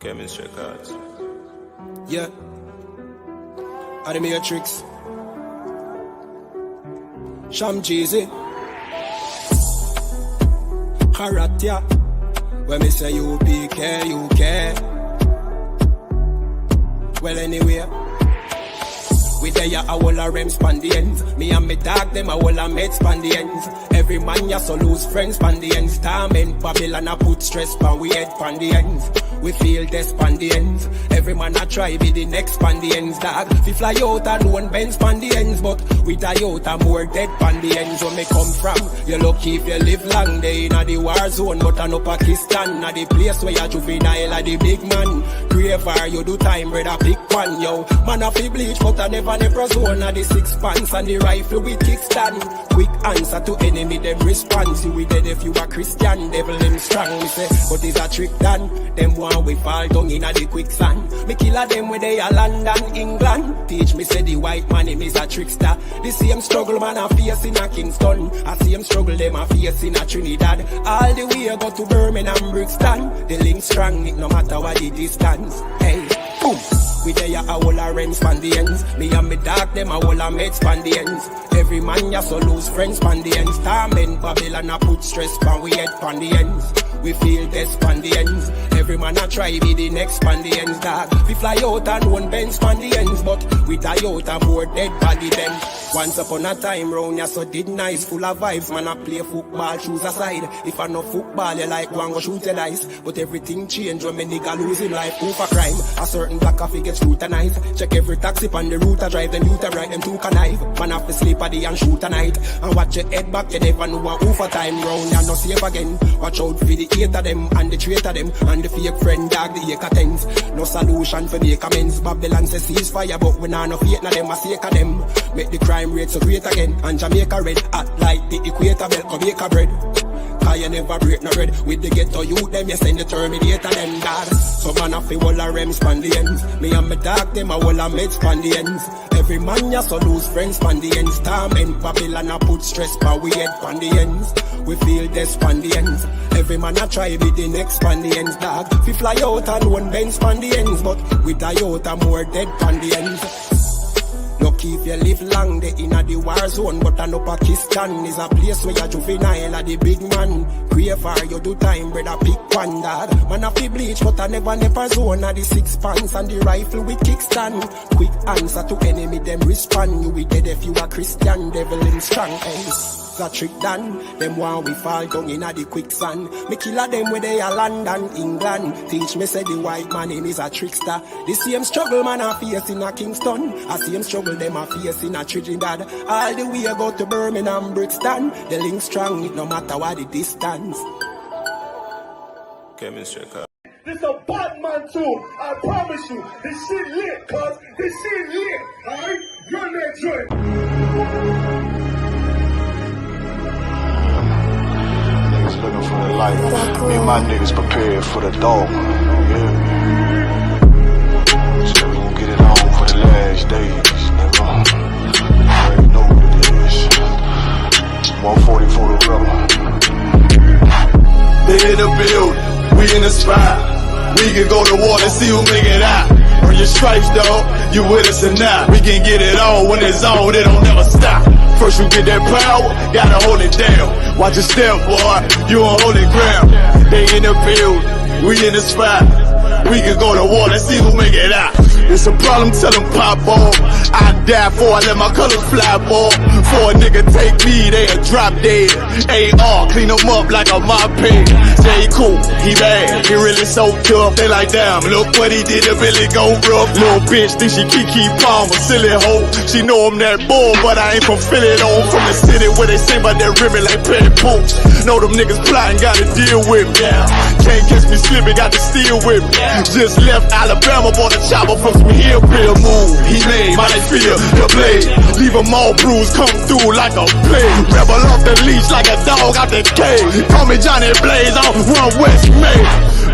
Chemistry cards. Yeah. Are the Matrix? Sham Jeezy. Haratia. When me say UPK, you care. Well, anyway. We there a whole a rem span the ends. Me and me dog them a whole a med span the ends. Every man ya so lose friends span the ends. Torment Babylon a put stress pan we head pan the ends. We feel this span the ends. Every man a try be the next span the ends. Dog, we fly out and one bend span the ends. But we die out and more dead pan the ends. Where me come from, you lucky if you live long. They in a the war zone, but I no Pakistan. A the place where you juvenile a the big man. Pray for you do time, brother, pick one, yo. Man a fi bleach, but I never zone of the 6 pants and the rifle with kickstand. Quick answer to enemy, them response. You we dead if you a Christian, devil them strong. We say, but it's a trick done. Them one we fall down in a the quicksand. Me kill a them where they are London, England. Teach me say the white man him is a trickster. The same struggle man a face in a Kingston. I see him struggle them a face in a Trinidad. All the way go to Birmingham, Brixton. The link strong, it no matter what the distance. Hey, boom. We there a whole a rent span the ends. Me and me dog them a whole a med span the ends. Every man ya so lose friends span the ends. Torment Babylon a put stress pan we head pan the ends. We feel this span the ends. Every man a try be the next span the ends, dog. We fly out and one bend span the ends. But we die out and more dead body them. Once upon a time round ya so did nice. Full of vibes, man a play football, shoes aside. If I no football, you like one go shoot your dice. But everything change when me nigga losing life. Who for crime? A certain black coffee gets scrutinized. Check every taxi on the route I drive. Them youth I ride them took a knife. Man have to sleep a day and shoot a night. And watch your head back, you never know who for time round. You're not safe again. Watch out for the hater them and the traitor them. And the fake friend dog, the acre tens. No solution for make amends. Babylon says ceasefire, but we nah no fate na them a sake of them. Make the crime rate so great again. And Jamaica red hot like the equator belt of Jamaica bread. Cause you never break no bread. With the ghetto youth them, you send the Terminator them, dad. So man a fi whole a rem span the ends. Me and me dog them a whole a med span the ends. Every man ya so lose friends span the ends. Torment Babylon a put stress pan we head pan the ends. We feel this span the ends. Every man a try be the next span the ends, dog. We fly out and one bend span the ends. But we die out and more dead pan the ends. Lucky if you live long, they in a the war zone. But I know Pakistan is a place where you juvenile a the big man. Pray for you do time, brother, pick one, dad. Man a fi bleach, but I never zone of the 6 pants and the rifle with kickstand. Quick answer to enemy, them respond. You we dead if you a Christian, devil in strong. Hey, a trick done. Them one we fall down in a the quicksand. Me kill a them where they are London, England. Teach me say the white man him is a trickster. The same struggle man a face in a Kingston. I see him struggle them a face in a Trinidad. All the way go to Birmingham, Brixton. The link strong, it no matter what the distance. Chemistry card. This a Batman tune, I promise you. This shit lit, cuz. This shit lit, alright? You're next joint. Niggas looking for the light. Me and my niggas prepared for the dog. Yeah. So we gon' get it on for the last days, nigga. You already know what it is. 140 for the rebel. They in the building, we in the spot. We can go to war and see who make it out. Earn your stripes, dog, you with us or not. We can get it on when it's on, it don't never stop. First you get that power, gotta hold it down. Watch your step, boy, you on holy ground. They in the building, we in the spot. We can go to war and see who make it out. It's a problem, tell them pop off. I die for I let my colors fly, boy. For a nigga take me, they a drop dead. AR, clean them up like a mop pig. J. Cool, he bad, he really so tough. They like, damn, look what he did, it really go rough. Little bitch think she Kiki Palmer, silly hoe. She know I'm that bull, but I ain't from Philly though. From the city where they sing about that ribbon like petty poops. Know them niggas plotting, gotta deal with me. Can't catch me slipping, got to steal with me. Just left Alabama, bought a chopper from some hillbill move. He made my feel the blade. Leave them all bruised, come through like a plague. Rebel off the leash like a dog out the cage. Call me Johnny Blaze, I'll run West May.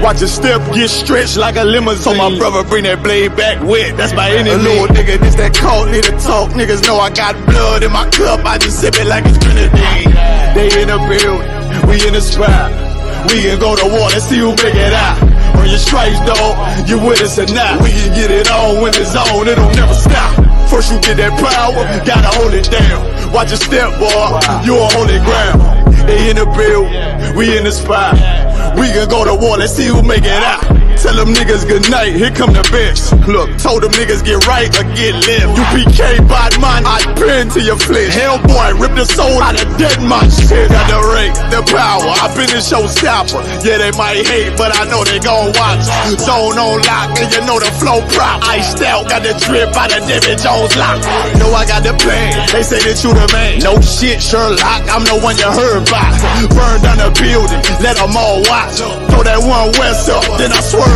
Watch your step get stretched like a limousine. So my brother bring that blade back wet, that's my enemy. A little nigga, this that cold, need to talk. Niggas know I got blood in my cup, I just sip it like it's grenadine. They in the building, we in the spot. We can go to war and see who make it out. Earn your stripes, dog. You with us or not? We can get it on when it's on. It don't never stop. First you get that power, gotta hold it down. Watch your step, boy. You on holy ground. They in the build, we in the spot. We can go to war, let's see who make it out. Tell them niggas good night, here come the bitch. Look, told them niggas get right or get left. UPK bad man, I pin to your flesh. Hellboy, rip the soul out of dead man shit. Got the rate, the power, I been a showstopper. Yeah, they might hate, but I know they gon' watch. Zone on lock, and you know the flow prop. Iced out, got the drip out of David Jones lock. Know I got the plan, they say that you the man. No shit, Sherlock, I'm the one you heard about. Burn down the building, let them all watch. Throw that one west up, then I swerve.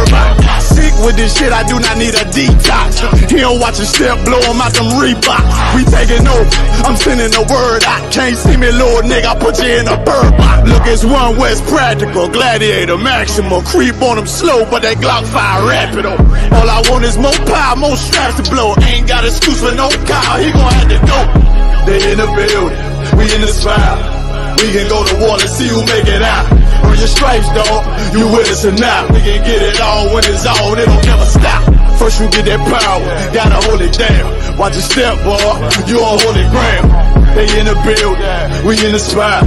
Sick with this shit, I do not need a detox. He don't watch a step, blow him out them Reeboks. We taking over, I'm sending the word out. Can't see me, little nigga, I put you in a bird box. Look, it's one West practical, gladiator, maximum. Creep on them slow, but they Glock 5 rapido. All I want is more power, more straps to blow. Ain't got excuse for no car, he gon' have to go. They in the building, we in the spot. We can go to war and see who make it out. Earn your stripes, dog. You with us or not? We can get it on when it's on. It don't never stop. First you get that power, gotta hold it down. Watch your step, boy. You on holy ground. They in the building, we in the spot.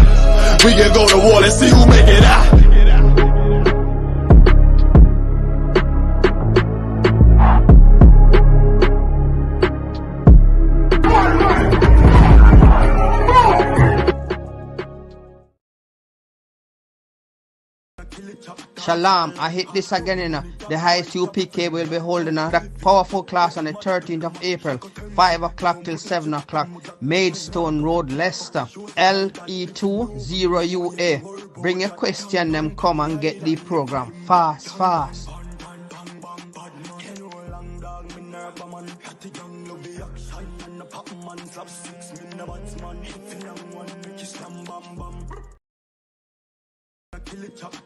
We can go to war and see who make it out. Shalom, I hit this again, The ISUPK will be holding a powerful class on the 13th of April, 5 o'clock till 7 o'clock, Maidstone Road, Leicester, LE20UA. Bring your question, them come and get the program. Fast.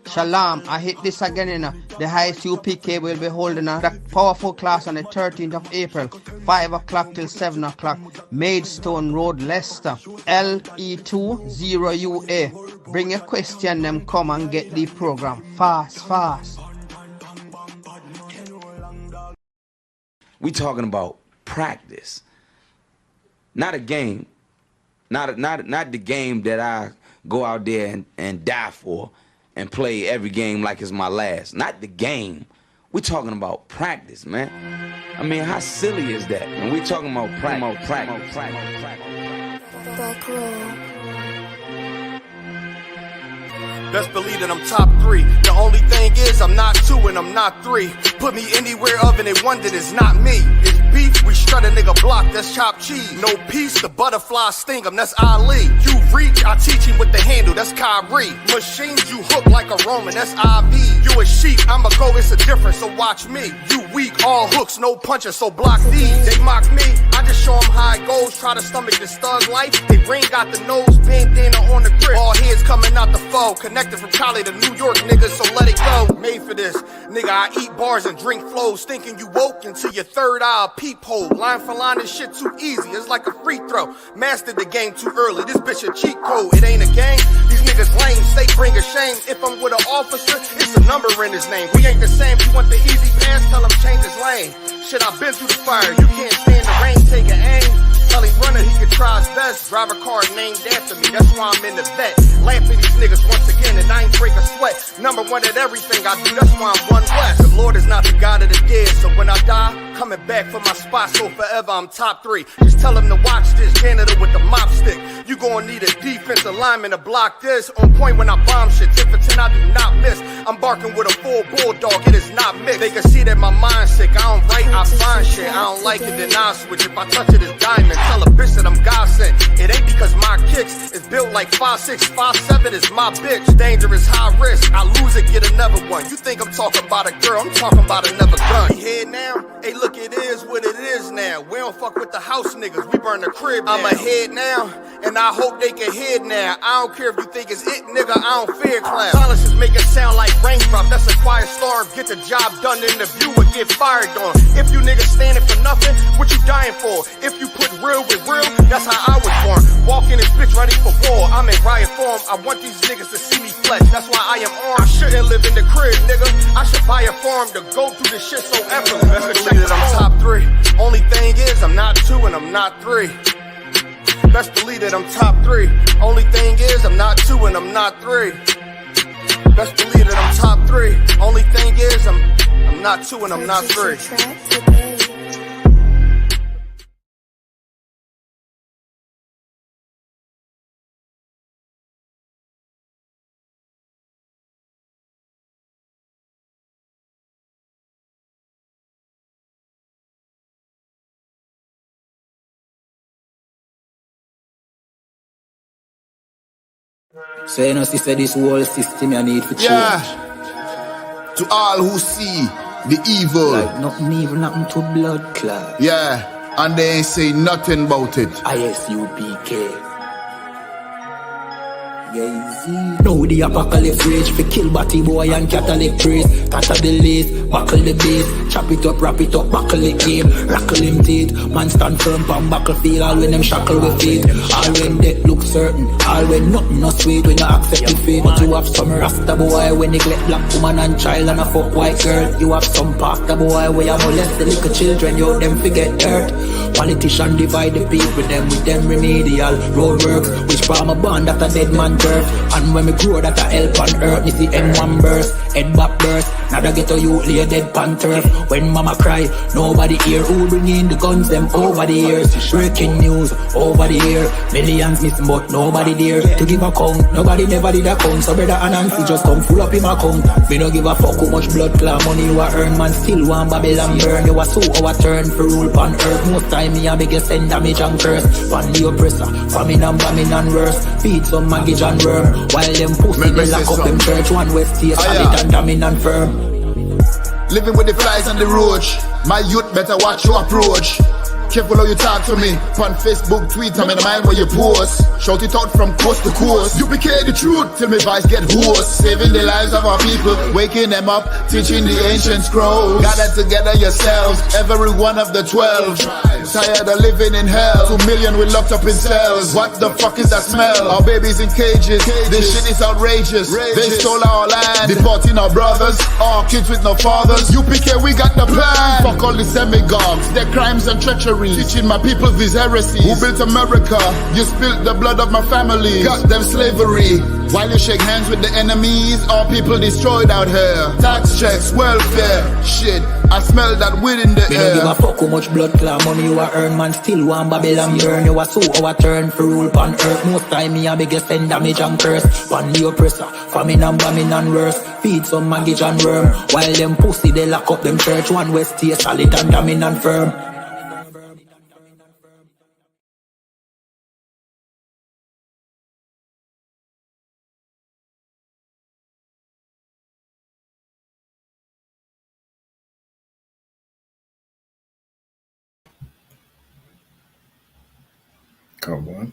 Shalom, I hit this again, The ISUPK will be holding a powerful class on the 13th of April, 5 o'clock till 7 o'clock, Maidstone Road, Leicester, LE20UA. Bring your question, them come and get the program. Fast. We talking about practice, not a game, not the game that I go out there and die for and play every game like it's my last. Not the game. We're talking about practice, man. I mean, how silly is that? When we talking about practice. Back row. Best believe that I'm top 3. The only thing is I'm not 2 and I'm not 3. Put me anywhere other than one that is not me. It's beef, we strut a nigga block, that's chopped cheese. No peace, the butterfly sting him, that's Ali. You reach, I teach him with the handle, that's Kyrie. Machines you hook like a Roman, that's IV. You a sheep, I'ma go, it's a difference, so watch me. You weak, all hooks, no punches, so block these. They mock me, I just show them how it goes. Try to stomach this thug life. They ring got the nose, bandana on the grip. All heads coming out the foe, connected from Cali to New York, nigga, so let it go. Made for this, nigga, I eat bars and drink flows, thinking you woke into your third eye peephole. Line for line, this shit too easy, it's like a free throw. Mastered the game too early, this bitch a cheat code. It ain't a game, these niggas lame, they bring a shame. If I'm with an officer, it's a number in his name. We ain't the same, you want the easy pass, tell him change his lane. Shit, I've been through the fire, you can't stand the rain, take an aim. Tell him runner, he can try his best. Drive a car named after me, that's why I'm in the vet. Laugh at these niggas once again, and I ain't break a sweat. Number 1 at everything I do, that's why I'm one west. The Lord is not the God of the dead, so when I die, coming back for my spot, so forever I'm top 3. Just tell him to watch this, janitor with the mop stick. You gon' need a defensive lineman to block this. On point when I bomb shit, 10 for 10 I do not miss. I'm barking with a full bulldog, it is not mixed. They can see that my mind's sick, I don't write, I find shit. I don't like it, then I switch. If I touch it, it's diamond. Tell a bitch that I'm God sent. It ain't because my kicks is built like 5'6", 5'7" is my bitch. Dangerous, high risk. I lose it, get another one. You think I'm talking about a girl? I'm talking about another gun. We here now? Hey, look, it is what it is now. We don't fuck with the house niggas. We burn the crib now. I'm ahead now, and I hope they can hear now. I don't care if you think it's it, nigga. I don't fear clown. Silences make it sound like raindrop. That's a quiet storm. Get the job done in the view and get fired on. If you niggas standing for nothing, what you dying for? If you put real with real, that's how I was born. Walking this bitch ready for war. I'm in riot form. I want these niggas to see me flex. flesh, that's why I am on. I shouldn't live in the crib, nigga. I should buy a farm to go through this shit so effortless. Best believe that I'm top 3. Only thing is, I'm not 2 and I'm not 3. Best believe that I'm top 3. Only thing is, I'm not 2 and I'm not 3. Best believe that I'm top 3. Only thing is, I'm not 2 and I'm not 3. So you know, sister, this whole system you need for change. Yeah. To all who see the evil. Like nothing evil, nothing to blood clot. Yeah. And they ain't say nothing about it. ISUPK. Now the apocalypse rage for kill batty boy and Catholic priest. Tata the lace, buckle the base. Chop it up, wrap it up, buckle the game. Rackle him teeth, man stand firm pan battlefield. All when them shackle with feet. All when death look certain. All when nothing no sweet when you accept the fate. But you have some rasta boy when neglect black woman and child and a fuck white girl. You have some pastor boy where you molest the little children. You them forget dirt. Politician divide the people with them remedial roadworks. Which farm a band that a dead man turf. And when me grow that a help on earth. Me see M1 burst, head back burst. Now they get to you lay dead pan turf. When mama cry, nobody hear. Who bring in the guns them over the years. Breaking news over the year. Millions missing but nobody there to give a count. Nobody never did a count. So brother and Nancy just come full up in my account. Me no give a fuck how much blood clot money you a earn. Man still want Babylon burn. You a so our turn for rule pan earth. Most time me a biggest send damage and curse. Pan the oppressor, famine and bombing and worse. Feed some maggot and worm. While them pussy they lock up them church. One west here solid and damning and firm. Living with the flies on the roach. My youth better watch your approach. Careful how you talk to me. On Facebook, tweet, I'm in the mind where you post. Shout it out from coast to coast. You became the truth till my voice get hoarse. Saving the lives of our people, waking them up, teaching the ancient scrolls. Gather together yourselves, every one of the 12. Tired of living in hell. 2 million we locked up in cells. What the fuck is that smell? Our babies in cages. This shit is outrageous. They stole our land, deporting our brothers, our kids with no fathers. UPK, we got the plan. Fuck all the demagogues, their crimes and treachery. Teaching my people these heresies. Who built America? You spilled the blood of my family. Got them slavery. While you shake hands with the enemies, all people destroyed out here. Tax checks, welfare, shit. I smell that weed in the air. Me no give a fuck how much blood clot money you a earn. Man still want Babylon burn. You a so our turn for rule pan earth. Most time me a biggest send damage and curse. Pan the oppressor, famine and bombing and worse. Feed some maggot and worm. While them pussy they lock up them church. One west here solid and damning and firm. Come on.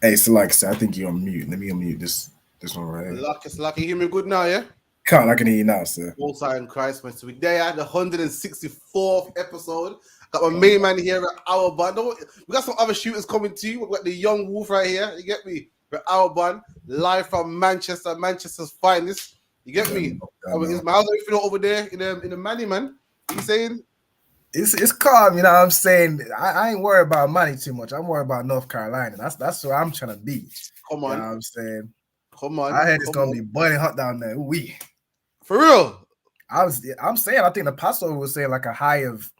Hey, so like I said, I think you're on mute. Let me unmute this one right here. Lucky, hear me good now, yeah? Can't, I can hear you now, sir. Most High in Christ, man. So we're there at the 164th episode. Got my main man here at Our Bun. We got some other shooters coming to you. We got the young wolf right here. You get me? We're at Our Bun, live from Manchester, Manchester's finest. You get me? How's everything over there in the Manny, man? What you saying? It's calm, you know what I'm saying? I ain't worried about money too much. I'm worried about North Carolina. That's where I'm trying to be. Come on. You know what I'm saying? Come on. I heard it's going to be boiling hot down there. Ooh, wee. For real? I'm saying, I think the Passover was saying like a high of,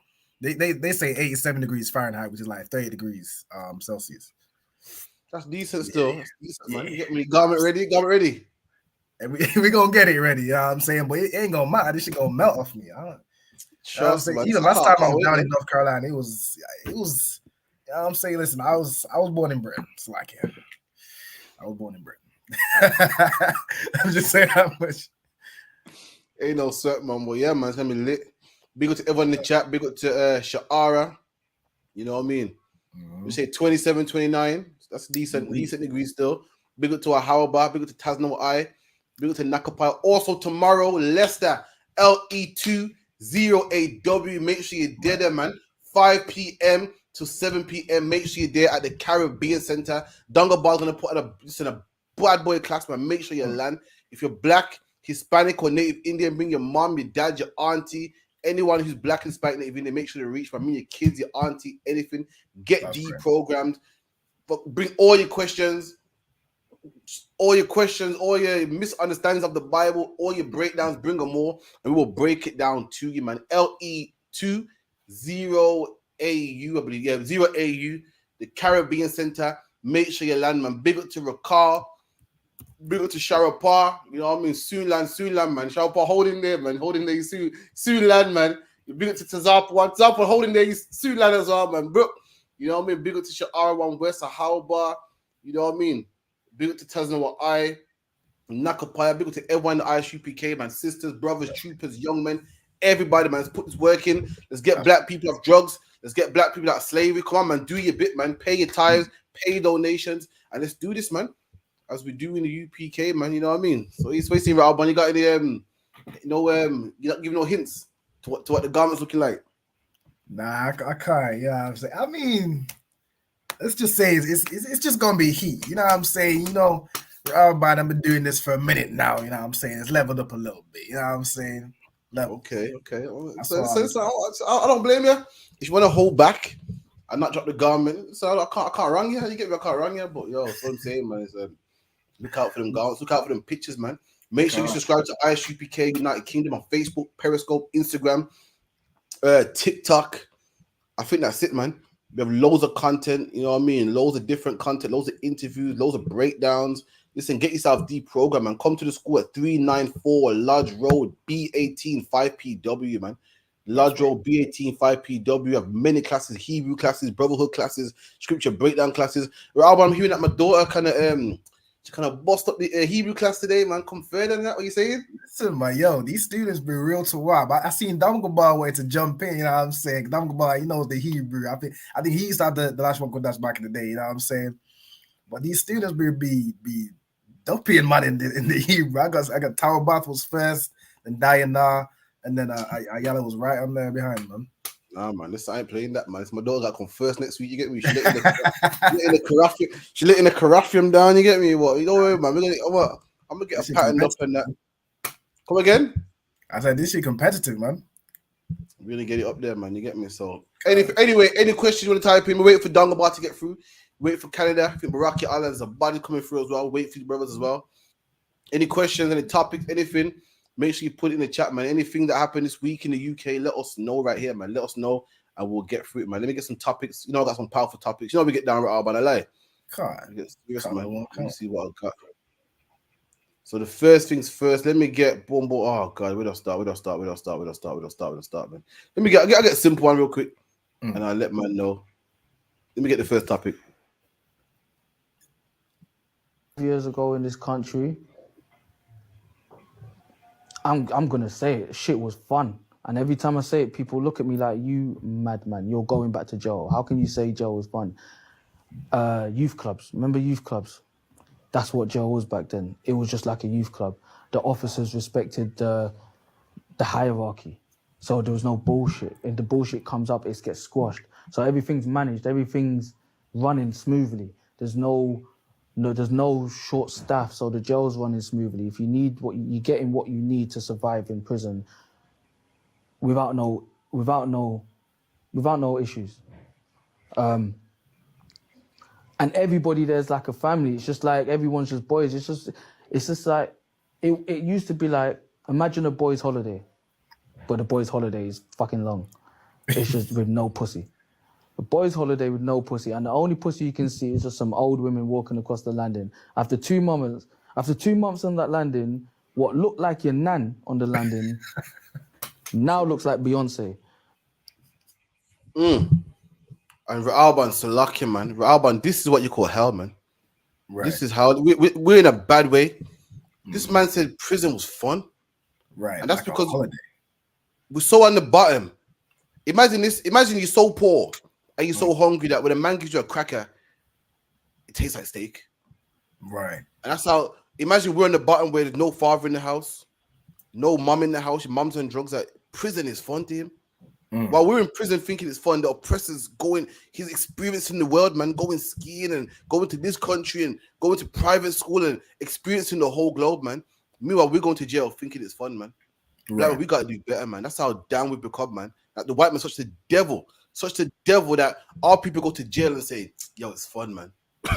they say 87 degrees Fahrenheit, which is like 30 degrees Celsius. That's decent still. That's decent, man. You get me? Garment ready? And we going to get it ready, you know what I'm saying? But it ain't going to matter. This shit going to melt off me. Trust me. Even last time I was down in North Carolina, it was, you know what I'm saying? Listen, I was born in Britain. It's like, yeah. I was born in Britain. I'm just saying how much. Ain't no sweat, man. But yeah, man, it's gonna be lit. Big up to everyone in the chat. Big up to Sha'ara. You know what I mean? Mm-hmm. We say 27, 29. That's decent degrees still. Big up to our Howaba. Big up to Tasno I. Big up to Nakapai. Also tomorrow, Leicester LE208W. Make sure you're there, man. 5 p.m. to 7 p.m. Make sure you're there at the Caribbean Center. Dunga Bar's gonna put on a bad boy class, man. Make sure you land. If you're black, Hispanic, or Native Indian, bring your mom, your dad, your auntie, anyone who's black, Hispanic, Native Indian. Make sure to reach. Bring your kids, your auntie, anything. Get deprogrammed. But bring all your questions, all your misunderstandings of the Bible, all your breakdowns. Bring them all, and we will break it down to you, man. LE20AU, I believe. Yeah, 0AU, the Caribbean Center. Make sure you land, man. Big up to Rakar. Big up to Sharapar. You know what I mean? Soon land, man. Sharapar holding there, man. Holding there, soon land, man. Big up to Tazapa. Tazapa holding there, soon land as well, man. Bro, you know what I mean? Big up to Sha'ara1 West, Bar. You know what I mean? Big up to Tasnawa I, Nakapaya. Big up to everyone in the ISUPK, man. Sisters, brothers, troopers, young men. Everybody, man. Let's put this work in. Let's get black people off drugs. Let's get black people out of slavery. Come on, man. Do your bit, man. Pay your tithes. Pay your donations. And let's do this, man. As we do in the UPK, man. You know what I mean? So he's facing Albon. You got any, you're not giving no hints to what the garment's looking like. Nah, I can't. Yeah, I'm saying. I mean, let's just say it's just gonna be heat. You know what I'm saying? You know, everybody, I've been doing this for a minute now. You know what I'm saying? It's leveled up a little bit. You know what I'm saying? Okay. So I don't blame you. If you want to hold back and not drop the garment, so I can't run you. You get me? I can't run you. But yo, that's what I'm saying, man. Is look out for them garments. Look out for them pictures, man. Make sure you subscribe to ISUPK United Kingdom on Facebook, Periscope, Instagram, TikTok. I think that's it, man. We have loads of content, you know what I mean? Loads of different content, loads of interviews, loads of breakdowns. Listen, get yourself deprogrammed and come to the school at 394 Lodge Road, B18 5PW, man. Lodge Road, B18 5PW. We have many classes, Hebrew classes, brotherhood classes, scripture breakdown classes. I'm hearing that my daughter kind of bust up the Hebrew class today, man. Come further than that, what you saying? Listen, man, these students be real to wild. I seen Damgaba way to jump in, you know what I'm saying? Damgaba, the Hebrew. I think he used to have the last one that's back in the day, you know what I'm saying? But these students be dopey man in the Hebrew. I got Tower Bath was first, then Diana, and then Ayala was right on there behind, man. Nah, man, listen, I ain't playing that, man. It's my daughter got come first next week. You get me? She letting the Karafium down. You get me? What? You don't worry, man. I'm gonna get a pattern up and that. Come again? I said this shit competitive, man. We're gonna get it up there, man. You get me? So anyway, any questions you want to type in? We're waiting for Dongabar to get through. Wait for Canada. I think Baraki Islands, a body coming through as well. Wait for the brothers as well. Any questions? Any topics? Anything? Make sure you put it in the chat, man. Anything that happened this week in the UK, let us know right here, man. Let us know, and we'll get through it, man. Let me get some topics. I got some powerful topics. We get down right out, but I lie. Let me see what I got. So the first things first. Let me get Bombo. Oh God, we don't start, man. Let me get a simple one real quick, and I'll let man know. Let me get the first topic. Years ago in this country, I'm gonna say it. Shit was fun, and every time I say it, people look at me like, "You madman! You're going back to jail. How can you say jail was fun?" Youth clubs. Remember youth clubs? That's what jail was back then. It was just like a youth club. The officers respected the hierarchy, so there was no bullshit. If the bullshit comes up, it gets squashed. So everything's managed. Everything's running smoothly. There's no short staff, so the jail's running smoothly. If you need you're getting what you need to survive in prison, without no issues. And everybody there's like a family. It's just like everyone's just boys. It's just like it used to be like, imagine a boys' holiday, but the boys' holiday is fucking long. It's just with no pussy. A boys' holiday with no pussy, and the only pussy you can see is just some old women walking across the landing. After 2 months on that landing, what looked like your nan on the landing now looks like Beyonce. And Alban's so lucky, man. Alban, this is what you call hell, man. Right. This is how we're in a bad way. This man said prison was fun, right? And that's like because we're so on the bottom. Imagine this. Imagine you're so poor and you're so hungry that when a man gives you a cracker, it tastes like steak. Right. And that's how, imagine we're on the bottom where there's no father in the house, no mom in the house, your mom's on drugs. That prison is fun to him. While we're in prison thinking it's fun, the oppressor's going, he's experiencing the world, man, going skiing and going to this country and going to private school and experiencing the whole globe, man. Meanwhile, we're going to jail thinking it's fun, man. Like, we got to do better, man. That's how down we become, man. Like, the white man's such the devil that our people go to jail and say, yo, it's fun, man.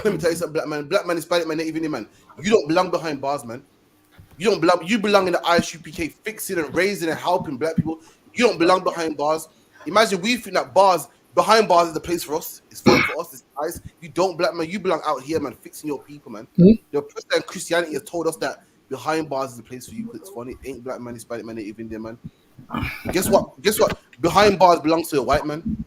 Let me tell you something, black man, Hispanic man, Native Indian man. You don't belong behind bars, man. You don't belong. You belong in the ISUPK, fixing and raising and helping black people. You don't belong behind bars. Imagine we think that behind bars is the place for us. It's fun for us. It's nice. You don't, black man. You belong out here, man, fixing your people, man. The Protestant and Christianity has told us that behind bars is the place for you because it's fun. It ain't black man, Hispanic man, Native Indian man. Guess what? Behind bars belongs to a white man.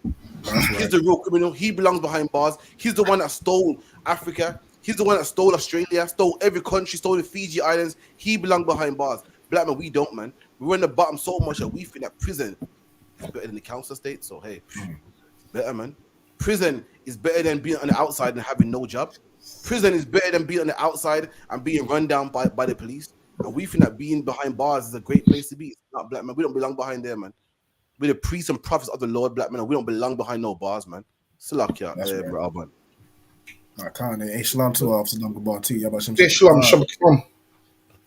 He's the real criminal. He belongs behind bars. He's the one that stole Africa. He's the one that stole Australia, stole every country, stole the Fiji Islands. He belonged behind bars. Black man, we don't, man. We're in the bottom so much that we think that prison is better than the council estate. So, hey, better, man. Prison is better than being on the outside and having no job. Prison is better than being on the outside and being run down by the police. And we think that being behind bars is a great place to be. It's not, black man. We don't belong behind there, man. We're the priests and prophets of the Lord, black man. And we don't belong behind no bars, man. Salakia, bro, man. I can't. Hey, shalom to Officer Duncan Bar T. Yeah, shalom.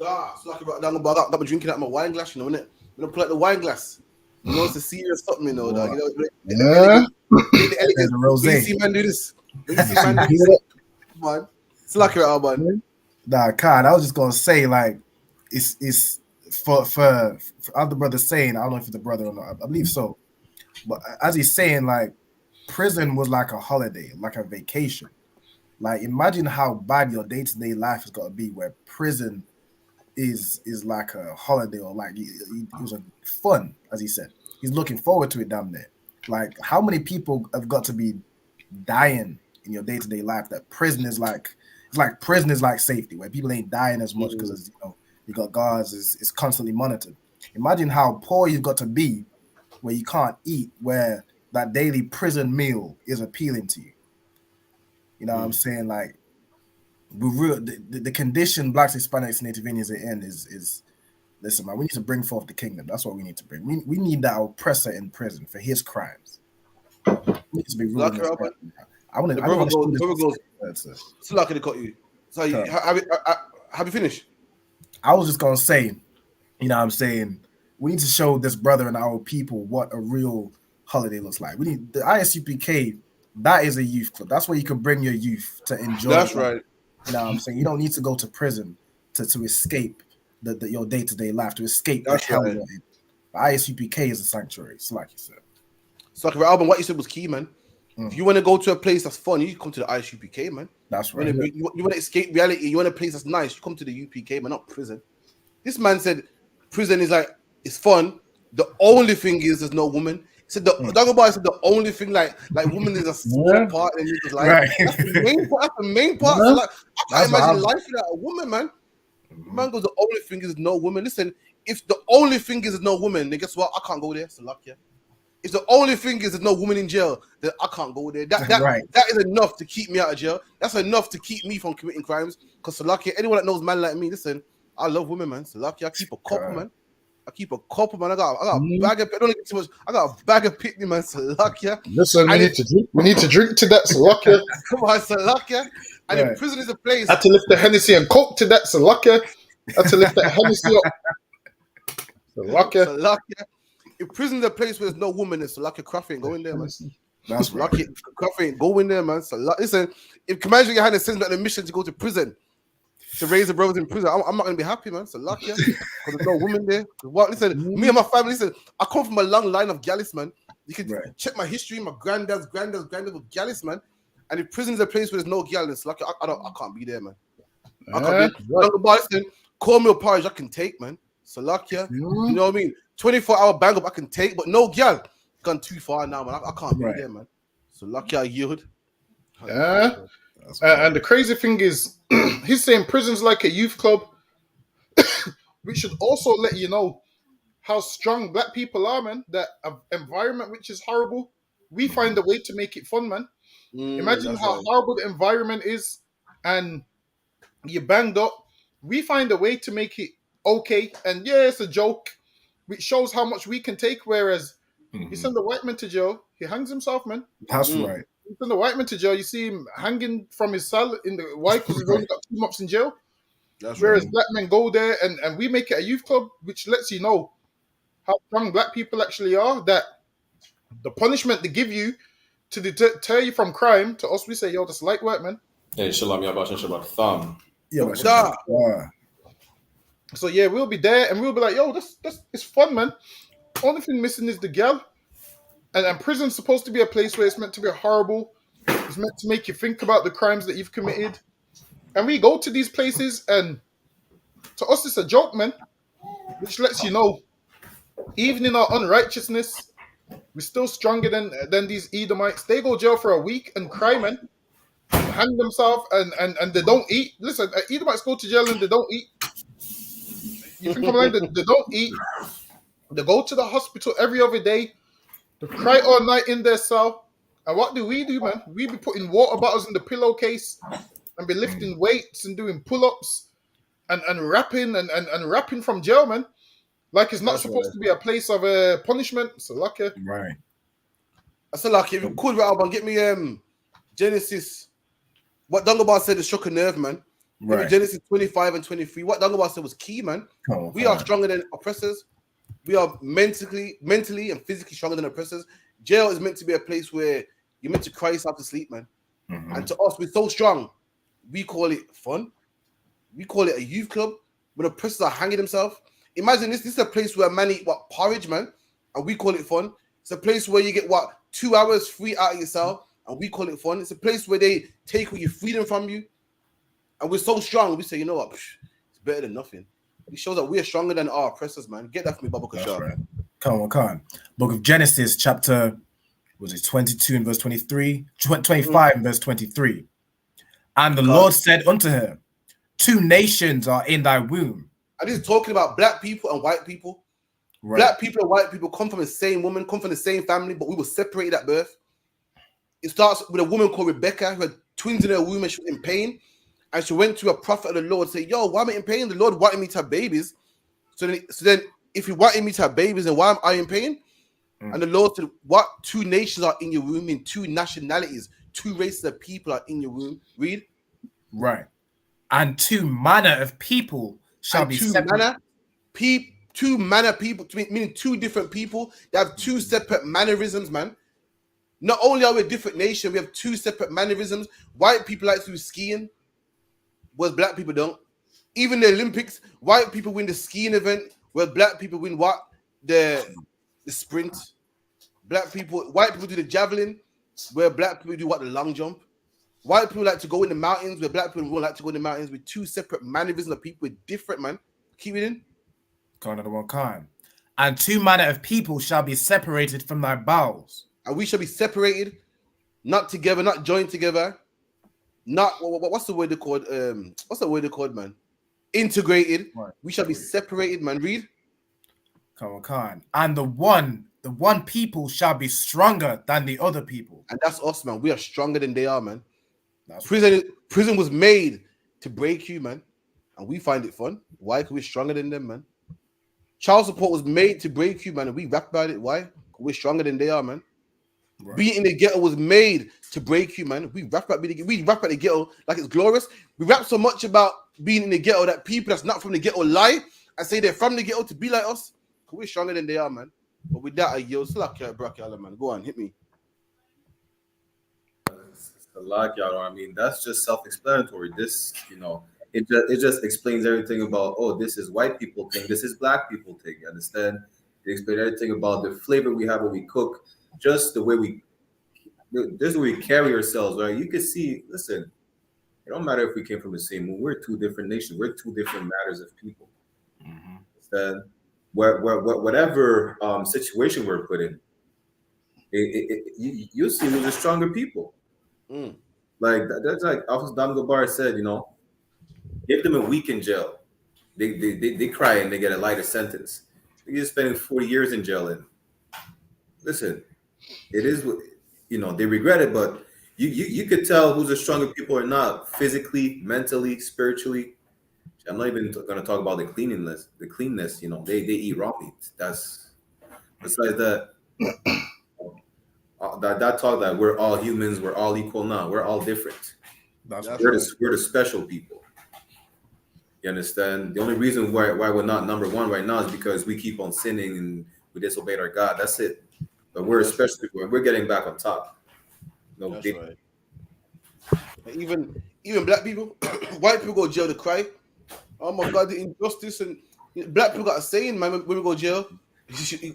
I got my drinking out my wine glass, you know, innit? I'm gonna pull out the wine glass. You know, it's a serious something, you know, dog. You know, the rosé. See man do this. Come on. Salakia, man. Nah, Khan, I was just gonna say, like, it's for other brothers saying, I don't know if it's the brother or not, I believe so. But as he's saying, like, prison was like a holiday, like a vacation. Like, imagine how bad your day-to-day life has got to be where prison is like a holiday, or like it was a fun, as he said. He's looking forward to it down there. Like, how many people have got to be dying in your day-to-day life that prison is like, it's like prison is like safety, where people ain't dying as much because, you know, you got guards, it's constantly monitored. Imagine how poor you've got to be where you can't eat, where that daily prison meal is appealing to you. You know what I'm saying? Like, the condition Blacks, Hispanics, Native Indians are in is listen, man, we need to bring forth the kingdom. That's what we need to bring. We need that oppressor in prison for his crimes. We need to be ruling this country. I want to. It's lucky to cut you. So have you finished? I was just gonna say, you know what I'm saying, we need to show this brother and our people what a real holiday looks like. We need the ISUPK. That is a youth club. That's where you can bring your youth to enjoy. That's right. You know what I'm saying? You don't need to go to prison to escape your day-to-day life, to escape the hell you're in. The ISUPK is a sanctuary. It's like you said. So, Alban, what you said was key, man. If you want to go to a place that's fun, you come to the ISUPK, man. That's right. You want to escape reality, you want a place that's nice, you come to the UPK, man, not prison. This man said prison is like, it's fun. The only thing is there's no woman. He said Doggo Boy said the only thing like woman is a small part in his life. Right. That's the main part. So like, I can't imagine life without a woman, man. Man goes, the only thing is no woman. Listen, if the only thing is no woman, then guess what? I can't go there. So luck, yeah. If the only thing is there's no woman in jail, then I can't go there. That is enough to keep me out of jail. That's enough to keep me from committing crimes. Because Salakia, anyone that knows man like me, listen, I love women, man. Salakia, I keep a couple, man. I keep a couple, man. I got a bag of. I don't get too much. I got a bag of pick me, man. Salakia. Listen, we need to drink. We need to drink to that, Salakia. Come on, Salakia. And in prison is a place. I had to lift the Hennessy and coke to that, Salakia. I had to lift that Hennessy up. Salakia. If prison is a place where there's no woman, it's Salakia. Craft ain't going there, man. That's right. Craft ain't going there, man. Listen, if Commander your hand sends me on a mission to go to prison, to raise the brothers in prison, I'm not gonna be happy, man. So lucky, because there's no woman there. What? Listen, me and my family. Listen, I come from a long line of Gallis, man. You can check my history. My granddad's was Gallis, man. And if prison is a place where there's no Gallis, lucky, I can't be there, man. I can't be. Listen, call me a porridge, I can take, man. So lucky, you know what I mean. 24-hour bang up, I can take, but no gal. Gone too far now, man. I can't be there, man. So lucky, I yield. Yeah. And the crazy thing is, he's saying prison's like a youth club. We should also let you know how strong black people are, man. That environment, which is horrible, we find a way to make it fun, man. Imagine how horrible the environment is, and you banged up. We find a way to make it okay. And yeah, it's a joke, which shows how much we can take. Whereas You send the white man to jail, he hangs himself, man. That's right. You send the white man to jail, you see him hanging from his cell in the why? Because he's only got 2 months in jail. That's Whereas right. black men go there and we make it a youth club, which lets you know how strong black people actually are. That the punishment they give you to deter you from crime, to us we say, yo, that's light work, man. Hey, Shalom Yabashan Shabbat Thumb. Yeah, Look but that. So yeah, we'll be there and we'll be like, yo, that's it's fun, man. Only thing missing is the girl. And prison's supposed to be a place where it's meant to be horrible. It's meant to make you think about the crimes that you've committed. And we go to these places, and to us, it's a joke, man. Which lets you know, even in our unrighteousness, we're still stronger than these Edomites. They go jail for a week and cry, man. Hang themselves, and they don't eat. Listen, Edomites go to jail and they don't eat. You think I'm lying? They don't eat. They go to the hospital every other day. They cry all night in their cell. And what do, man? We be putting water bottles in the pillowcase and be lifting weights and doing pull-ups and rapping and rapping from jail, man. Like it's not That's supposed right. to be a place of punishment. So lucky. Right. That's a lucky. If you could, Albon, get me Genesis. What Dungabar said is struck a nerve, man. Right. Right. Genesis 25 and 23. What Dungabar said was key, man. We are stronger than oppressors. We are mentally and physically stronger than oppressors. Jail is meant to be a place where you're meant to cry yourself to sleep, man. Mm-hmm. And to us, we're so strong. We call it fun. We call it a youth club. When oppressors are hanging themselves. Imagine this. This is a place where man eat porridge, man. And we call it fun. It's a place where you get 2 hours free out of your cell. And we call it fun. It's a place where they take away your freedom from you. And we're so strong. We say, you know what? It's better than nothing. It shows that we are stronger than our oppressors, man. Get that from me, Baba Kashar. Right. Come on. Book of Genesis, chapter, was it 22 and verse 23? 25 and verse 23. And the Lord said unto her, 2 nations are in thy womb. And this is talking about black people and white people. Right. Black people and white people come from the same woman, come from the same family, but we were separated at birth. It starts with a woman called Rebecca who had twins in her womb and she was in pain. And she went to a prophet of the Lord and said, yo, why am I in pain? The Lord wanted me to have babies. So then if he wanted me to have babies, then why am I in pain? And the Lord said, what 2 nations are in your womb, in 2 nationalities, 2 races of people are in your womb. Read. Right. And 2 manner of people shall be separated. 2 manner people, meaning 2 different people. They have 2 separate mannerisms, man. Not only are we a different nation, we have 2 separate mannerisms. White people like to do skiing, whereas black people don't. Even the Olympics, white people win the skiing event, whereas black people win what? The sprint. White people do the javelin, where black people do what? The long jump. White people like to go in the mountains, where black people won't like to go in the mountains. With 2 separate mannerisms of people, with different, man. Keep it in. Another one, Khan. And 2 manner of people shall be separated from thy bowels. And we shall be separated, not together, not joined together. Not what's the word they called? What's the word they called, man? Integrated. Right. We shall be separated, man. Read. Come on, Khan. And the one people shall be stronger than the other people. And that's us, man. We are stronger than they are, man. Prison was made to break you, man. And we find it fun. Why? Because we're stronger than them, man. Child support was made to break you, man. And we rap about it. Why? Because we're stronger than they are, man. Right. Being in the ghetto was made to break you, man. We rap about the ghetto like it's glorious. We rap so much about being in the ghetto that people that's not from the ghetto lie and say they're from the ghetto to be like us. We're stronger than they are, man. But with that, I yield. Man. Go on, hit me. It's a lot, y'all. I mean, that's just self-explanatory. This, it just explains everything about, this is white people thing, this is black people thing. You understand? It explains everything about the flavor we have when we cook. Just the way there's the way we carry ourselves, right? You can see, listen, it don't matter if we came from the same womb. We're 2 different nations. We're 2 different matters of people. Then whatever situation we're put in, you'll see we're the stronger people. Like that's like Officer Don Gabar said, give them a week in jail. They cry and they get a lighter sentence. They're spending 40 years in jail. And listen, it is, they regret it, but you could tell who's the stronger people or not, physically, mentally, spiritually. I'm not even going to talk about the cleanness. They eat raw meat. That's besides that. That talk that we're all humans, we're all equal. Now we're all different. We're the special people. You understand? The only reason why we're not number one right now is because we keep on sinning and we disobeyed our God. That's it. But we're special people, and we're getting back on top. No, that's right. Even black people, white people go to jail to cry. Oh my God, the injustice, and black people got a saying, man. When we go to jail,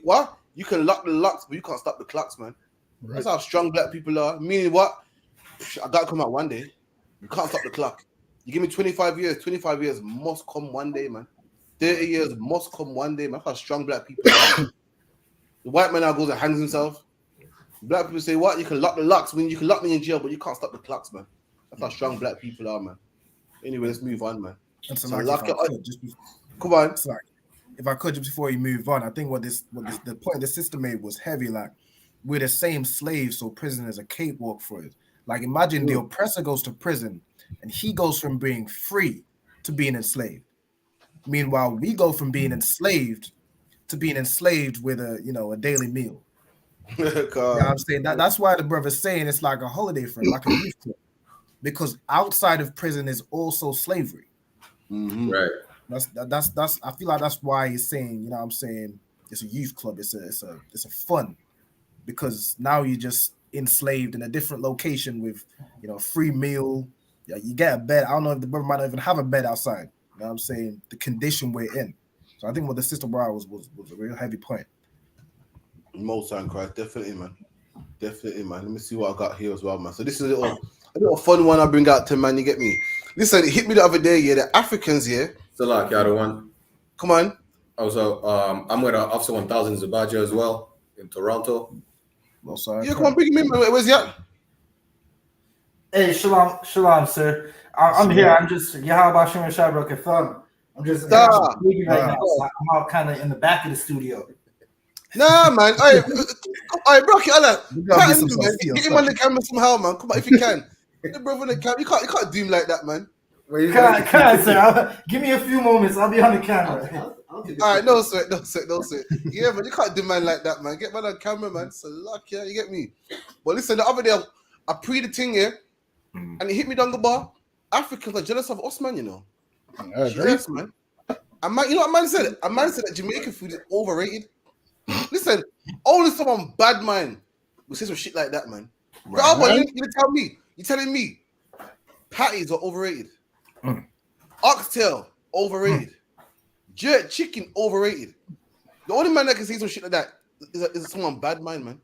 what? You can lock the locks, but you can't stop the clocks, man. Right. That's how strong black people are. Meaning what? I gotta come out one day. You can't stop the clock. You give me 25 years. 25 years must come one day, man. 30 years must come one day, man. That's how strong black people are. The white man now goes and hangs himself. Black people say, what? You can lock the locks. When you can lock me in jail, but you can't stop the clocks, man. That's how strong black people are, man. Anyway, let's move on, man. So come on. It's like, if I could, just before you move on, I think the point the sister made was heavy. Like, we're the same slaves, so prison is a cakewalk for us. Like, imagine the oppressor goes to prison and he goes from being free to being enslaved. Meanwhile, we go from being enslaved to being enslaved with a daily meal. You know what I'm saying? That's why the brother's saying it's like a holiday for him, like a youth club. Because outside of prison is also slavery. Mm-hmm. Right. That's I feel like that's why he's saying, you know what I'm saying, it's a youth club, it's a fun, because now you're just enslaved in a different location with free meal. Yeah, you get a bed. I don't know if the brother might not even have a bed outside. You know what I'm saying? The condition we're in. So I think what the sister brought was a real heavy point. Most time, Christ, definitely, man. Definitely, man. Let me see what I got here as well, man. So this is a little fun one I bring out to, man. You get me? Listen, it hit me the other day, yeah. The Africans here. So like, the other one. Come on. Also, I'm with Officer 1000 Zabaja as well in Toronto. No, sorry. Yeah, come on, bring him in. Where's he at? Hey, shalom, sir. I'm here. I'm just Yahweh Shem Shabrak Kafam. I'm just speaking right now. So I'm out kind of in the back of the studio. Nah, man. All right, Brocky, get him on the camera somehow, man. Come on, if you can. Get the brother on the camera. You can't do him like that, man. Can sir? Give me a few moments. I'll be on the camera. All right, no sweat. Yeah, man, you can't do man like that, man. Get man on camera, man. So luck, yeah, you get me. But listen, the other day I pre the thing here, and it hit me down the bar. Africans are jealous of us, man. You know. Jealous, man. And man, you know what man said? A man said that Jamaican food is overrated. Listen, only someone bad mind will say some shit like that, man. Right. But you telling me patties are overrated. Oxtail overrated. Jerk chicken overrated. The only man that can say some shit like that is someone bad mind, man.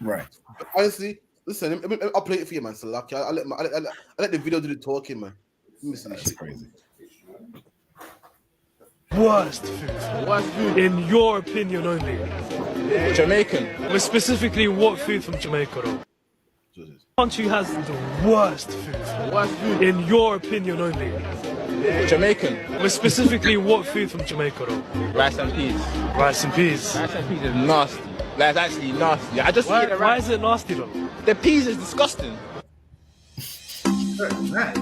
Right. But honestly, listen, I'll play it for you, man. So lucky. I let the video do the talking, man. Let me see this shit. Crazy. Worst food. In your opinion only. Jamaican. But specifically, what food from Jamaica, though? Country has the worst food. In your opinion only. Jamaican. But specifically, what food from Jamaica, though? Rice and peas. Rice and peas. Rice and peas is nasty. That's actually nasty. Why is it nasty, though? The peas is disgusting. Good night.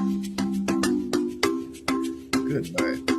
Good night.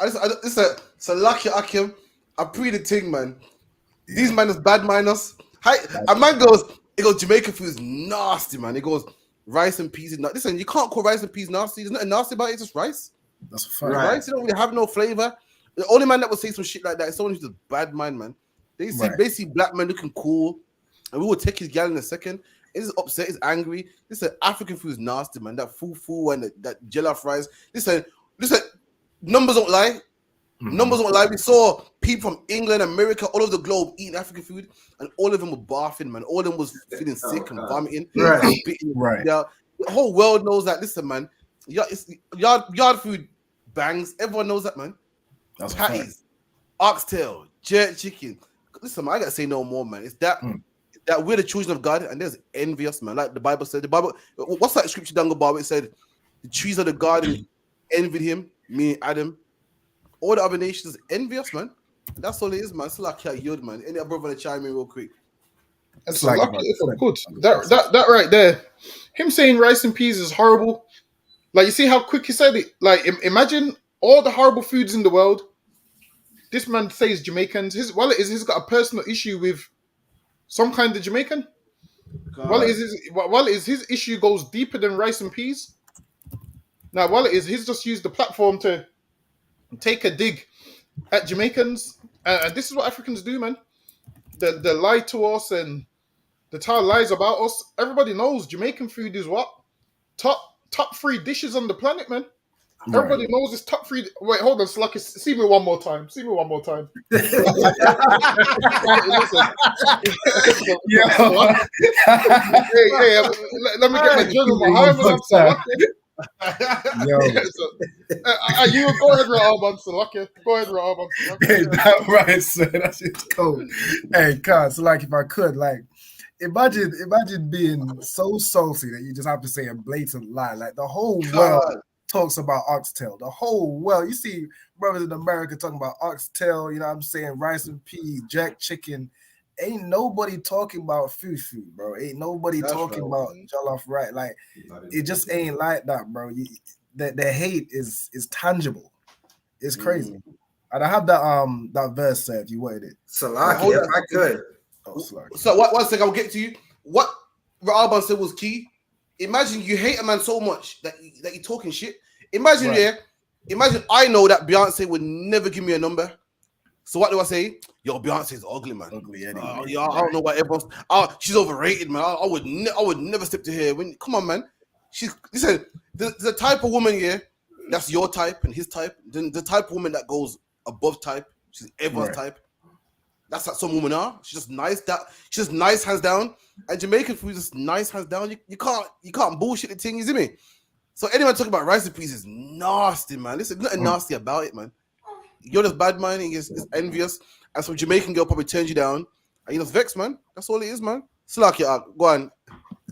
It's a lucky Akim. I pre the thing, man. These man is bad minus. Hi, a man goes, Jamaican food is nasty, man. It goes rice and peas. Listen, you can't call rice and peas nasty. There's nothing nasty about it. It's just rice. That's a fact. Rice, you don't really have no flavor. The only man that would say some shit like that is someone who's just bad mind, man. They see black men looking cool, and we will take his gal in a second. He's upset, he's angry. Listen, African food is nasty, man. That fufu and that jollof rice. Listen, numbers don't lie. Numbers don't lie. We saw people from England, America, all over the globe eating African food, and all of them were barfing, man. All of them was feeling sick and vomiting. Right. The whole world knows that. Listen, man, yard food bangs. Everyone knows that, man. That's patties, oxtail, jerk chicken. Listen, man, I gotta say no more, man. It's that we're the children of God, and there's envious, man. Like the Bible said. The Bible. What's that scripture, Dango Bob? It said, "The trees of the garden envied him," meaning Adam. All the other nations envious, man. That's all it is, man. It's like Yud, man. Any other brother chime in real quick? That's so lucky if I'm good. That right there. Him saying rice and peas is horrible. Like, you see how quick he said it? Like, imagine all the horrible foods in the world. This man says Jamaicans. He's got a personal issue with some kind of Jamaican. His issue goes deeper than rice and peas. Now, he's just used the platform to take a dig at Jamaicans, and this is what Africans do, man. They lie to us and they tell lies about us. Everybody knows Jamaican food is what top 3 dishes on the planet, man. Right. Everybody knows it's top 3. Wait, hold on, Slucky. See me one more time. Listen. Hey, let me get my journal. Yo. You go ahead, Ra'aban. Go ahead, Ra'aban. Hey, that right, sir. That's just cool. Hey, God, so like if I could, like, imagine being so salty that you just have to say a blatant lie. Like the whole world talks about oxtail. The whole world. You see brothers in America talking about oxtail, you know what I'm saying, rice and peas, jack chicken. Ain't nobody talking about fufu, bro. Ain't nobody talking about jollof rice. Like, it just ain't like that, bro. The hate is tangible. It's crazy. And I have that verse there if you wanted it. Salaki, if I could. So one second, I'll get to you. What Ra'aban said was key. Imagine you hate a man so much that you're talking shit. Imagine, imagine I know that Beyonce would never give me a number. So what do I say? Yo, Beyonce is ugly, man. Ugly, anyway. I don't know what everyone's. She's overrated, man. I would never step to her. Come on, man. Listen, the type of woman, that's your type and his type. Then the type of woman that goes above type, she's everyone's type. That's what some women are. She's just nice. She's just nice, hands down. And Jamaican food is just nice, hands down. You can't bullshit the thing, you see me? So anyone talking about rice and peas is nasty, man. Listen, nothing nasty about it, man. You're just bad minding, is envious, and some Jamaican girl probably turns you down, and you're just vexed, man. That's all it is, man. Slack it up. Go on.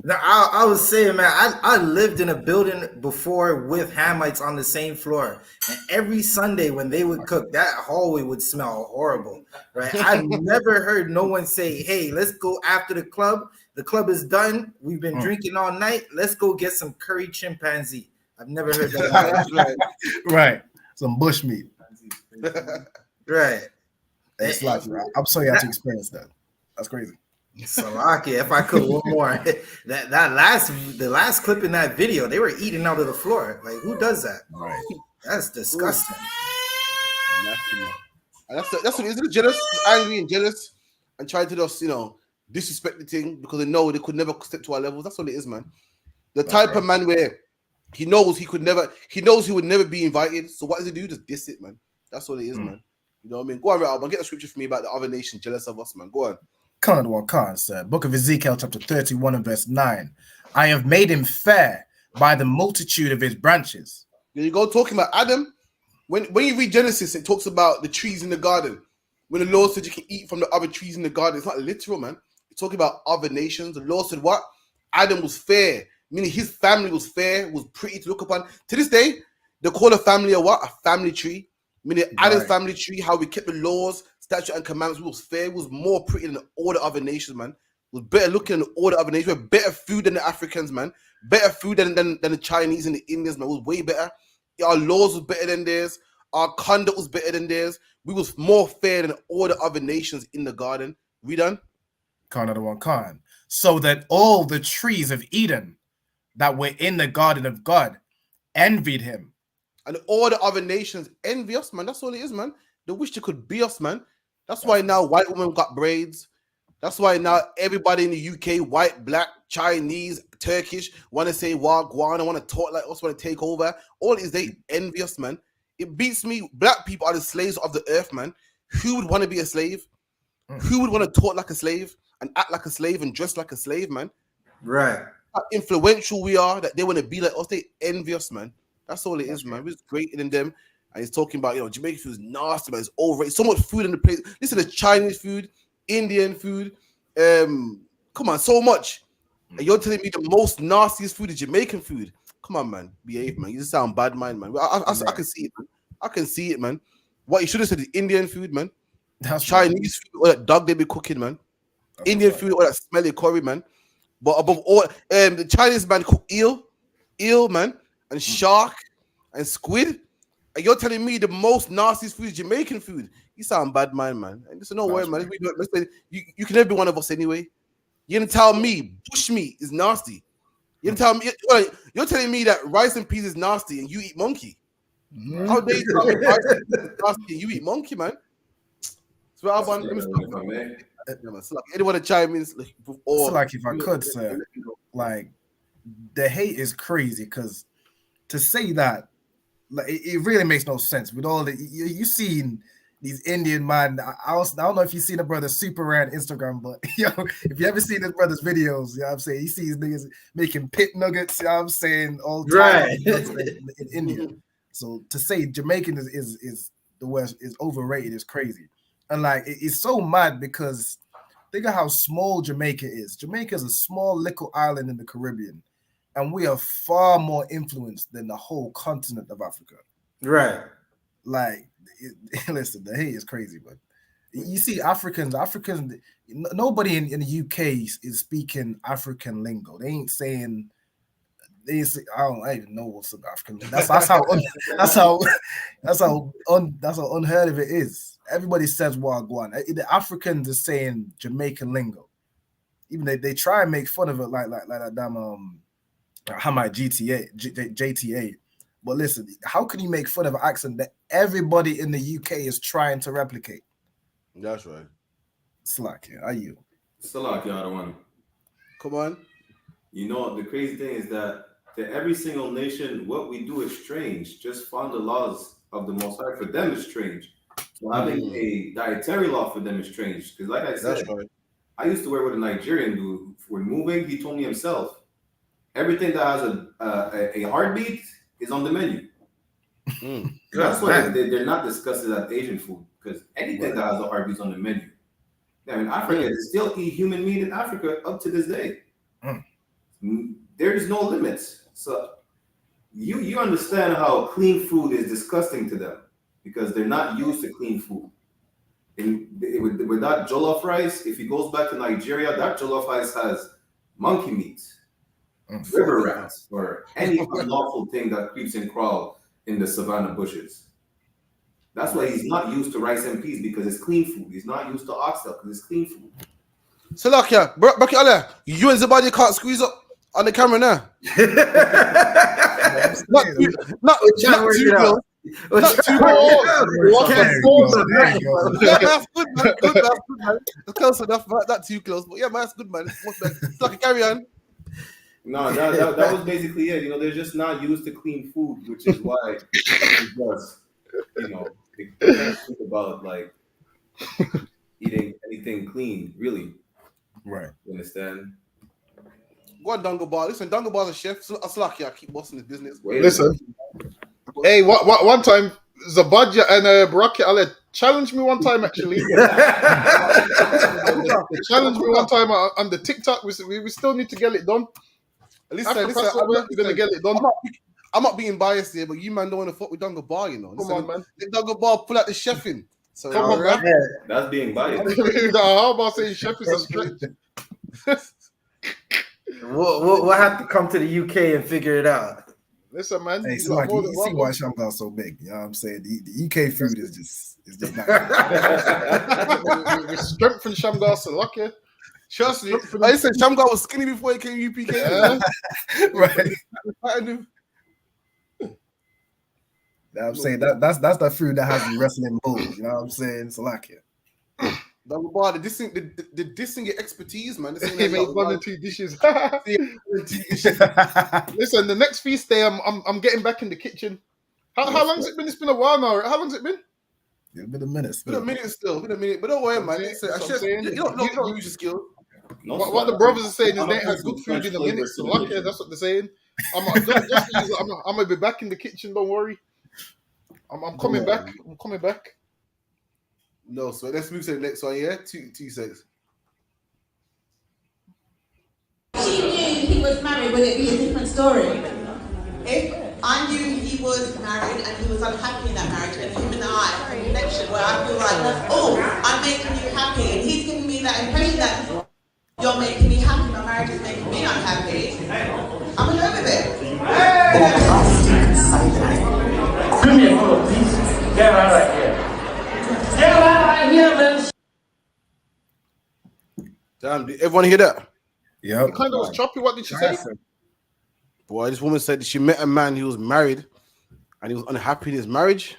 Now, I was saying, man, I lived in a building before with Hamites on the same floor, and every Sunday when they would cook, that hallway would smell horrible, right? I never heard no one say, "Hey, let's go after the club. The club is done. We've been drinking all night. Let's go get some curry chimpanzee." I've never heard that. Right. Some bush meat. Right. It's like, I'm sorry you had to experience that. That's crazy. Salaki, if I could one more. The last clip in that video, they were eating out of the floor. Like, who does that? Right. That's disgusting. That's what it is. Jealous, angry and jealous, and trying to just disrespect the thing because they know they could never step to our levels. That's all it is, man. The type of man where he knows he would never be invited. So what does he do? Just diss it, man. That's all it is, man. You know what I mean? Go on, I'll get a scripture for me about the other nation jealous of us, man. Go on. Khan, sir. Book of Ezekiel, chapter 31 and verse 9. I have made him fair by the multitude of his branches. There you go, talking about Adam. When you read Genesis, it talks about the trees in the garden. When the Lord said you can eat from the other trees in the garden, it's not literal, man. It's talking about other nations. The Lord said what? Adam was fair, meaning his family was fair, was pretty to look upon. To this day, they call a family a family tree. Meaning Adam's family tree, how we kept the laws, statutes, and commandments, was fair, was more pretty than all the other nations, man. Was better looking than all the other nations. We had better food than the Africans, man. Better food than the Chinese and the Indians, man. It was way better. Our laws was better than theirs. Our conduct was better than theirs. We was more fair than all the other nations in the garden. We done? Khan of the one Khan. So that all the trees of Eden that were in the garden of God envied him. And all the other nations envy us, man. That's all it is, man. They wish they could be us, man. That's why now white women got braids. That's why now everybody in the UK, white, black, Chinese, Turkish, want to say Wagwan, want to talk like us, want to take over. All it is they envy us, man. It beats me. Black people are the slaves of the earth, man. Who would want to be a slave? Who would want to talk like a slave and act like a slave and dress like a slave, man? Right. How influential we are that they want to be like us. They envy us, man. That's all it is, man. We're greater than them. And he's talking about, Jamaican food is nasty, man. It's overrated. So much food in the place. Listen to Chinese food, Indian food. Come on, so much. And you're telling me the most nastiest food is Jamaican food. Come on, man. Behave, man. You just sound bad mind, man. I can see it, man. I can see it, man. What you should have said is Indian food, man. That's Chinese food, or that dog they be cooking, man. That's Indian food, or that smelly curry, man. But above all, the Chinese man cook eel, man, and shark and squid. And you're telling me the most nastiest food is Jamaican food. You sound bad mind, man. And listen, no worry, man. You can never be one of us anyway. You're gonna tell me bushmeat is nasty. You're telling me that rice and peas is nasty and you eat monkey. How dare you tell me rice and peas is nasty and you eat monkey, man? So anyone to chime in? It's like if I could, sir, like the hate is crazy because to say that, like it really makes no sense with all the you seen these Indian man. I don't know if you seen the brother Super Rant Instagram, but if you ever seen this brother's videos, I'm saying he sees niggas making pit nuggets, I'm saying all the time in India. So to say Jamaican is the worst, is overrated, is crazy. And like it's so mad because think of how small Jamaica is. Jamaica is a small little island in the Caribbean, and we are far more influenced than the whole continent of Africa. Right. Like, listen, the hate is crazy, but you see Africans, nobody in the UK is speaking African lingo. They ain't saying. I don't even know what's African. That's how unheard of it is. Everybody says Wagwan. The Africans are saying Jamaican lingo. Even they try and make fun of it like that damn Hamite JTA. But listen, how can you make fun of an accent that everybody in the UK is trying to replicate? That's right. Slack, are you? Slack, y'all the one. Come on. You know, the crazy thing is that to every single nation, what we do is strange. Just follow the laws of the Most High. For them, it's strange. So having a dietary law for them is strange. Because like I said, I used to work with a Nigerian dude. When moving, he told me himself, everything that has a heartbeat is on the menu. That's why they're not discussed as Asian food. Because anything that has a heartbeat is on the menu. Now in Africa, they still eat human meat in Africa up to this day. There's no limits. So you understand how clean food is disgusting to them because they're not used to clean food. With that jollof rice, if he goes back to Nigeria, that jollof rice has monkey meat, river rats, or any unlawful thing that creeps and crawls in the savannah bushes. That's why he's not used to rice and peas because it's clean food. He's not used to oxtail because it's clean food. So look here, you and Zabadi can't squeeze up on the camera now. not too close. Not too close. That's good, man. That's close enough, but not too close. But yeah, man, that's good, man. Like, carry on. No, that was basically it. You know, they're just not used to clean food, which is why it was, they can't think about like eating anything clean, really. Right. You understand? Go on, Dungle Bar. Listen, Dungle Bar's a chef. So I keep bossing his business. Listen. Hey, one time, Zabadja and Baraki Ale challenged me one time, actually. Challenged me one time on the TikTok. We still need to get it done. Listen, we're going to get it done. I'm not being biased here, but you, man, don't want to fuck with Dungle Bar, you know. Come on, man. The Dungle Bar pull out the chef in. So, come on, man. That's being biased. How about saying chef is a stretch? We'll have to come to the UK and figure it out. Listen, man. Hey, You so got like, more you than see why welcome. Shamgar's so big. You know what I'm saying? The UK food is just not. We strengthened Shamgar Salaka. Trust me. I said Shamgar was skinny before he came UPK. Yeah. Right. You know what I'm saying? That's the food that has the wrestling moves. You know what I'm saying? Salakia. Double bar, the dissing your expertise, man. This He ain't made 1 or 2 dishes. Listen, the next feast day, I'm getting back in the kitchen. How long's it been? It's been a while now. How long's it been? It's been a minute. Been a minute still. Been a minute. But don't worry, man. Listen, That's what I'm saying. you don't use your skill. What the brothers are saying is they ain't had good food in a minute. So lucky, that's what they're saying. I'm gonna be back in the kitchen. Don't worry. I'm coming back. I'm coming back. No, so let's move to the next one. Yeah, 2 seconds. She knew he was married, would it be a different story? If I knew he was married and he was unhappy in that marriage, and him and I have a connection where I feel like, oh, I'm making you happy, and he's giving me that impression that you're making me happy, my marriage is making me unhappy, I'm gonna go with it. Give me a full of peace. Get right here. Get right here, man. Damn, did everyone hear that? Yeah. It kind of was choppy. What did she say? Boy, this woman said she met a man who was married and he was unhappy in his marriage.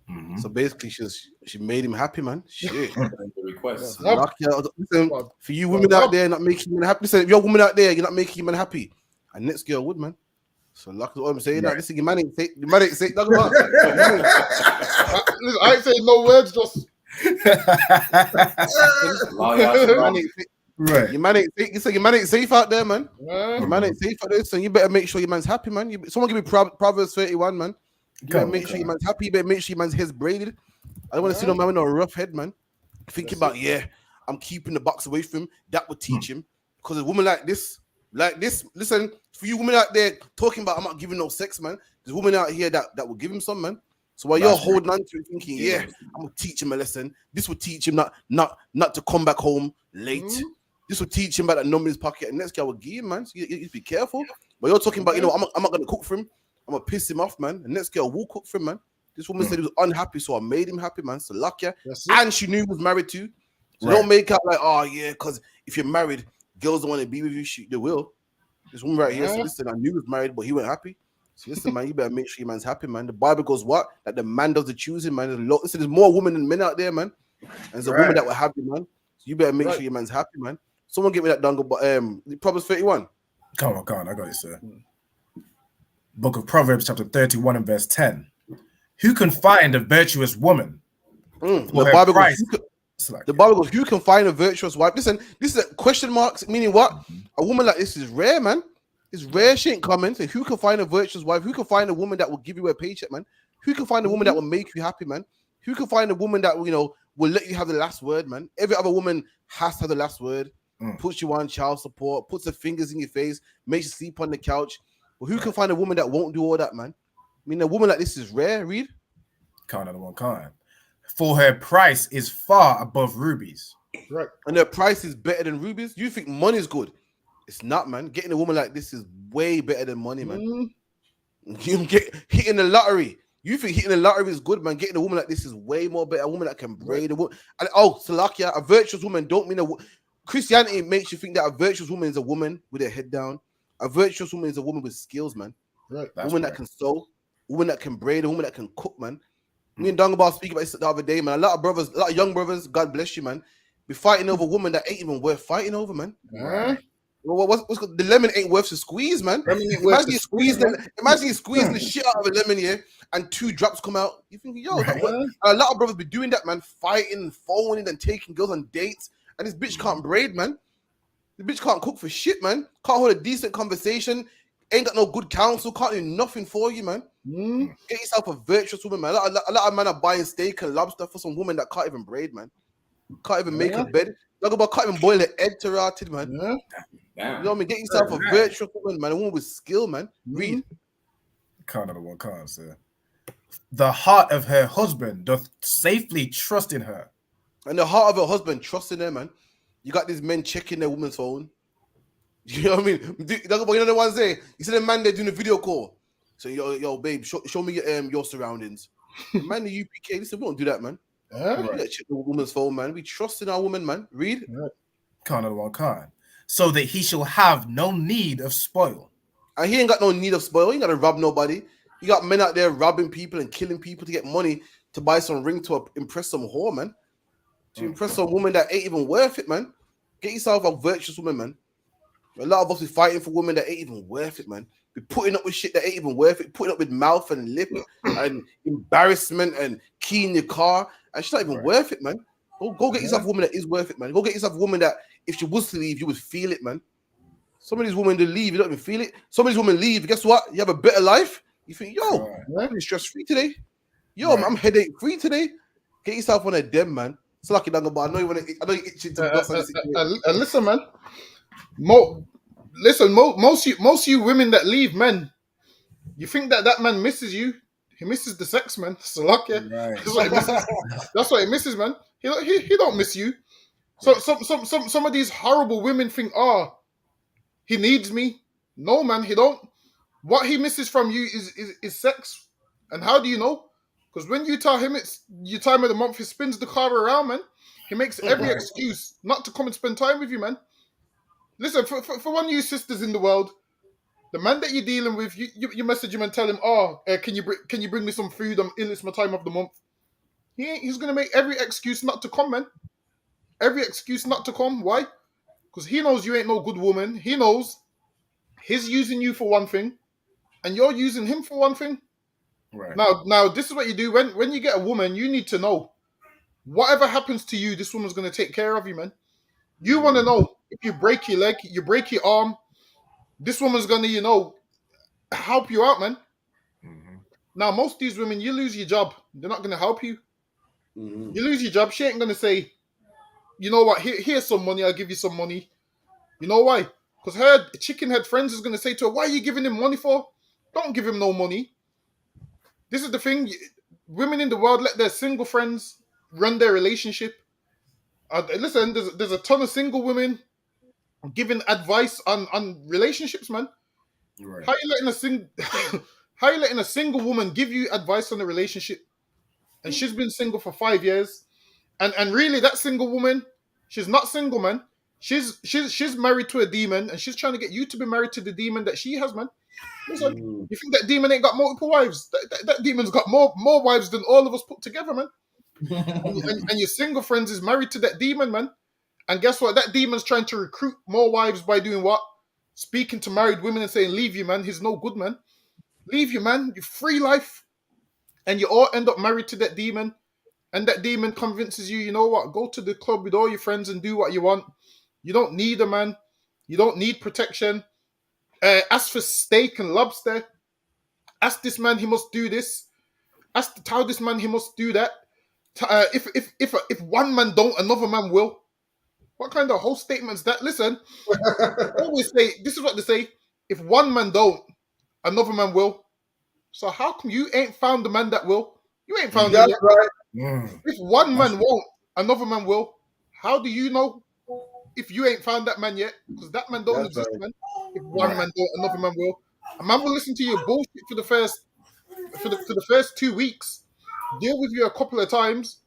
Mm-hmm. So basically, she made him happy, man. Shit. Request. Listen, for you women out there not making men happy, listen, if you're a woman out there, you're not making men happy. And next girl would, man. So lucky what I'm saying. Right. Listen, your man ain't say. Listen, I ain't saying no words, just. Right. Your man ain't safe out there, man. Your man ain't safe out there, so you better make sure your man's happy, man. Someone give me Proverbs 31, man. You better make sure your man's happy. You better make sure your man's hair's braided. I don't want to see no man with no rough head, man. Thinking about, I'm keeping the box away from him. That would teach him. Because a woman like this, listen, for you women out there talking about I'm not giving no sex, man. There's women out here that will give him some, man. So while you're holding on to it, thinking, I'm gonna teach him a lesson. This will teach him not to come back home late. This will teach him about that number in his pocket. And next guy will give him, man. So you be careful. But you're talking about, I'm not gonna cook for him. I'm gonna piss him off, man. And next girl will cook for him, man. This woman said he was unhappy, so I made him happy, man. So lucky. And she knew he was married too. So don't make out like, because if you're married, girls don't want to be with you. They will. This woman right here said, listen, I knew he was married, but he wasn't happy. So listen, man, you better make sure your man's happy, man. The Bible goes what? That the man does the choosing, man. Listen, there's more women than men out there, man. And there's a woman that will have you, man. So you better make sure your man's happy, man. Someone get me that dongle, but Proverbs 31. Come on, I got it, sir. Book of Proverbs, chapter 31 and verse 10. Who can find a virtuous woman? The Bible goes, who can find a virtuous wife? Listen, this is a question marks, meaning what? A woman like this is rare, man. It's rare. She ain't coming. So who can find a virtuous wife? Who can find a woman that will give you a paycheck, man? Who can find a woman that will make you happy, man? Who can find a woman that will let you have the last word, man? Every other woman has to have the last word. Puts you on child support, puts her fingers in your face, makes you sleep on the couch. But who can find a woman that won't do all that, man? I mean, a woman like this is rare, Reed. Can't. For her price is far above rubies. Right. And her price is better than rubies. You think money is good? It's not, man. Getting a woman like this is way better than money, man. You get hitting the lottery. You think hitting the lottery is good, man? Getting a woman like this is way more better. A woman that can braid a woman. And Salakia, a virtuous woman don't mean Christianity makes you think that a virtuous woman is a woman with her head down. A virtuous woman is a woman with skills, man. Right. A woman that can sew, a woman that can braid, a woman that can cook, man. Me and Dongabar speak about this the other day, man. A lot of young brothers, God bless you, man, be fighting over a woman that ain't even worth fighting over, man. Well, the lemon ain't worth the squeeze, man. Imagine you squeezing the shit out of a lemon, and 2 drops come out. You think, a lot of brothers be doing that, man, fighting, phoning, and taking girls on dates. And this bitch can't braid, man. The bitch can't cook for shit, man. Can't hold a decent conversation. Ain't got no good counsel. Can't do nothing for you, man. Get yourself a virtuous woman, man. A lot of men are buying steak and lobster for some woman that can't even braid, man. Can't even make a bed. Talk about can't even boil an egg to rotted, man. You know what I mean? Get yourself a virtuous woman, man. A woman with skill, man. Read. Can't, sir. The heart of her husband doth safely trust in her. And the heart of her husband trusting her, man. You got these men checking their woman's phone. You know what I mean? You know the ones there. You see the man there doing a video call. So yo, babe, show me your surroundings. Man, the UPK, listen, we don't do that, man. We don't check the woman's phone, man. We trust in our woman, man. Read. Con. So that he shall have no need of spoil. And he ain't got no need of spoil. He ain't got to rob nobody. You got men out there robbing people and killing people to get money to buy some ring to impress some whore, man. To impress some woman that ain't even worth it, man. Get yourself a virtuous woman, man. A lot of us be fighting for women that ain't even worth it, man. Be putting up with shit that ain't even worth it, putting up with mouth and lip and embarrassment and key in your car. And she's not even worth it, man. Go get yourself a woman that is worth it, man. Go get yourself a woman that if she was to leave, you would feel it, man. Some of these women to leave, you don't even feel it. Some of these women leave, guess what? You have a better life. You think, yo, I'm stress-free today. Yo, I'm headache-free today. Get yourself one of them, man. It's lucky, Dangaba. I know you're itching to bust on this. And listen, man. Most you women that leave, men, you think that man misses you. He misses the sex, man. So lucky. Right. That's what he misses, man. He don't miss you. So some of these horrible women think, he needs me. No, man, he don't. What he misses from you is sex. And how do you know? Because when you tell him it's your time of the month, he spins the car around, man. He makes every excuse not to come and spend time with you, man. Listen, for one of you sisters in the world, the man that you're dealing with, you message him and tell him, can you bring me some food? I'm ill, it's my time of the month. He's going to make every excuse not to come, man. Every excuse not to come. Why? Because he knows you ain't no good woman. He knows he's using you for one thing, and you're using him for one thing. Right. Now, this is what you do. When you get a woman, you need to know, whatever happens to you, this woman's going to take care of you, man. You want to know, if you break your leg, you break your arm, this woman's going to, help you out, man. Mm-hmm. Now, most of these women, you lose your job, they're not going to help you. Mm-hmm. You lose your job, she ain't going to say, you know what, here's some money, I'll give you some money. You know why? Because her chicken head friends is going to say to her, why are you giving him money for? Don't give him no money. This is the thing. Women in the world let their single friends run their relationship. Listen, there's a ton of single women giving advice on relationships, man. Right. How you letting a single woman give you advice on a relationship? And she's been single for 5 years. And really, that single woman, she's not single, man. She's married to a demon, and she's trying to get you to be married to the demon that she has, man. Listen, you think that demon ain't got multiple wives? That demon's got more wives than all of us put together, man. and your single friends is married to that demon, man. And guess what? That demon's trying to recruit more wives by doing what? Speaking to married women and saying, leave you, man. He's no good, man. Leave you, man. Your free life. And you all end up married to that demon. And that demon convinces you, you know what? Go to the club with all your friends and do what you want. You don't need a man. You don't need protection. Ask for steak and lobster. Ask this man, he must do this. Tell this man, he must do that. If one man don't, another man will. What kind of whole statement is that? Listen, always say, this is what they say. If one man don't, another man will. So how come you ain't found the man that will? You ain't found him yet. Right. If one man won't, another man will. How do you know if you ain't found that man yet? Because that man don't exist, man. If one man don't, another man will. A man will listen to your bullshit for the first 2 weeks, deal with you a couple of times,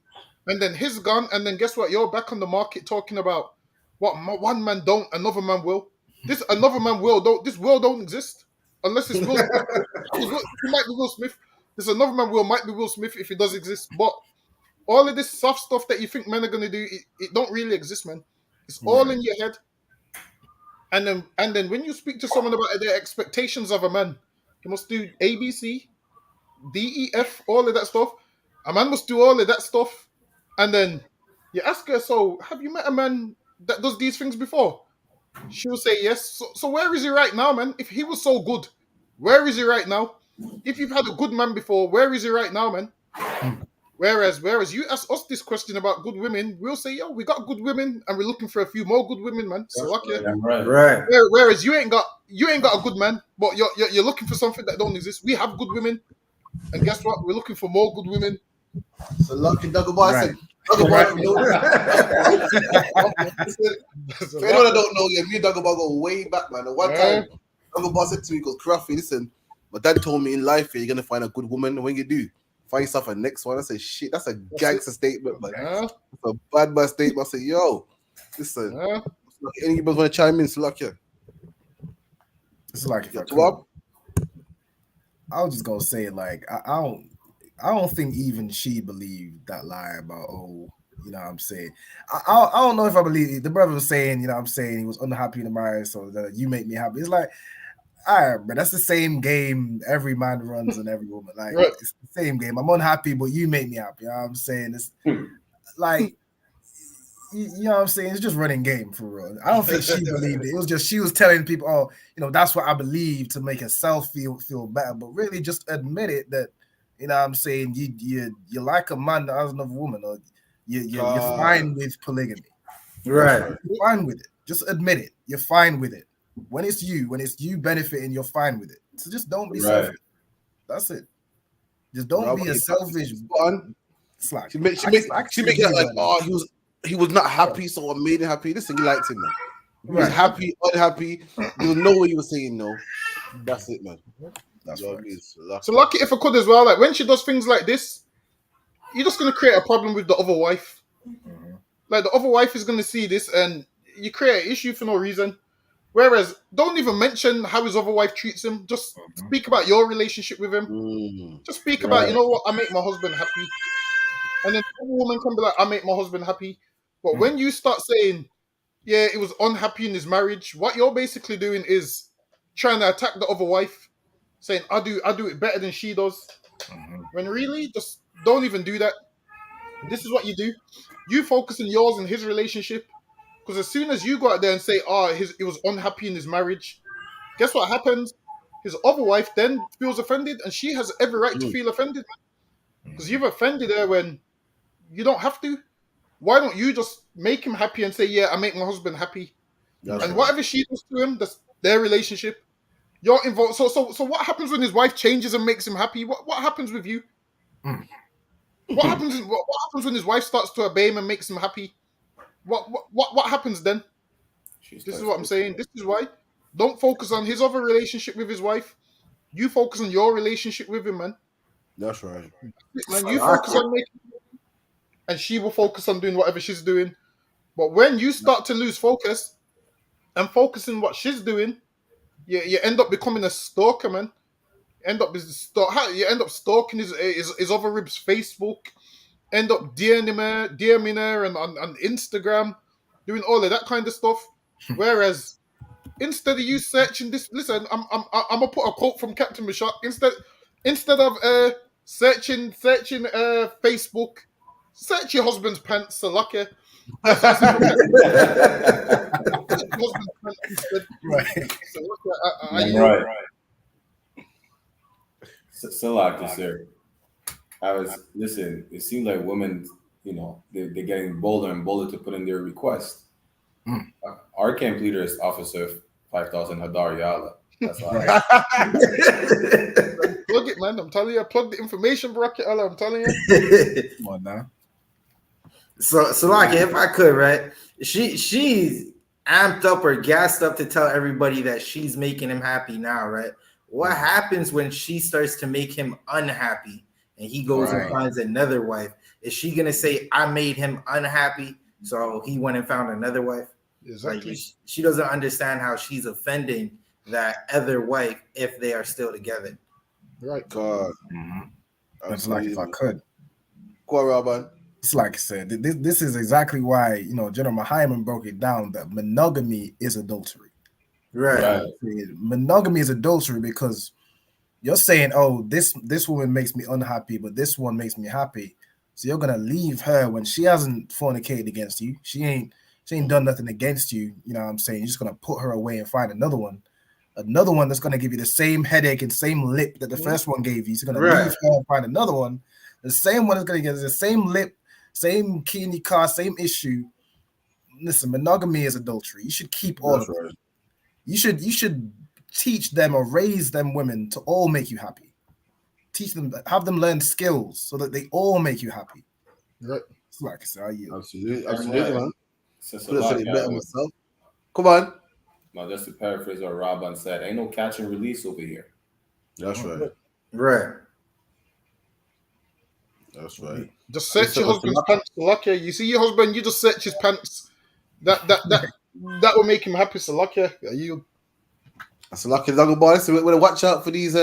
and then he's gone, and then guess what? You're back on the market talking about what one man don't, another man will. This another man will don't. This will don't exist unless it's Will Smith. It might be Will Smith. This another man will might be Will Smith if it does exist. But all of this soft stuff that you think men are gonna do, it don't really exist, man. It's all in your head. And then when you speak to someone about their expectations of a man, he must do A, B, C, D, E, F, all of that stuff. A man must do all of that stuff. And then you ask her, so have you met a man that does these things before? She will say yes. So where is he right now, man? If he was so good, where is he right now? If you've had a good man before, where is he right now, man? Whereas you ask us this question about good women, we'll say, yo, we got good women and we're looking for a few more good women, man. So okay. Right. Whereas you ain't got a good man, but you're looking for something that don't exist. We have good women, and guess what? We're looking for more good women. So lucky Dagobah said, for anyone that don't know, me and Dagobah go way back, man. At one time, Dagobah said to me, he goes, Craffy, listen, My dad told me in life you're gonna find a good woman. And when you do, find yourself a next one. I say, shit, that's a gangster statement, man. That's a bad man statement. I say, yo, listen, anybody want to chime in? Slakia. It's like if I could, I was just gonna say, like, I don't think even she believed that lie about, oh, you know what I'm saying. I don't know if I believe it. The brother was saying, you know what I'm saying, he was unhappy in the marriage, so that you make me happy. It's like, all right, but that's the same game every man runs and every woman. Like, it's the same game. I'm unhappy, but you make me happy. You know what I'm saying? It's like, you know what I'm saying? It's just running game for real. I don't think she believed it. It was just she was telling people, oh, you know, that's what I believe to make herself feel better. But really just admit it that, you know what I'm saying, you like a man that has another woman, or you're fine with polygamy. Right. You're fine with it. Just admit it. You're fine with it. When it's you benefiting, you're fine with it. So just don't be selfish. That's it. Just don't be a selfish. Slack. She make it like, oh, he was not happy, so I made him happy. Listen, he liked him, man. He was happy, unhappy. There was no way you were saying no. That's it, man. That's right. So lucky if I could as well. Like when she does things like this, you're just gonna create a problem with the other wife. Like the other wife is gonna see this, and you create an issue for no reason. Whereas, don't even mention how his other wife treats him. Just speak about your relationship with him. Just speak about, you know what, I make my husband happy. And then the woman can be like, I make my husband happy. But when you start saying, yeah, he was unhappy in his marriage, what you're basically doing is trying to attack the other wife, saying, I do it better than she does. When really, just don't even do that. This is what you do. You focus on yours and his relationship. Because as soon as you go out there and say, he was unhappy in his marriage, guess what happens? His other wife then feels offended, and she has every right to feel offended. Because you've offended her when you don't have to. Why don't you just make him happy and say, yeah, I make my husband happy? And whatever she does to him, that's their relationship. You're involved. So what happens when his wife changes and makes him happy? What happens with you? What happens when his wife starts to obey him and makes him happy? What happens then? This is what I'm saying. This is why. Don't focus on his other relationship with his wife. You focus on your relationship with him, man. That's right. Man, you focus on making, and she will focus on doing whatever she's doing. But when you start to lose focus and focus on what she's doing, you end up becoming a stalker, man. You end up stalking his other rib's Facebook. End up DMing her and on Instagram, doing all of that kind of stuff. Whereas instead of you searching this, listen, I'm gonna put a quote from Captain Mashak. Instead of searching Facebook, search your husband's pants, Salaka. Right. Salaka, sir. Listen, it seems like women, you know, they're getting bolder and bolder to put in their request. Our camp leader is Officer 5,000 Hadar Yala. That's all right. Plug it, man. I'm telling you, plug the information bracket. I'm telling you. Come on now. So like, if I could, right? She's amped up or gassed up to tell everybody that she's making him happy now, right? What happens when she starts to make him unhappy and he goes and finds another wife? Is she gonna say, I made him unhappy, so he went and found another wife? Exactly. Like, she doesn't understand how she's offending that other wife if they are still together. Right. God. It's like if I could. Go on, Robin. It's like I said, this is exactly why, you know, General Hyman broke it down that monogamy is adultery. Right. Monogamy is adultery because you're saying, oh, this woman makes me unhappy, but this one makes me happy. So you're gonna leave her when she hasn't fornicated against you. She ain't done nothing against you. You know what I'm saying? You're just gonna put her away and find another one that's gonna give you the same headache and same lip that the first one gave you. So you're gonna leave her and find another one. The same one is gonna get the same lip, same key in your car, same issue. Listen, monogamy is adultery. You should keep all of it. You should teach them or raise them women to all make you happy. Teach them, have them learn skills so that they all make you happy. Right. It's like I said, absolutely, man. Come on. Now, just to paraphrase what Robin said, ain't no catch and release over here. That's right. Right. That's right. Just search your husband's pants, Salakia. You see your husband, you just search his pants. That will make him happy, Salakia. You. That's a lucky dog boy. So we watch out for these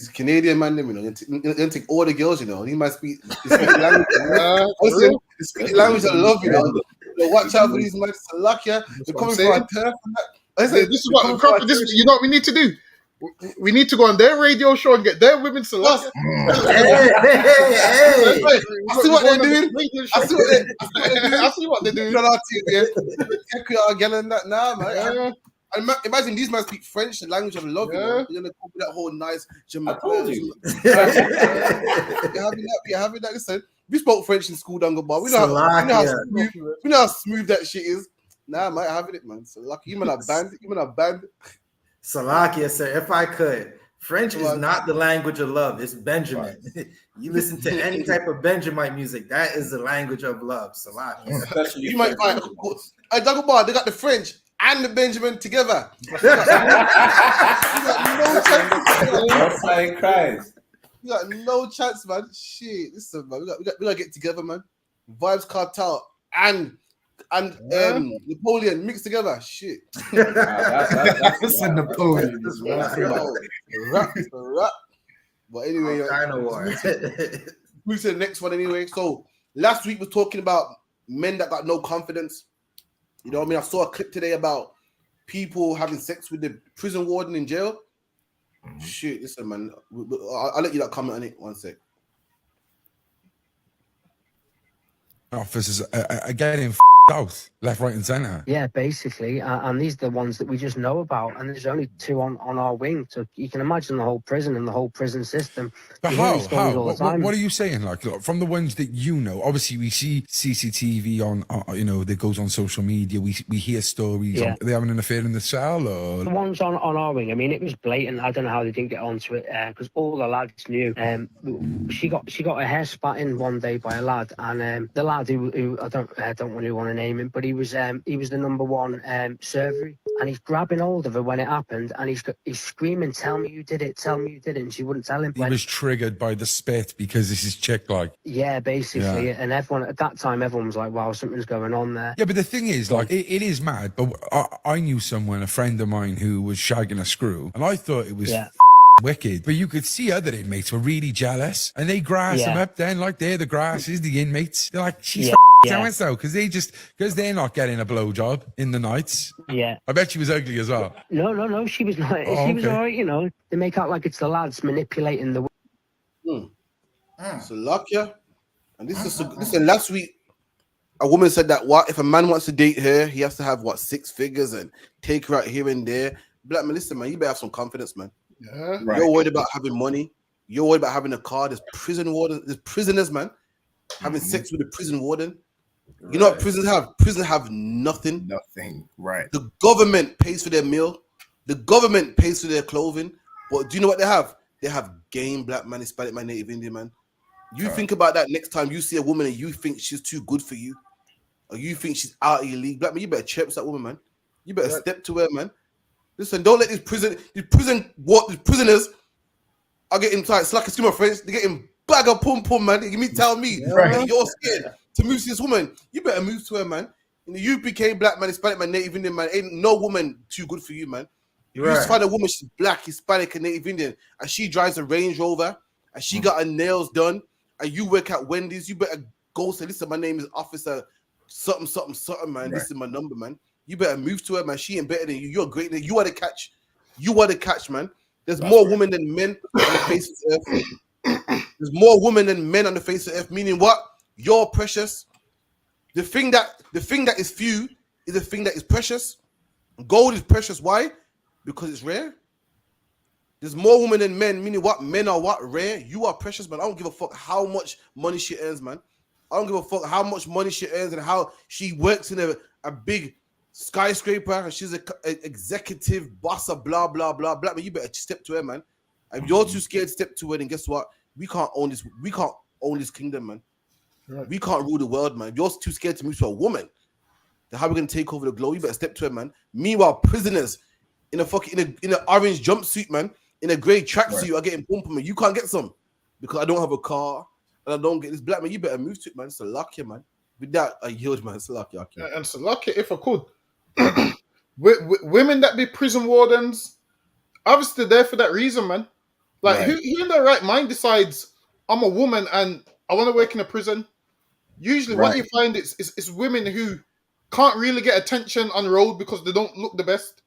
Canadian man, you know, they take all the girls, you know. He might speak language. Speak language of love, you know. Watch out for these men. Salakia. They're coming for our turf. This is what you know what we need to do. We need to go on their radio show and get their women Salakia. Hey. I see what they're doing. I see what they're doing. Nah, man. And imagine these men speak French, the language of love. You know? You're gonna come with that whole nice German. You're having that. Listen, we spoke French in school, Dunga Bar. We know how smooth that shit is. Nah, I might have it, man. So lucky you man are banned. Salakia, sir. If I could, French is not the language of love. It's Benjamin. You listen to any type of Benjamin music. That is the language of love. Salakia. You might find Dunga Bar. They got the French and the Benjamin together. You got no chance, man. Shit, listen, man. We gotta get together, man. Vibes Cartel and Napoleon mixed together. Shit. That's a Napoleon. Rap. But anyway, move to the next one anyway. So last week we're talking about men that got no confidence. You know what I mean? I saw a clip today about people having sex with the prison warden in jail. Shit, listen, man. I'll let you comment on it. 1 sec. Officers are getting out left, right, and centre. Yeah, basically, and these are the ones that we just know about, and there's only 2 on our wing, so you can imagine the whole prison and the whole prison system. But how? What are you saying? Like, from the ones that you know, obviously we see CCTV on that goes on social media. We hear stories. Yeah. Are they having an affair in the cell? Or The ones on our wing, I mean, it was blatant. I don't know how they didn't get onto it because all the lads knew. She got her hair spat in one day by a lad, and the lad who I don't really want to name him, but he was the number one server, and he's grabbing hold of her when it happened, and he's screaming, "Tell me you did it! Tell me you did it!" And she wouldn't tell him. He was triggered by the spit because this is chick like. Yeah, basically, Yeah. and everyone at that time, everyone was like, "Wow, something's going on there." Yeah, but the thing is, like, it is mad. But I knew someone, a friend of mine, who was shagging a screw, and I thought it was wicked. But you could see other inmates were really jealous, and they grass them up. Then, like, they're the grasses, the inmates. They're like, she's so-and-so, because they're not getting a blowjob in the nights. Yeah, I bet she was ugly as well. No, she was not. She was all right, you know. They make out like it's the lads manipulating the. So Lakia, and this is last week. A woman said that if a man wants to date her, he has to have 6 figures and take her out here and there. Black man, listen, man, you better have some confidence, man. Yeah. You're worried about having money. You're worried about having a car. There's there's prisoners, man, having sex with a prison warden. You know what prisons have? Prisons have nothing. Nothing. Right. The government pays for their meal. The government pays for their clothing. But do you know what they have? They have game, black man, Hispanic man, Native Indian man. You think about that next time you see a woman and you think she's too good for you, or you think she's out of your league. Black man, you better chirp that woman, man. You better step to her, man. Listen, don't let these prisoners are getting like excuse my French, they're getting bag of pum pum, man. Tell me that you're scared to move to this woman. You better move to her, man. In the UPK, black man, Hispanic man, Native Indian man, ain't no woman too good for you, man. You just find a woman, she's black, Hispanic, and Native Indian, and she drives a Range Rover, and she got her nails done, and you work at Wendy's, you better go say, listen, my name is Officer something, man. This is my number, man. You better move to her, man. She ain't better than you. You're great. You are the catch. You are the catch, man. There's more women than men on the face of the earth. There's more women than men on the face of the earth. Meaning what? You're precious. The thing that is few is the thing that is precious. Gold is precious. Why? Because it's rare. There's more women than men. Meaning what? Men are what? Rare. You are precious, man. I don't give a fuck how much money she earns, man. I don't give a fuck how much money she earns and how she works in a big skyscraper and she's an executive boss of blah blah blah blah. But you better step to her, man. If you're too scared to step to her, then guess what? We can't own this. We can't own this kingdom, man. Right. We can't rule the world, man. If you're too scared to move to a woman, then how are we gonna take over the globe? You better step to her, man. Meanwhile, prisoners in a orange jumpsuit, man, in a grey tracksuit are getting bumped me. You can't get some because I don't have a car and I don't get this black man. You better move to it, man. It's a lucky, man. With that, I yield, man. It's a lucky. And it's a lucky if I could. Women that be prison wardens, obviously there for that reason, man. Like who in their right mind decides I'm a woman and I want to work in a prison? Usually, what you find is women who can't really get attention on the road because they don't look the best.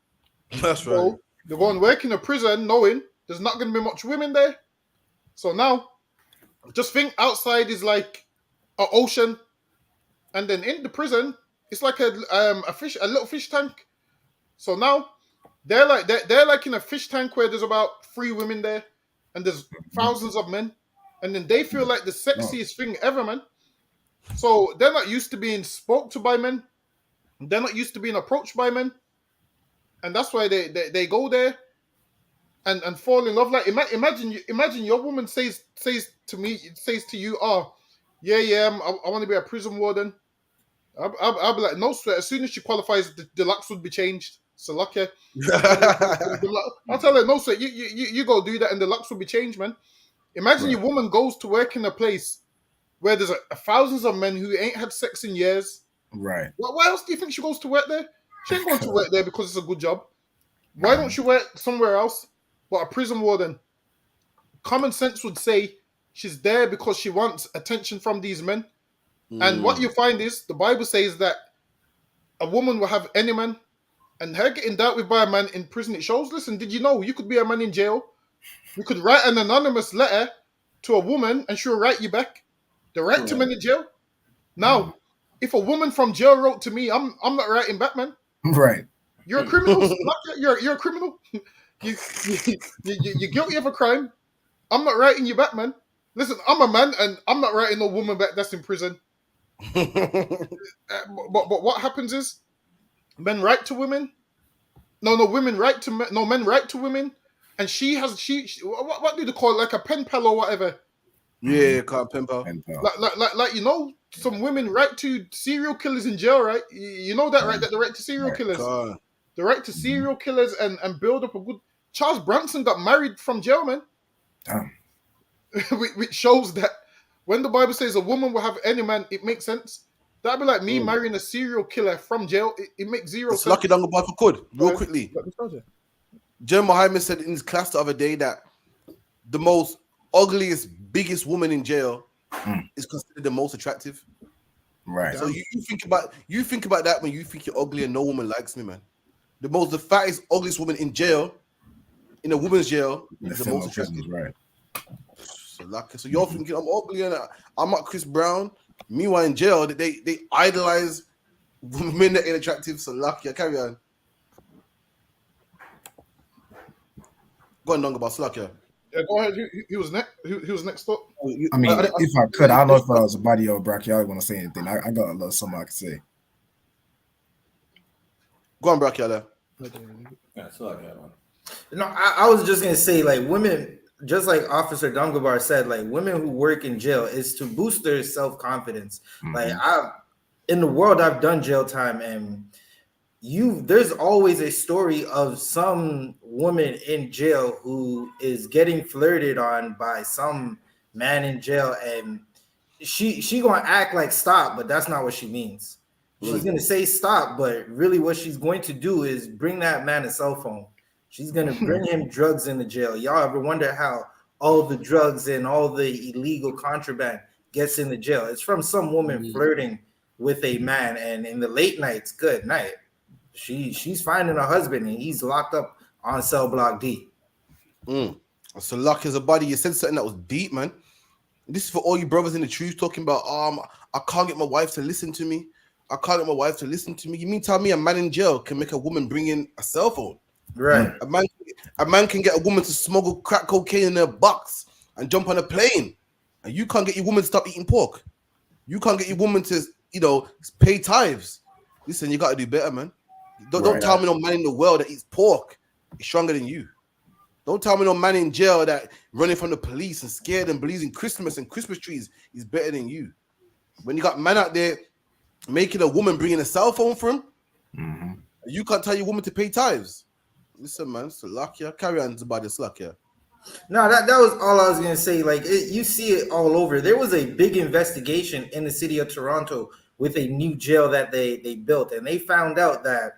That's right. They go and work in a prison knowing there's not going to be much women there. So now, just think outside is like an ocean, and then in the prison it's like a little fish tank. So now they're like in a fish tank where there's about 3 women there, and there's thousands of men, and then they feel like the sexiest thing ever, man. So they're not used to being spoke to by men. They're not used to being approached by men, and that's why they go there and fall in love. Like imagine your woman says to you, "Oh, yeah, I want to be a prison warden." I'll be like, no sweat. As soon as she qualifies, the locks would be changed. So lucky. I'll tell her, no sweat. You go do that, and the locks will be changed, man. Imagine your woman goes to work in a place where there's thousands of men who ain't had sex in years. Right. Why else do you think she goes to work there? She ain't going to work there because it's a good job. Why don't she work somewhere else? But a prison warden. Common sense would say she's there because she wants attention from these men. And what you find is the Bible says that a woman will have any man, and her getting dealt with by a man in prison, it shows, listen, did you know you could be a man in jail? You could write an anonymous letter to a woman and she'll write you back. The right to men in jail. Now, if a woman from jail wrote to me, I'm not writing back, man. Right. You're a criminal. You're a criminal. You're guilty of a crime. I'm not writing you back, man. Listen, I'm a man and I'm not writing no woman back that's in prison. But what happens is men write to women. Women write to men. No, men write to women, and she what do they call it? Like a pen pal or whatever. Yeah, can't pen pal. Like some women write to serial killers in jail, right? You know that, right? That they write to serial killers. They write to serial killers and build up a good. Charles Bronson got married from jail, man. Which shows that when the Bible says a woman will have any man, it makes sense. That'd be like me marrying a serial killer from jail. It makes zero sense. Lucky Dunga Boy could real quickly. Jeremy Hyman said in his class the other day that the most ugliest, biggest woman in jail is considered the most attractive. Right. So you think about that when you think you're ugly and no woman likes me, man. The fattest, ugliest woman in jail, in a woman's jail, is the most attractive. Right. So you're thinking I'm ugly and I'm not Chris Brown. Meanwhile, in jail, they idolize women that ain't attractive. So lucky. I carry on. Go on, about Slakia. Yeah, go ahead. He was next. He was next up. I mean, if I could, I don't know if I was a body or Brock. Y'all want to say anything? I got a little something I can say. Go on, Brock. Yeah, Slakia, man. No, I was just gonna say, like, women, just like Officer Dungabar said, like, women who work in jail is to boost their self-confidence. Like, in the world, I've done jail time, and there's always a story of some woman in jail who is getting flirted on by some man in jail, and she gonna act like stop, but that's not what she means. She's gonna say stop, but really what she's going to do is bring that man a cell phone. She's gonna bring him drugs in the jail. Y'all ever wonder how all the drugs and all the illegal contraband gets in the jail? It's from some woman flirting with a man, and in the late nights, good night, she's finding a husband and he's locked up on cell block D. So luck as a body. You said something that was deep, man. This is for all you brothers in the truth talking about I can't get my wife to listen to me. I can't get my wife to listen to me. You mean tell me a man in jail can make a woman bring in a cell phone? Right. A man can get a woman to smuggle crack cocaine in a box and jump on a plane. And you can't get your woman to stop eating pork. You can't get your woman to, pay tithes. Listen, you got to do better, man. Don't tell me no man in the world that eats pork is stronger than you. Don't tell me no man in jail that running from the police and scared and believes in Christmas and Christmas trees is better than you. When you got man out there making a woman bringing a cell phone for him, you can't tell your woman to pay tithes. Listen, man, Slovakia. Carry on about the Slovakia. No, that was all I was gonna say. Like you see it all over. There was a big investigation in the city of Toronto with a new jail that they built, and they found out that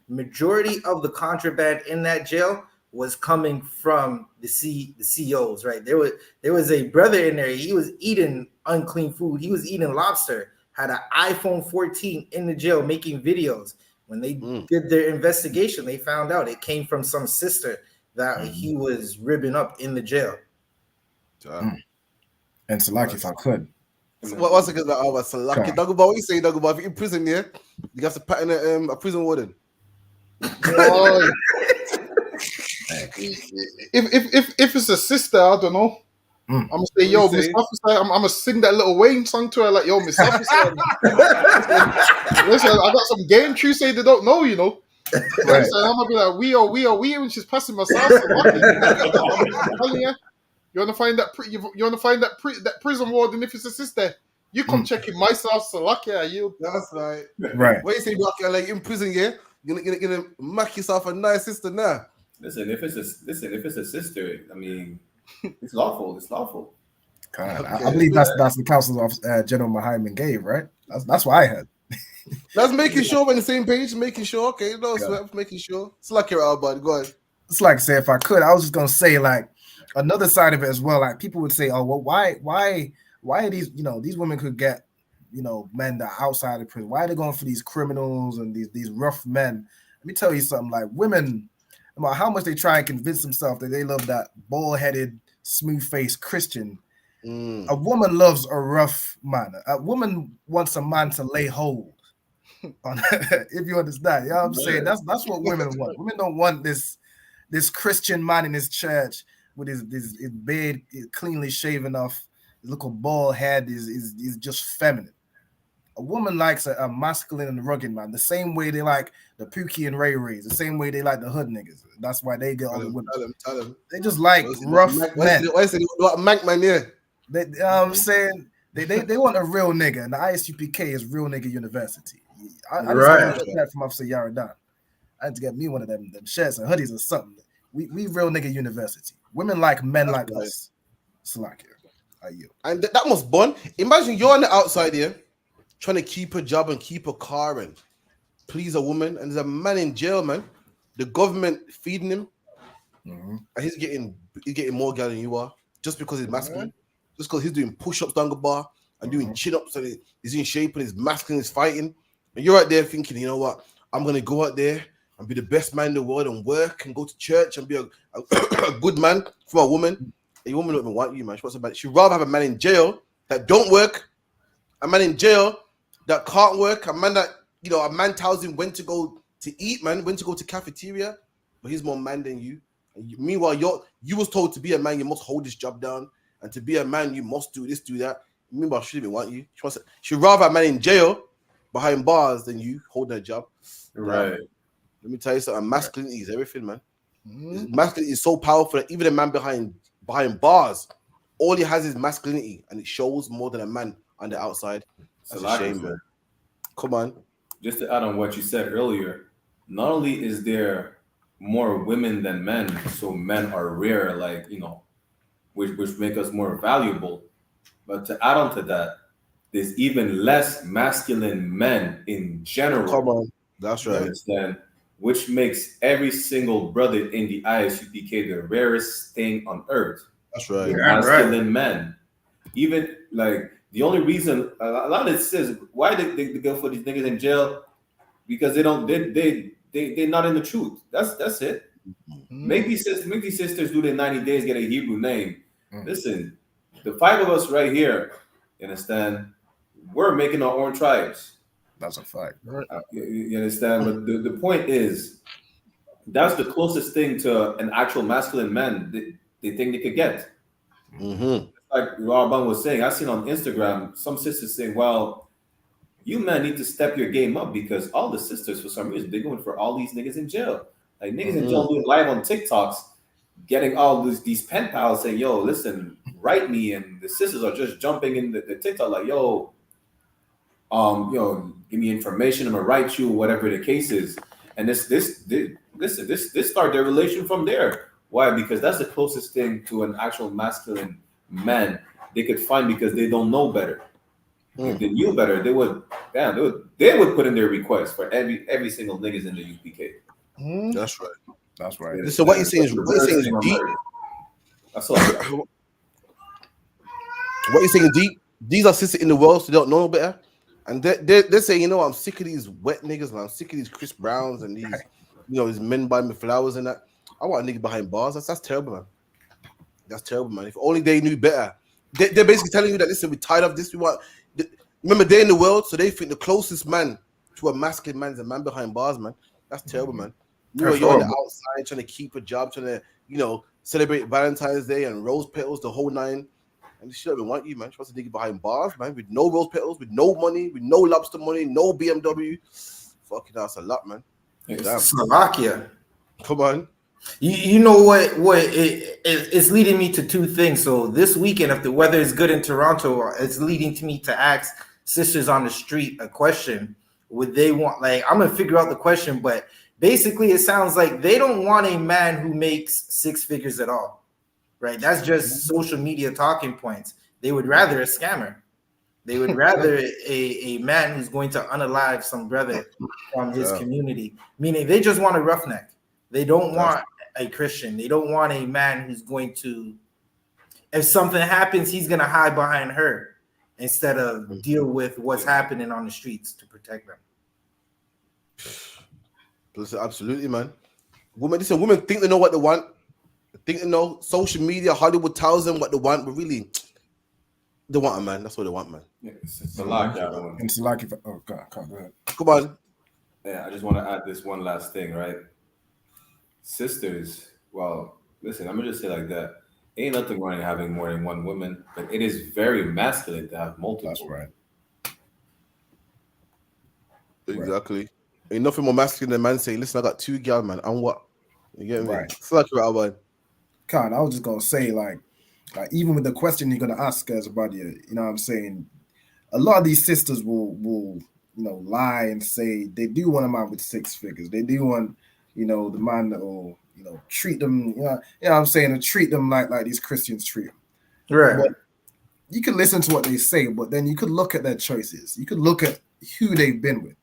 majority of the contraband in that jail was coming from the COs. Right, there was a brother in there. He was eating unclean food. He was eating lobster. Had an iPhone 14 in the jail making videos. When they did their investigation, they found out it came from some sister that he was ribbing up in the jail. And Salaki, if I could. What's it about Salaki? Doggo, what you say, Doggo? If you're in prison, yeah, you have to pattern a prison warden. If it's a sister, I don't know. I'm gonna say, yo, Miss Officer, I'm gonna sing that little Wayne song to her, like, yo, Miss Officer. Listen, I got some game true say they don't know, you know. Right. So I'm gonna be like, we are, and she's passing myself. So I'm telling you, you wanna find that that prison warden if it's a sister. You come checking myself, so lucky are you. That's right. Right. What you say, Lucky? Like in prison, yeah, you're gonna mack yourself a nice sister now. Listen, if it's a sister, I mean, it's lawful. It's lawful. God, I believe that's the counsel of General Mahyman gave, right? That's what I heard. That's making sure we're on the same page, making sure. Okay, no, Swept, making sure. It's like you're out, bud. Go ahead. It's like, say, if I could, I was just gonna say, like, another side of it as well. Like, people would say, oh, well, why are these, these women could get, men that are outside of prison? Why are they going for these criminals and these rough men? Let me tell you something. Like, women, no matter how much they try and convince themselves that they love that bald-headed, smooth-faced Christian, a woman loves a rough man. A woman wants a man to lay hold on her, if you understand. You know what I'm saying? That's what women want. Women don't want this Christian man in his church with his beard cleanly shaven off, his little bald head is just feminine. A woman likes a masculine and rugged man, the same way they like the Pookie and Ray Rays, the same way they like the hood niggas. That's why they get all the women. Tell them. They just like rough men. Why is it what Mank man here? You know what I'm saying? They want a real nigga, and the ISUPK is Real Nigga University. I just got that from Officer Yaradan. I had to get me one of them shirts and hoodies or something. We Real Nigga University. Women like men like us. Slack here. Are you? And that must bond. Imagine you're on the outside here, trying to keep a job and keep a car and please a woman, and there's a man in jail, man. The government feeding him, and he's getting more gal than you are, just because he's masculine, just because he's doing push-ups down the bar and doing chin-ups and he's in shape and he's masculine, he's fighting, and you're out there thinking, you know what? I'm gonna go out there and be the best man in the world and work and go to church and be a good man for a woman. A woman don't even want you, man. She wants a man. She'd rather have a man in jail that don't work, a man in jail that can't work, a man that, a man tells him when to go to eat, man, when to go to cafeteria, but he's more man than you. And meanwhile, you was told to be a man, you must hold this job down, and to be a man, you must do this, do that. Meanwhile, she didn't even want you. She'd rather have a man in jail behind bars than you holding a job. Right. Let me tell you something. Masculinity is everything, man. Masculinity is so powerful that even a man behind bars, all he has is masculinity, and it shows more than a man on the outside. That's a shame, man. Come on. Just to add on what you said earlier, not only is there more women than men, so men are rare, like, which make us more valuable. But to add on to that, there's even less masculine men in general. Come on. That's right. You understand? Which makes every single brother in the ISUPK the rarest thing on earth. That's right. Masculine men. Even like the only reason a lot of it says why they go for these niggas in jail, because they're not in the truth. That's it. Make these sisters do their 90 days, get a Hebrew name. Listen, the 5 of us right here, you understand, we're making our own tribes. That's a fact. You understand? But the point is, that's the closest thing to an actual masculine man they think they could get. Like Rabban was saying, I've seen on Instagram some sisters saying, well, you men need to step your game up, because all the sisters, for some reason, they're going for all these niggas in jail. Like niggas in jail doing live on TikToks, getting all these pen pals saying, yo, listen, write me. And the sisters are just jumping in the TikTok like, yo, give me information, I'm gonna write you, whatever the case is. And this started their relation from there. Why? Because that's the closest thing to an actual masculine man they could find, because they don't know better. If they knew better, they would put in their request for every single niggas in the UPK. That's right. That's right. Listen, what you're saying is deep. That's all. What you're saying is deep. These are sisters in the world, so they don't know better. And they're saying, you know, I'm sick of these wet niggas, and I'm sick of these Chris Browns and these, you know, these men buying me flowers and that. I want a nigga behind bars. That's terrible, man. That's terrible, man. If only they knew better. They're basically telling you that, listen, we're tired of this. Remember, they're in the world, so they think the closest man to a masculine man is a man behind bars, man. That's terrible, man. You're on the outside trying to keep a job, trying to, you know, celebrate Valentine's Day and rose petals, the whole nine. And she doesn't want you, man. She wants to nigga behind bars, man, with no rose petals, with no money, with no lobster money, no BMW. Fucking that's a lot, man. Slovakia. Come on. You know what it's leading me to two things. So this weekend, if the weather is good in Toronto, it's leading to me to ask sisters on the street a question. Would they want, like, I'm gonna figure out the question, but basically it sounds like they don't want a man who makes six figures at all, right? That's just social media talking points. They would rather a scammer. They would rather a man who's going to unalive some brother from his community, meaning they just want a roughneck. They don't want a Christian. They don't want a man who's going to, if something happens, he's going to hide behind her instead of deal with what's happening on the streets to protect them. Listen, absolutely, man. Women think they know what they want. They think they know. Social media, Hollywood tells them what they want, but really, they want a man. That's what they want, man. Yeah, it's a lot, man. It's like if go ahead. Come on. Yeah, I just want to add this one last thing, right? Sisters, well, listen, I'm gonna just say like that. Ain't nothing wrong in having more than one woman, but it is very masculine to have multiple. That's right. Exactly. Ain't nothing more masculine than man saying, listen, I got two girls, man. And what? You get me? Right. It's like you're out, man. Con, I was just gonna say, like even with the question you're gonna ask us about you know what I'm saying, a lot of these sisters will you know lie and say they do want a man with six figures. They do want, you know, the man that will, you know, treat them, you know what I'm saying, to treat them like these Christians treat them. Right. But you could listen to what they say, but then you could look at their choices. You could look at who they've been with.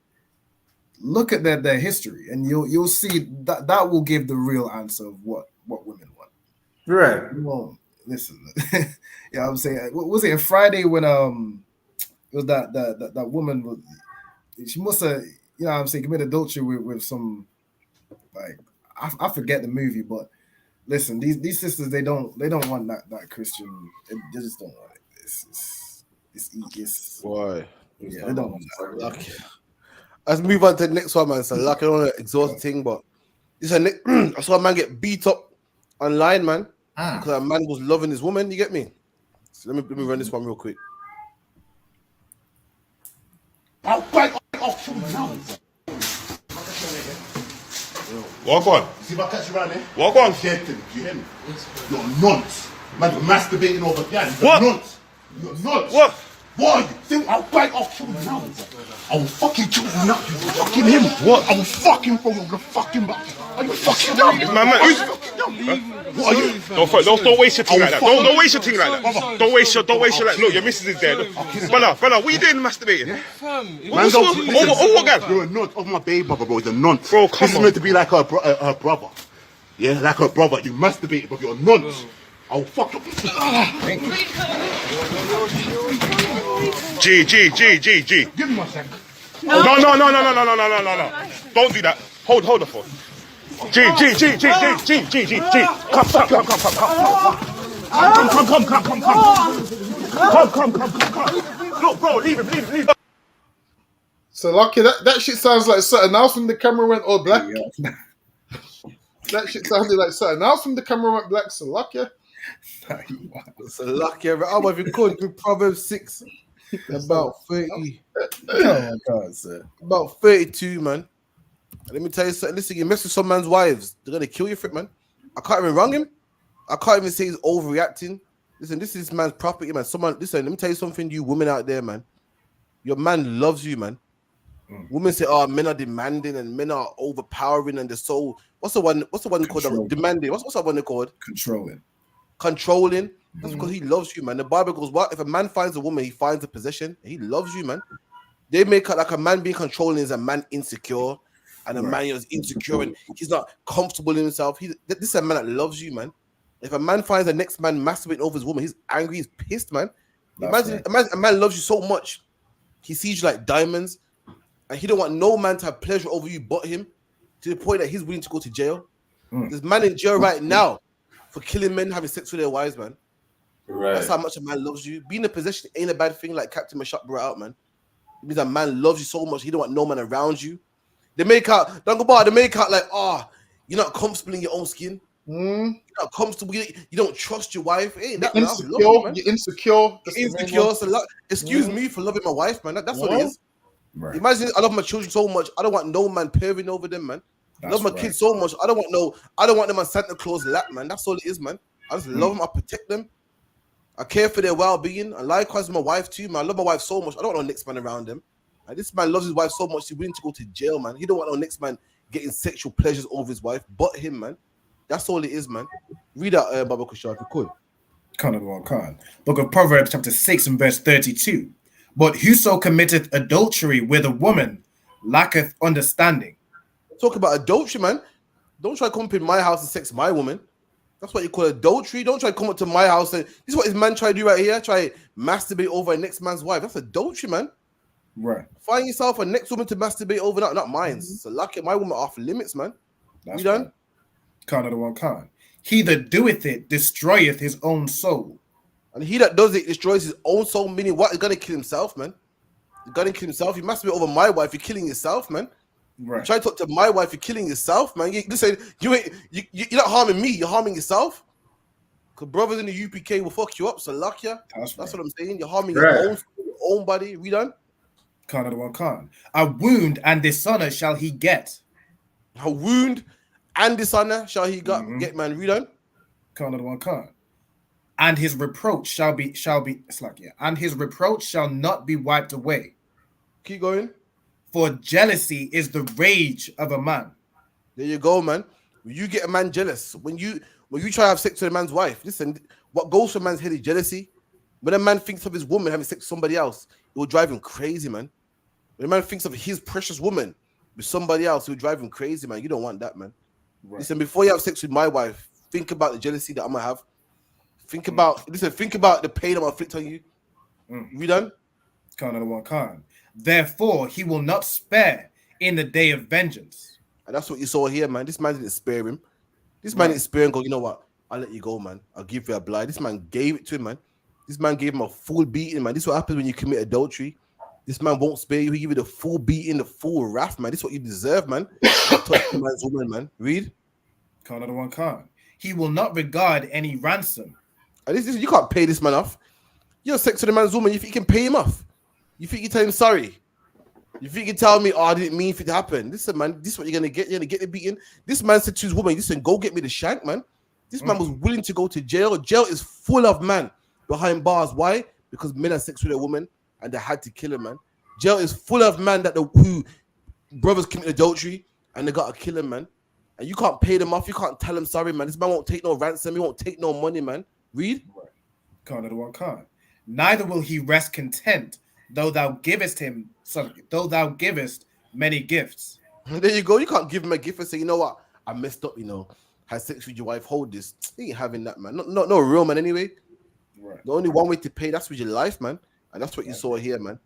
Look at their history, and you'll see that will give the real answer of what women want. Right. Well, listen, you know what I'm saying? Was it Friday when it was that woman was, she must have, you know what I'm saying, committed adultery with some, like, I forget the movie, but listen, these sisters, they don't want that Christian. They just don't want it. It's why? Yeah, they don't want that. Okay. Let's move on to the next one, man. So like I don't want to exhaust the thing, but this I saw a man get beat up online, man, because a man was loving his woman. You get me? So let me run this one real quick. I'll bite off from now. Walk on. See if I catch you around here? Walk on. Dead to me. Do you hear me? You're nonce. Man, you're masturbating over piano. What? Nonce. You're nonce. What? Boy, think I'll bite off from now. I will fucking kill you now. You fucking him. What? I will fucking throw you on the fucking back. Are you fucking dumb? Man, who's... What are you? Don't waste your thing like that. Don't waste your thing like that. Don't waste your like. Look, your missus is there. Brother, what are you doing masturbating? Man, what guy? You're a nonce of my baby brother, bro. He's a nonce. Bro, come this is on. meant to be like her brother. Yeah, like her brother. You masturbated, but you're a nonce. I'll fuck you. G. Give me 1 second. No. Don't do that. Hold the phone. G. Come. Look, bro, leave. So lucky that shit sounds like something else when the camera went all black. That shit sounded like something else when the camera went black. So lucky. So lucky. I'm recording Proverbs 6. About 30. Oh my God, sir. About 32, man. And let me tell you something. Listen, you mess with some man's wives, they're gonna kill you for it, man. I can't even wrong him. I can't even say he's overreacting. Listen, this is man's property, man. Listen, let me tell you something, you women out there, man. Your man loves you, man. Women say, "Oh, men are demanding and men are overpowering and they're so." What's the one called? Demanding. What's that one called? Controlling. That's because he loves you, man. The Bible goes, "What if a man finds a woman, he finds a possession. He loves you, man." They make it like a man being controlling is a man insecure, and a man is insecure and he's not comfortable in himself. This is a man that loves you, man. If a man finds the next man masturbating over his woman, he's angry, he's pissed, man. Imagine a man loves you so much, he sees you like diamonds, and he don't want no man to have pleasure over you but him, to the point that he's willing to go to jail. There's man in jail right now for killing men, having sex with their wives, man. Right. That's how much a man loves you. Being in a possession ain't a bad thing, like Captain Mashak brought out, man. It means a man loves you so much, he don't want no man around you. They make out like, you're not comfortable in your own skin. You're not comfortable. You don't trust your wife. Hey, you're insecure. So excuse me for loving my wife, man. That's what it is. Right. Imagine I love my children so much. I don't want no man purring over them, man. I love my kids so much. I don't want them on Santa Claus lap, man. That's all it is, man. I just love them. I protect them. I care for their well-being. And likewise with my wife too, man. I love my wife so much. I don't want no next man around them. And this man loves his wife so much, he's willing to go to jail, man. He don't want no next man getting sexual pleasures over his wife, but him, man. That's all it is, man. Read that, Baba Kushar, if you could. Khan. Book of Proverbs, chapter 6 and verse 32. But whoso committeth adultery with a woman lacketh understanding. Talk about adultery, man. Don't try to come up in my house and sex my woman. That's what you call adultery. Don't try to come up to my house and this is what his man try to do right here. Try to masturbate over a next man's wife. That's adultery, man. Right. Find yourself a next woman to masturbate over, not mine. So lucky my woman off limits, man. You done? Khan. He that doeth it destroyeth his own soul. And he that does it destroys his own soul, meaning what? He's gonna kill himself, man. He's gonna kill himself. You masturbate over my wife, you're killing yourself, man. Right. You try to talk to my wife, you're killing yourself, man. Listen, you're not harming me, you're harming yourself. Because brothers in the UPK will fuck you up, so luck ya. That's what I'm saying. You're harming your own body. We done? Khan. A wound and dishonor shall he get. A wound and dishonor shall he get, man. Read on. Khan. And his reproach shall be. And his reproach shall not be wiped away. Keep going. For jealousy is the rage of a man. There you go, man. When you get a man jealous, when you try to have sex with a man's wife, listen, what goes through a man's head is jealousy. When a man thinks of his woman having sex with somebody else, it will drive him crazy, man. When a man thinks of his precious woman with somebody else, it will drive him crazy, man. You don't want that, man. Right. Listen, before you have sex with my wife, think about the jealousy that I'm gonna have. Think about the pain I'm gonna inflict on you. We done? Khan. Therefore, he will not spare in the day of vengeance. And that's what you saw here, man. This man didn't spare him. This man didn't spare him. Go, you know what? I'll let you go, man. I'll give you a blind. This man gave it to him, man. This man gave him a full beating, man. This is what happens when you commit adultery. This man won't spare you. He give you the full beating, the full wrath, man. This is what you deserve, man. Touch the man's woman, man. Read. Khan. He will not regard any ransom. And this you can't pay this man off. You're sex with the man's woman. You think you can pay him off? You think you tell him sorry? You think you tell me, I didn't mean for it to happen? Listen, man, this is what you're gonna get. You're gonna get the beating. This man said to his woman, listen, go get me the shank, man. This man was willing to go to jail. Jail is full of man behind bars. Why? Because men had sex with a woman and they had to kill him, man. Jail is full of man who brothers commit adultery and they gotta kill him, man. And you can't pay them off. You can't tell him sorry, man. This man won't take no ransom. He won't take no money, man. Read. Khan. Neither will he rest content, though thou givest many gifts. There you go. You can't give him a gift and say, you know what? I messed up, had sex with your wife, hold this. He ain't having that, man. No real man anyway. Right. The only one way to pay, that's with your life, man. And that's what you saw here, man.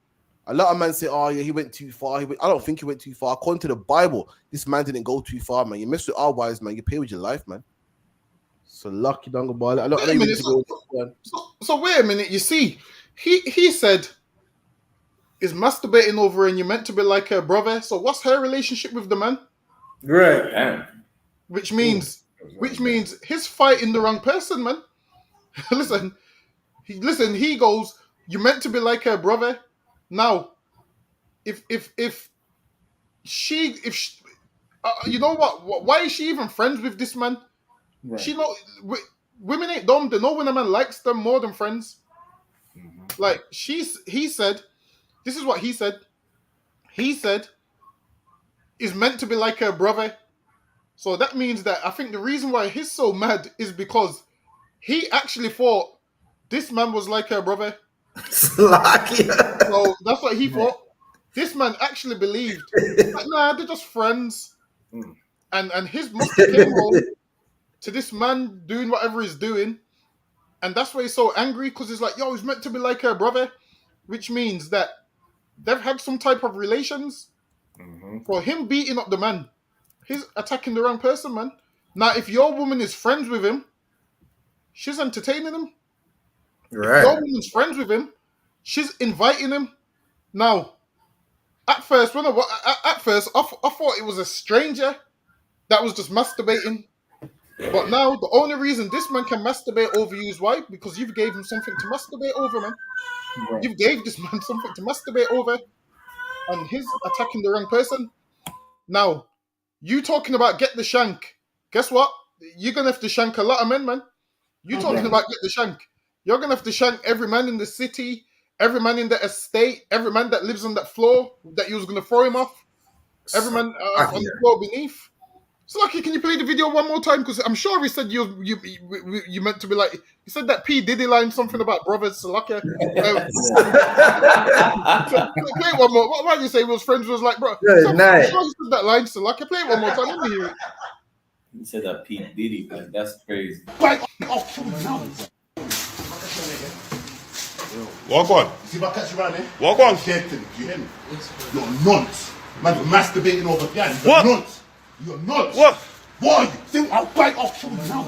A lot of men say, oh yeah, he went too far. I don't think he went too far. According to the Bible, this man didn't go too far, man. You mess with our wives, man. You pay with your life, man. So lucky dongle boy. I don't need to go. So wait a minute. You see, he said, is masturbating over and you're meant to be like her brother. So what's her relationship with the man? Right. Damn. Which means he's fighting the wrong person, man. Listen, he goes, you're meant to be like her brother. Now, if she you know what? Why is she even friends with this man? Right. She know women ain't dumb. They know when a man likes them more than friends. Mm-hmm. Like he said, this is what he said. He said, is meant to be like her brother. So that means that I think the reason why he's so mad is because he actually thought this man was like her brother. So that's what he thought. This man actually believed, like, nah, they're just friends. And his must have came home to this man doing whatever he's doing. And that's why he's so angry, because he's like, yo, he's meant to be like her brother, which means that they've had some type of relations. For him beating up the man, he's attacking the wrong person, man. Now, if your woman is friends with him, she's entertaining him. Right. If your woman's friends with him, she's inviting him. Now, at first, I thought it was a stranger that was just masturbating. But now, the only reason this man can masturbate over you is why? Because you've gave him something to masturbate over, man. Right. You've gave this man something to masturbate over, and he's attacking the wrong person. Now, you talking about get the shank. Guess what? You're going to have to shank a lot of men, man. You talking about get the shank. You're going to have to shank every man in the city, every man in the estate, every man that lives on that floor that you was going to throw him off, every man on the floor beneath. So, Lucky, can you play the video one more time? Because I'm sure he said you meant to be like, he said that P. Diddy line, something about brothers, so Lucky. Play it one more. Why did you say he was friends was like, bro? Yeah, I'm nice. sure he said that line, so Lucky. Play it one more time. Let me hear it. You said that P. Diddy, like, that's crazy. Walk on. See if I catch you around here? Walk on. Dead to me. You hear me? You're nonce. Man, you're masturbating over piano. What? You're nonce. You're nonce. What? Boy, think I'll bite off you now.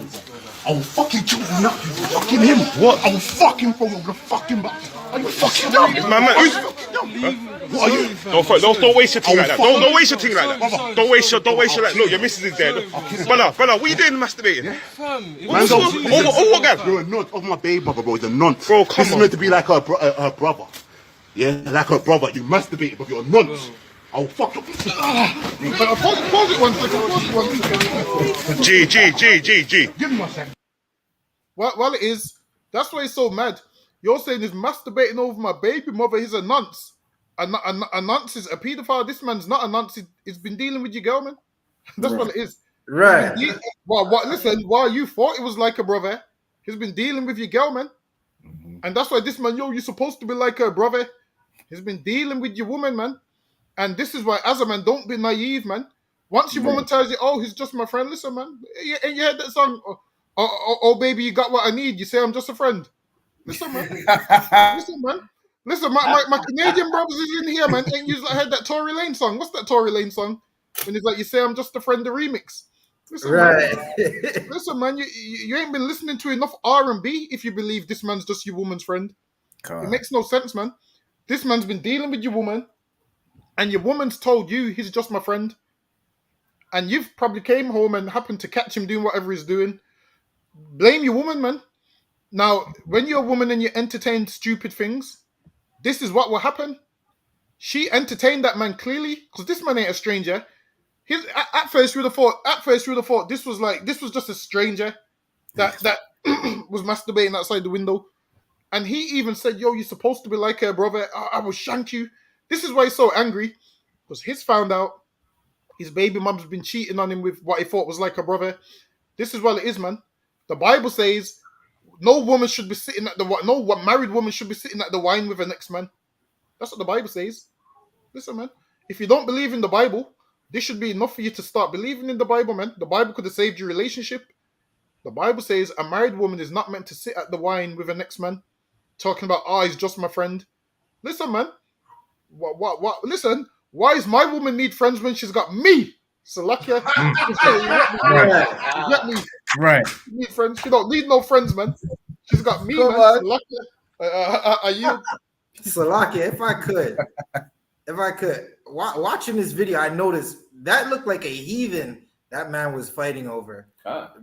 I will fucking kill you now. You fucking him. What? I will fucking throw you over the fucking back. Are you fucking dumb? Man, who's... What are you? Don't waste your thing like that. Don't waste your thing like that. Don't waste your like. Look, your missus is there. Look. Brother, what are you doing masturbating? Man, Oh, what guy? You're a nonce of my baby brother, bro. He's a nonce. Bro, come this on. is meant to be like her brother. Yeah, like her brother. You masturbated, but you're a nonce. I'll fuck you. Pause it 1 second. Pause it 1 second. G. Give me 1 second. Well, it is. That's why he's so mad. You're saying he's masturbating over my baby mother. He's a nonce. A nonce is a paedophile. This man's not a nonce. He's been dealing with your girl, man. That's what it is. Right. Listen, while you thought it was like a brother, he's been dealing with your girl, man. And that's why this man, you're supposed to be like her brother. He's been dealing with your woman, man. And this is why, as a man, don't be naive, man. Once your woman tells you, oh, he's just my friend, listen, man. You heard that song, oh, baby, you got what I need. You say I'm just a friend. Listen, man. Listen, man. Listen, my Canadian brothers is in here, man. Ain't you heard that Tory Lane song? What's that Tory Lane song? When he's like, you say I'm just a friend, the remix. Listen, right. Man. Listen, man, you ain't been listening to enough R&B if you believe this man's just your woman's friend. It makes no sense, man. This man's been dealing with your woman, and your woman's told you he's just my friend. And you've probably came home and happened to catch him doing whatever he's doing. Blame your woman, man. Now, when you're a woman and you entertain stupid things, this is what will happen. She entertained that man clearly, because this man ain't a stranger. At first you would have thought this was just a stranger that was masturbating outside the window. And he even said, yo, you're supposed to be like her brother. I will shank you. This is why he's so angry, because he's found out his baby mom's been cheating on him with what he thought was like a brother. This is what it is, man. The Bible says no woman should be sitting at no married woman should be sitting at the wine with her next man. That's what the Bible says. Listen, man. If you don't believe in the Bible, this should be enough for you to start believing in the Bible, man. The Bible could have saved your relationship. The Bible says a married woman is not meant to sit at the wine with her next man, talking about, he's just my friend. Listen, man. What? Listen, why does my woman need friends when she's got me? Salakia. You get me? Right. She need friends. She don't need no friends, man. She's got me, man. Salakia. Are you? Salakia, if I could, watching this video, I noticed that looked like a heathen that man was fighting over.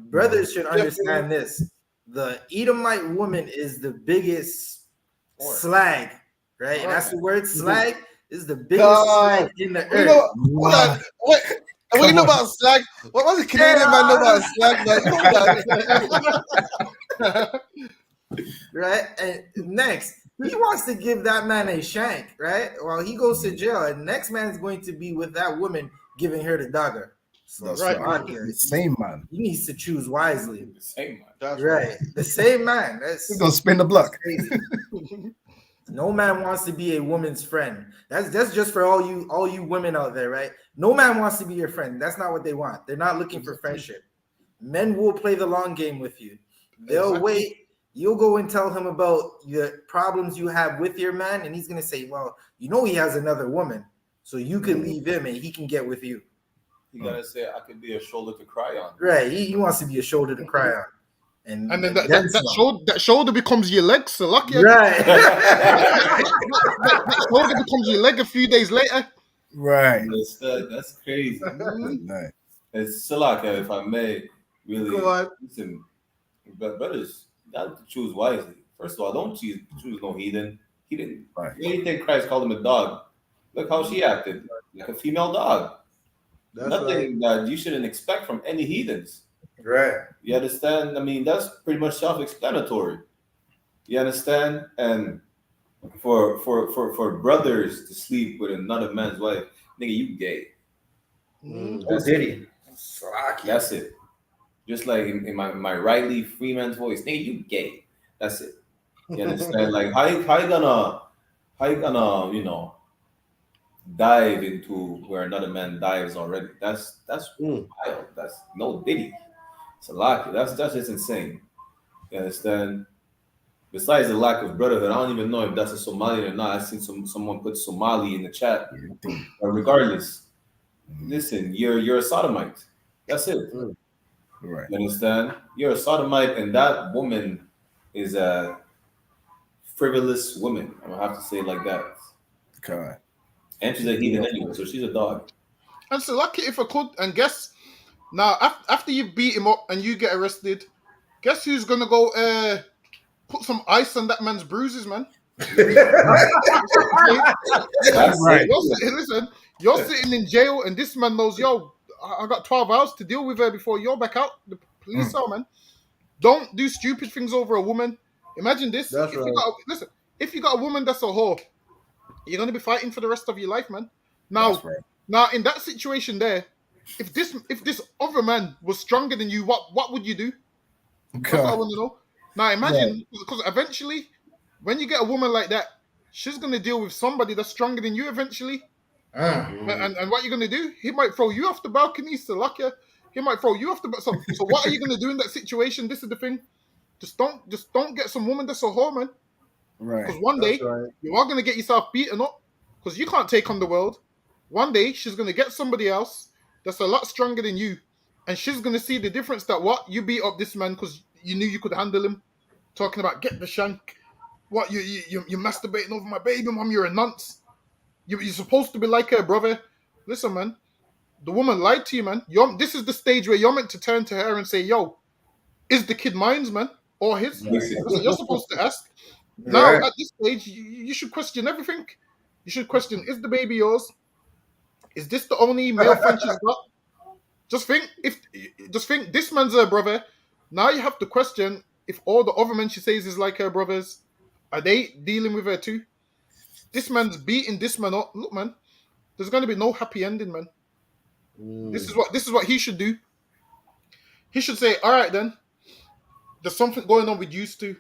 Brothers should understand this. The Edomite woman is the biggest slag, right? That's the word, slag. Is the biggest slag in the earth. What you know about slag? What was the Canadian man know about slag? Right? And next, he wants to give that man a shank, right? While he goes to jail, and next man's going to be with that woman giving her the dagger. So That's right, right. The same man. He needs to choose wisely. The same man. That's Right. The same man. He's gonna spin the block. Crazy. No man wants to be a woman's friend. That's just for all you women out there, right? No man wants to be your friend. That's not what they want. They're not looking for friendship. Men will play the long game with you. They'll wait. You'll go and tell him about the problems you have with your man, and he's gonna say, "Well, you know he has another woman, so you can leave him and he can get with you." You gotta say, I could be a shoulder to cry on. Right. He wants to be a shoulder to cry on. And then that shoulder becomes your leg, so lucky. Right. that shoulder becomes your leg a few days later. Right. That's crazy. Right. It's Salaka, if I may, really. Go on. Listen, brothers, you have to choose wisely. First of all, don't choose no heathen. He didn't. Right. What do you think Christ called him a dog? Look how she acted, like a female dog. That's Nothing that you shouldn't expect from any heathens. Right. You understand? I mean, that's pretty much self-explanatory. You understand? And for brothers to sleep with another man's wife, nigga, you gay. Oh, did he? That's it. Just like in my Riley Freeman's voice, nigga, you gay. That's it. You understand? Like how you gonna dive into where another man dives already? That's wild. That's no diddy. It's a lot. That's just insane. You understand? Besides the lack of brotherhood, I don't even know if that's a Somalian or not. I seen someone put Somali in the chat. But regardless, listen, you're a sodomite. That's it. Right. You understand? You're a sodomite, and that woman is a frivolous woman. I'm gonna have to say it like that. Okay. And she's a heathen anyway, so she's a dog. And so lucky if I could, and guess now after you beat him up and you get arrested, guess who's gonna go put some ice on that man's bruises, man? Right. Listen, you're sitting in jail, and this man knows, yo, I got 12 hours to deal with her before you're back out. The police are, man. Don't do stupid things over a woman. Imagine this. That's right. If you got a woman that's a whore, you're gonna be fighting for the rest of your life, man. Now in that situation there, if this other man was stronger than you, what would you do? That's what I want to know. Now imagine, because eventually, when you get a woman like that, she's gonna deal with somebody that's stronger than you eventually. And what you're gonna do? He might throw you off the balcony, Salakia. He might throw you off the balcony. So what are you gonna do in that situation? This is the thing. Just don't get some woman that's a whore, man. Right. Because one day you are gonna get yourself beaten up because you can't take on the world. One day she's gonna get somebody else that's a lot stronger than you, and she's gonna see the difference that what you beat up this man because you knew you could handle him. Talking about get the shank. What you're masturbating over my baby mom? You're a nonce. You're supposed to be like her brother. Listen, man. The woman lied to you, man. This is the stage where you're meant to turn to her and say, "Yo, is the kid mine, man, or his?" That's what you're supposed to ask. Now, at this stage, you should question everything. You should question: is the baby yours? Is this the only male friend she's got? Just think this man's her brother. Now you have to question if all the other men she says is like her brothers, are they dealing with her too? This man's beating this man up. Look, man, there's going to be no happy ending, man. This is what he should do. He should say, all right, then, there's something going on with you two.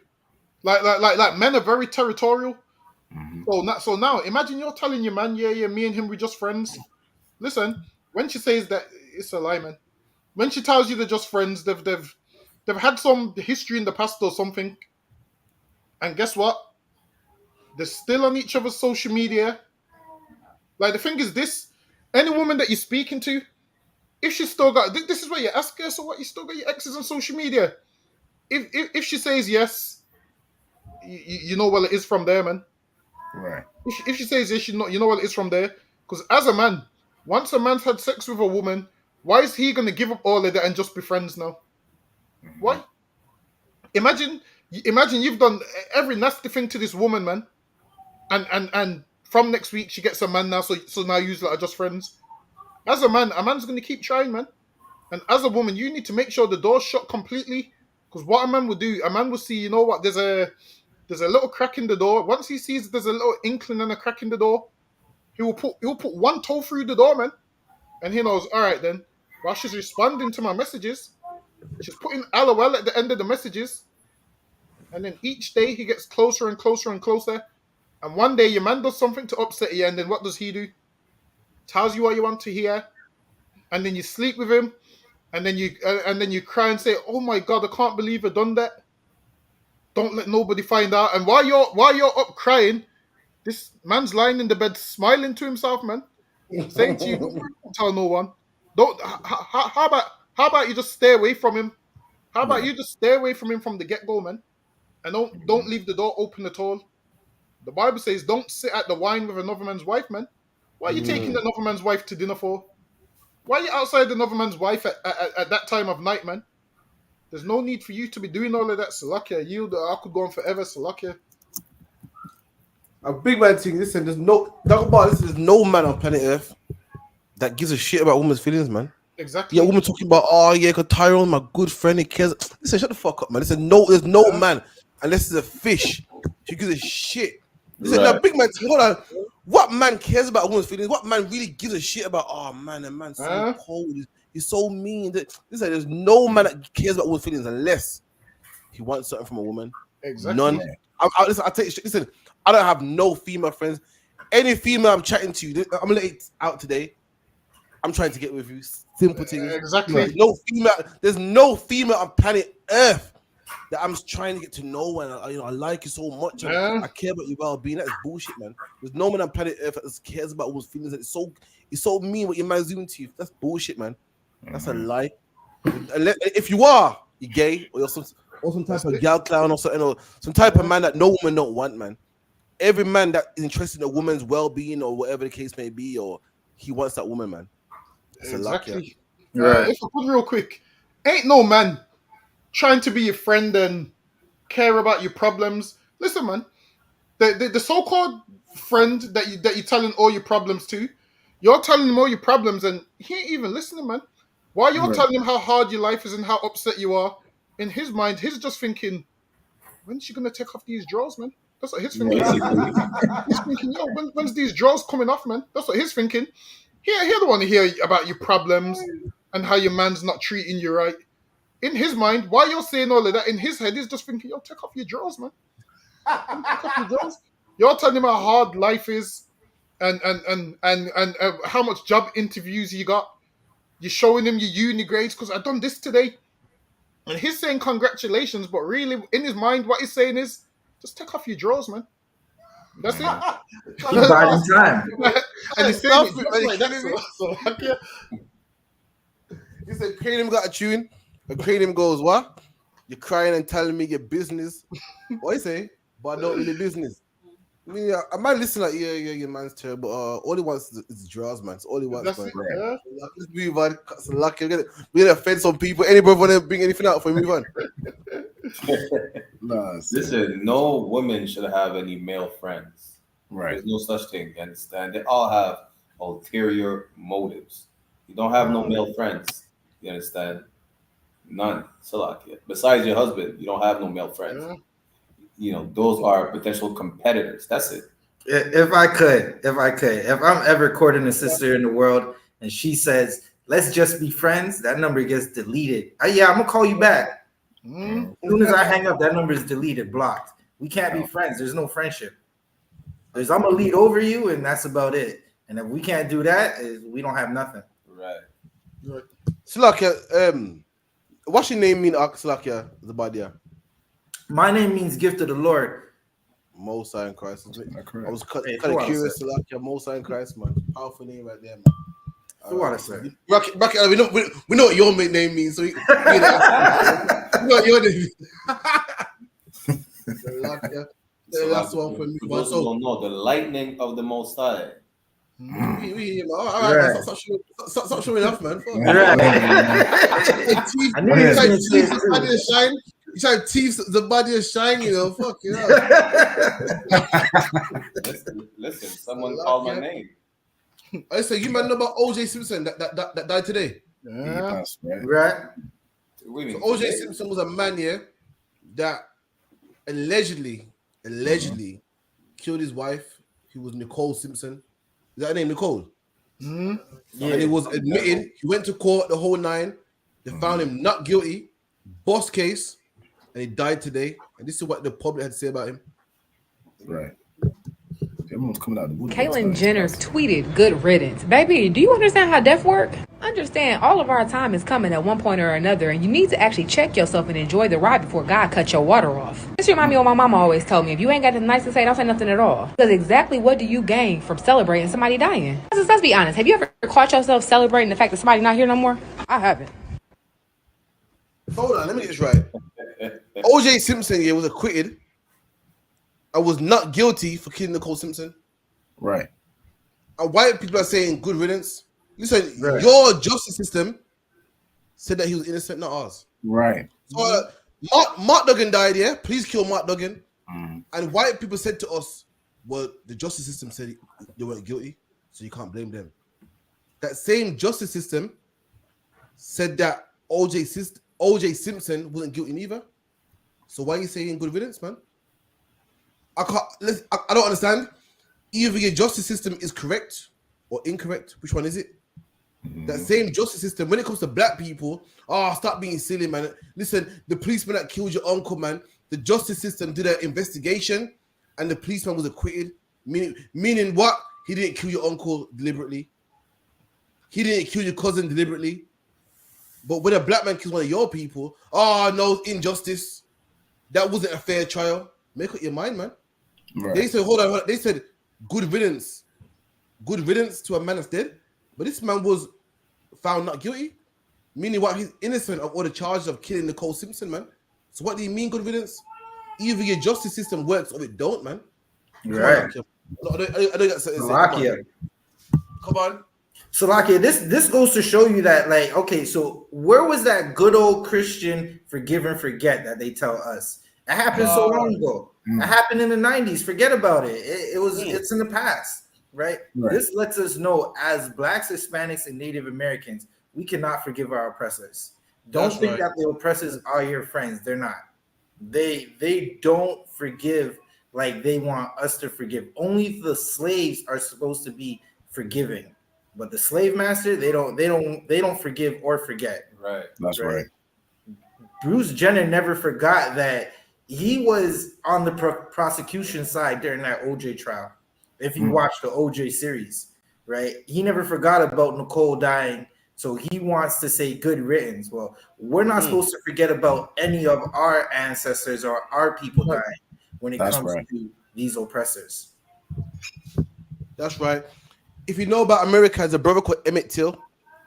Like men are very territorial. So now imagine you're telling your man, yeah, me and him, we're just friends. Listen, when she says that, it's a lie, man. When she tells you they're just friends, they've had some history in the past or something. And guess what? They're still on each other's social media. Like, the thing is this, any woman that you're speaking to, if she's still got, this is where you ask her, so what, you still got your exes on social media? If she says yes, you know, well, it is from there, man. Right. If she says yes, you know, well, it is from there. Because as a man, once a man's had sex with a woman, why is he going to give up all of that and just be friends now? Why? Imagine you've done every nasty thing to this woman, man. And from next week, she gets a man now, so now you are just friends. As a man's going to keep trying, man. And as a woman, you need to make sure the door's shut completely. Because what a man will do, a man will see, you know what, there's a little crack in the door. Once he sees there's a little inkling and a crack in the door, he will put one toe through the door, man. and he knows. All right, then. While she's responding to my messages, she's putting LOL at the end of the messages, and then each day he gets closer and closer and closer. And one day your man does something to upset you, and then what does he do? Tells you what you want to hear, and then you sleep with him, and then you cry and say, "Oh my God, I can't believe I done that." Don't let nobody find out. And while you're up crying, this man's lying in the bed smiling to himself, man, saying to you, "Don't tell no one. Don't. How about you just stay away from him? How about you just stay away from him from the get go, man, and don't leave the door open at all." The Bible says, "Don't sit at the wine with another man's wife, man." Why are you taking another man's wife to dinner for? Why are you outside another man's wife at that time of night, man? There's no need for you to be doing all of that, Salakia. I could go on forever, Salakia. A big man thing. Listen, there's no man on planet Earth that gives a shit about women's feelings, man. Exactly. Yeah, woman talking about, cause Tyrone, my good friend, he cares. Listen, shut the fuck up, man. Listen, there's no man unless it's a fish. She gives a shit. Listen, now, big man, hold on. What man cares about a woman's feelings? What man really gives a shit about? Oh man, that man's so cold. He's so mean. Listen, there's no man that cares about women's feelings unless he wants something from a woman. Exactly. None. Listen, I tell you, listen, I don't have no female friends. Any female I'm chatting to, I'm gonna let it out today. I'm trying to get with you. Simple things. Exactly. There's no female on planet Earth that I'm trying to get to know, and I like you so much. I care about your well-being. That is bullshit, man. There's no man on planet Earth that cares about women's feelings. It's so mean what your man's doing to you. That's bullshit, man. That's a lie. If you are, you're gay, or you're some type of gal clown or something, or some type of man that no woman don't want, man. Every man that is interested in a woman's well-being or whatever the case may be, or he wants that woman, man. It's exactly. Right. If I could real quick, ain't no man trying to be your friend and care about your problems. Listen, man, the so-called friend that you're telling all your problems to, you're telling him all your problems and he ain't even listening, man. While you're telling him how hard your life is and how upset you are, in his mind, he's just thinking, when's she gonna take off these drawers, man? That's what he's thinking. He's thinking, yo, when's these drawers coming off, man? That's what he's thinking. He don't want to hear about your problems and how your man's not treating you right. In his mind, while you're saying all of that, in his head, he's just thinking, yo, take off your drawers, man. Take off your drawers. You're telling him how hard life is and how much job interviews you got. You're showing him your uni grades because I've done this today. And he's saying congratulations, but really, in his mind, what he's saying is, just take off your drawers, man. That's it. Keep biding time. And he's saying it just like that. So, He said, Kratom got a tune. And Kratom goes, what? You're crying and telling me your business. What you say? But I don't really business. I mean, I might listen like, yeah, your man's terrible. All he wants is draws, man. That's all he wants, man. Yeah. Let's move on. It's lucky. We're gonna offend some people. Anybody want to bring anything out for move on? Listen, no woman should have any male friends. Right. There's no such thing. You understand? They all have ulterior motives. You don't have no male friends. You understand? None. Salakia. Besides your husband, you don't have no male friends. Those are potential competitors. That's it. If I'm ever courting a sister in the world and she says, let's just be friends, that number gets deleted. I'm gonna call you back. As soon as I hang up, that number is deleted, blocked. We can't be friends. There's no friendship. I'm gonna lead over you, and that's about it. And if we can't do that, we don't have nothing. Right. Salakia, what's your name mean, Salakia, Zabadia? My name means gift of the Lord. Most High in Christ. I was kind Hey, of curious, Salakia, Most High in Christ, man. Powerful name right there, man. Who want to say? Back we know what your name means, so we know what your name means. Salakia. The last one for me. For those who don't know, the lightning of the Most High. All right, stop showing off, man. You try to tease the body of shine, fuck you know. Listen, someone called my name. I say you might know about OJ Simpson that died today. Yeah, right. So OJ Simpson was a man that allegedly killed his wife, who was Nicole Simpson. Is that her name, Nicole? Mm-hmm. And he was admitted. He went to court, the whole 9. They found him not guilty. Boss case, and he died today. And this is what the public had to say about him. Right. Everyone's coming out of the woodwork. Caitlyn Jenner tweeted, "Good riddance." Baby, do you understand how death work? Understand, all of our time is coming at one point or another, and you need to actually check yourself and enjoy the ride before God cuts your water off. This reminds me of what my mama always told me: if you ain't got nothing nice to say, don't say nothing at all. Because exactly what do you gain from celebrating somebody dying? Let's be honest. Have you ever caught yourself celebrating the fact that somebody's not here no more? I haven't. Hold on, let me get this right. O.J. Simpson was acquitted. I was not guilty for killing Nicole Simpson. Right. And white people are saying good riddance. Listen, your justice system said that he was innocent, not ours. Right. So Mark Duggan died, yeah? Please kill Mark Duggan. And white people said to us, well, the justice system said they weren't guilty, so you can't blame them. That same justice system said that O.J. Simpson wasn't guilty neither. So why are you saying good riddance, man? I don't understand. Either your justice system is correct or incorrect. Which one is it? That same justice system, when it comes to black people, stop being silly, man. Listen, the policeman that killed your uncle, man, the justice system did an investigation and the policeman was acquitted. Meaning what? He didn't kill your uncle deliberately. He didn't kill your cousin deliberately. But when a black man kills one of your people, no, injustice. That wasn't a fair trial. Make up your mind, man. Right. They said, hold on. They said, good riddance. Good riddance to a man that's dead. But this man was found not guilty. Meaning what? He's innocent of all the charges of killing Nicole Simpson, man. So what do you mean good riddance? Either your justice system works or it don't, man. Right. I don't got something to say. Come on. Salakia, this goes to show you that, like, okay, so where was that good old Christian forgive and forget that they tell us? It happened so long ago. It happened in the 90s. Forget about it. It's in the past, right? This lets us know, as Blacks, Hispanics, and Native Americans, we cannot forgive our oppressors. Don't think that the oppressors are your friends. They're not. They don't forgive like they want us to forgive. Only the slaves are supposed to be forgiving. But the slave master, they don't forgive or forget. Right. That's right. Bruce Jenner never forgot that he was on the prosecution side during that OJ trial. If you watch the OJ series, right? He never forgot about Nicole dying. So he wants to say good riddance. Well, we're not supposed to forget about any of our ancestors or our people dying when it comes to these oppressors. That's right. If you know about America, there's a brother called Emmett Till.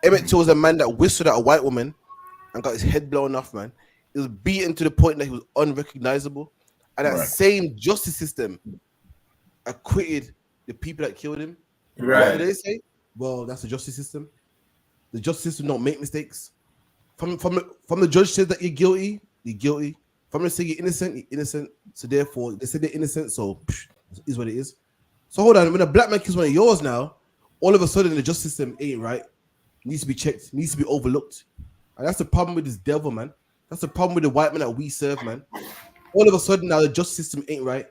Emmett Till was a man that whistled at a white woman and got his head blown off, man. He was beaten to the point that he was unrecognizable. And that same justice system acquitted the people that killed him. Right. What did they say? Well, that's the justice system. The justice system don't make mistakes. From the judge says that you're guilty, you're guilty. From the say you're innocent. So therefore, they said they're innocent, so it is what it is. So hold on, when a black man kills one of yours now, all of a sudden the justice system ain't right. Needs to be checked, needs to be overlooked. And that's the problem with this devil, man. That's the problem with the white man that we serve, man. All of a sudden now the justice system ain't right.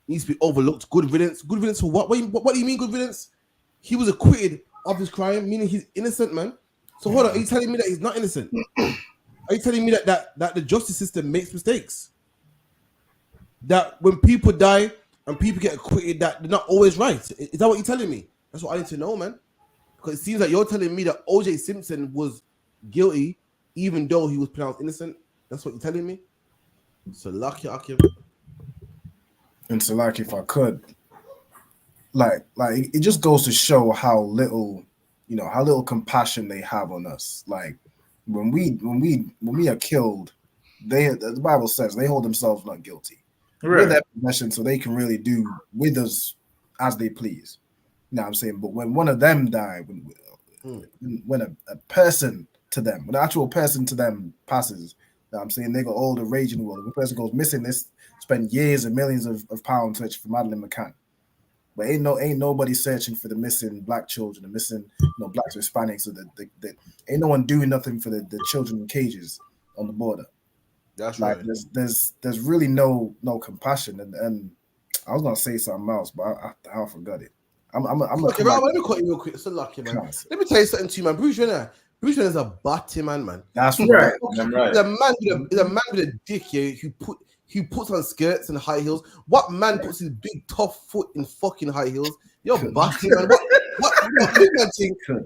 Needs to be overlooked. Good riddance. Good riddance for what? What do you mean good riddance? He was acquitted of his crime, meaning he's innocent, man. So hold on, are you telling me that he's not innocent? Are you telling me that the justice system makes mistakes? That when people die and people get acquitted, that they're not always right? Is that what you're telling me? That's what I need to know, man. Because it seems like you're telling me that O.J. Simpson was guilty even though he was pronounced innocent. That's what you're telling me? So lucky, Akim. And so, like, if I could, like it just goes to show how little, how little compassion they have on us. Like when we are killed, the Bible says they hold themselves not guilty. We're their possession, so they can really do with us as they please. You know what I'm saying? But when one of them died, when a person to them, when an actual person to them passes, you know what I'm saying, they got all the rage in the world. When a person goes missing, they spend years and millions of pounds searching for Madeleine McCann. But ain't nobody searching for the missing black children, the missing blacks or Hispanics, or the ain't no one doing nothing for the children in cages on the border. That's like, right. There's really no compassion, and I was gonna say something else, but I forgot it. Okay, right, let me cut you real quick. It's so lucky, man. Let me tell you something to you, man. Bruce Jenner is a batty man. That's right. He's a man with a dick here who puts on skirts and high heels. What man puts his big tough foot in fucking high heels? You're batty, man. What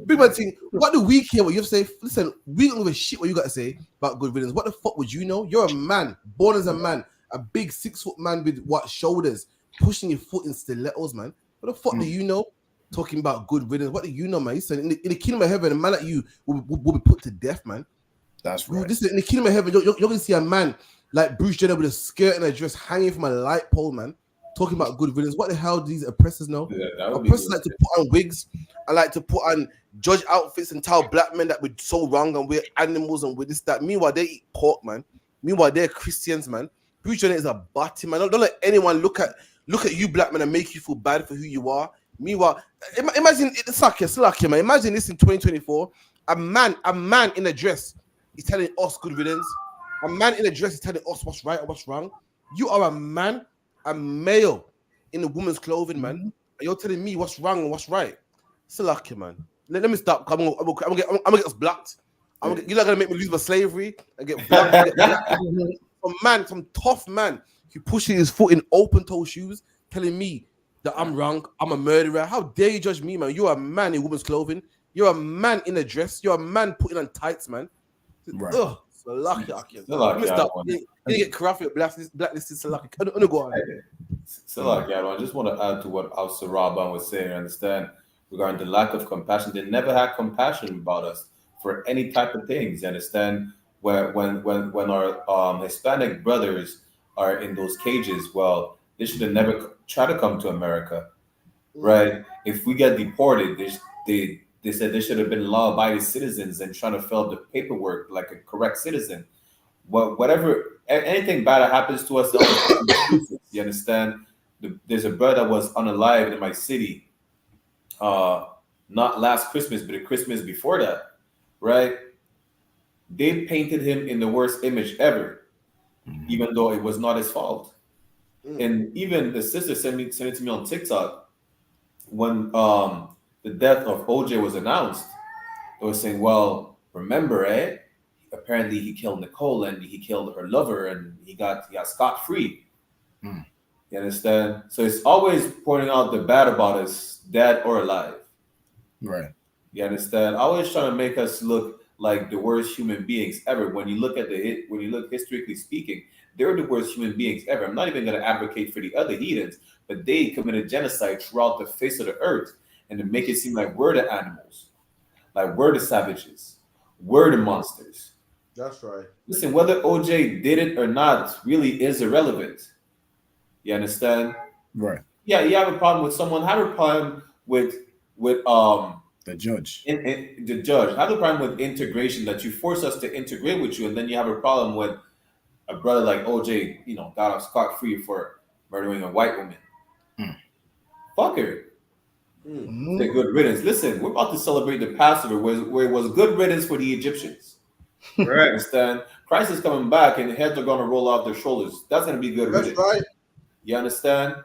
big man thing? What do we care what you have to say? Listen, we don't give a shit what you got to say about good riddance. What the fuck would you know? You're a man, born as a man, a big 6 foot man with what shoulders, pushing your foot in stilettos, man. What the fuck do you know? Talking about good riddance. What do you know, man? You said in the kingdom of heaven, a man like you will be put to death, man. That's right. This is in the kingdom of heaven. You're gonna see a man like Bruce Jenner with a skirt and a dress hanging from a light pole, man. Talking about good riddance. What the hell do these oppressors know? Oppressors like to put on wigs and like to put on judge outfits and tell black men that we're so wrong and we're animals and we're this, that. Meanwhile, they eat pork, man. Meanwhile, they're Christians, man. Bruce Jenner is a batty, man. Don't let anyone look at you, black men, and make you feel bad for who you are. Meanwhile, imagine it's lucky, man. Imagine this in 2024. A man in a dress is telling us good riddance. A man in a dress is telling us what's right and what's wrong. You are a man, a male in a woman's clothing, man. And you're telling me what's wrong and what's right. It's lucky, man. Let me stop. I'm gonna get us blocked. You're not gonna make me lose my slavery and get blocked. Some tough man who pushing his foot in open-toe shoes, telling me that I'm wrong, I'm a murderer. How dare you judge me, man? You're a man in woman's clothing. You're a man in a dress. You're a man putting on tights, man. Right. Ugh, so lucky. Let me stop. You get corrupted, blacklisted, so lucky. I'm gonna go on. So I just want to add to what Al Saraban was saying. I understand regarding the lack of compassion. They never had compassion about us for any type of things. You understand? When our Hispanic brothers are in those cages, well, they should have never tried to come to America, right? If we get deported, they said they should have been law-abiding citizens and trying to fill out the paperwork like a correct citizen. Well, whatever, anything bad that happens to us, you understand? There's a brother that was unalived in my city, not last Christmas, but the Christmas before that, right? They painted him in the worst image ever, even though it was not his fault. And even the sister sent it to me on TikTok when the death of OJ was announced. They were saying, well, remember, apparently he killed Nicole and he killed her lover and he got scot-free. You understand? So it's always pointing out the bad about us, dead or alive. Right. You understand? Always trying to make us look like the worst human beings ever. When you look historically speaking, they're the worst human beings ever. I'm not even going to advocate for the other heathens, but they committed genocide throughout the face of the earth, and to make it seem like we're the animals, like we're the savages, we're the monsters. That's right. Listen, whether OJ did it or not really is irrelevant. You understand? Right. Yeah, you have a problem with someone. Have a problem with the judge. The judge. Have a problem with integration, that you force us to integrate with you, and then you have a problem with a brother like OJ, got off scot-free for murdering a white woman. Fuck her. Say good riddance. Listen, we're about to celebrate the Passover where it was good riddance for the Egyptians. Right. Understand? Christ is coming back and the heads are going to roll off their shoulders. That's going to be good riddance. That's right. You understand?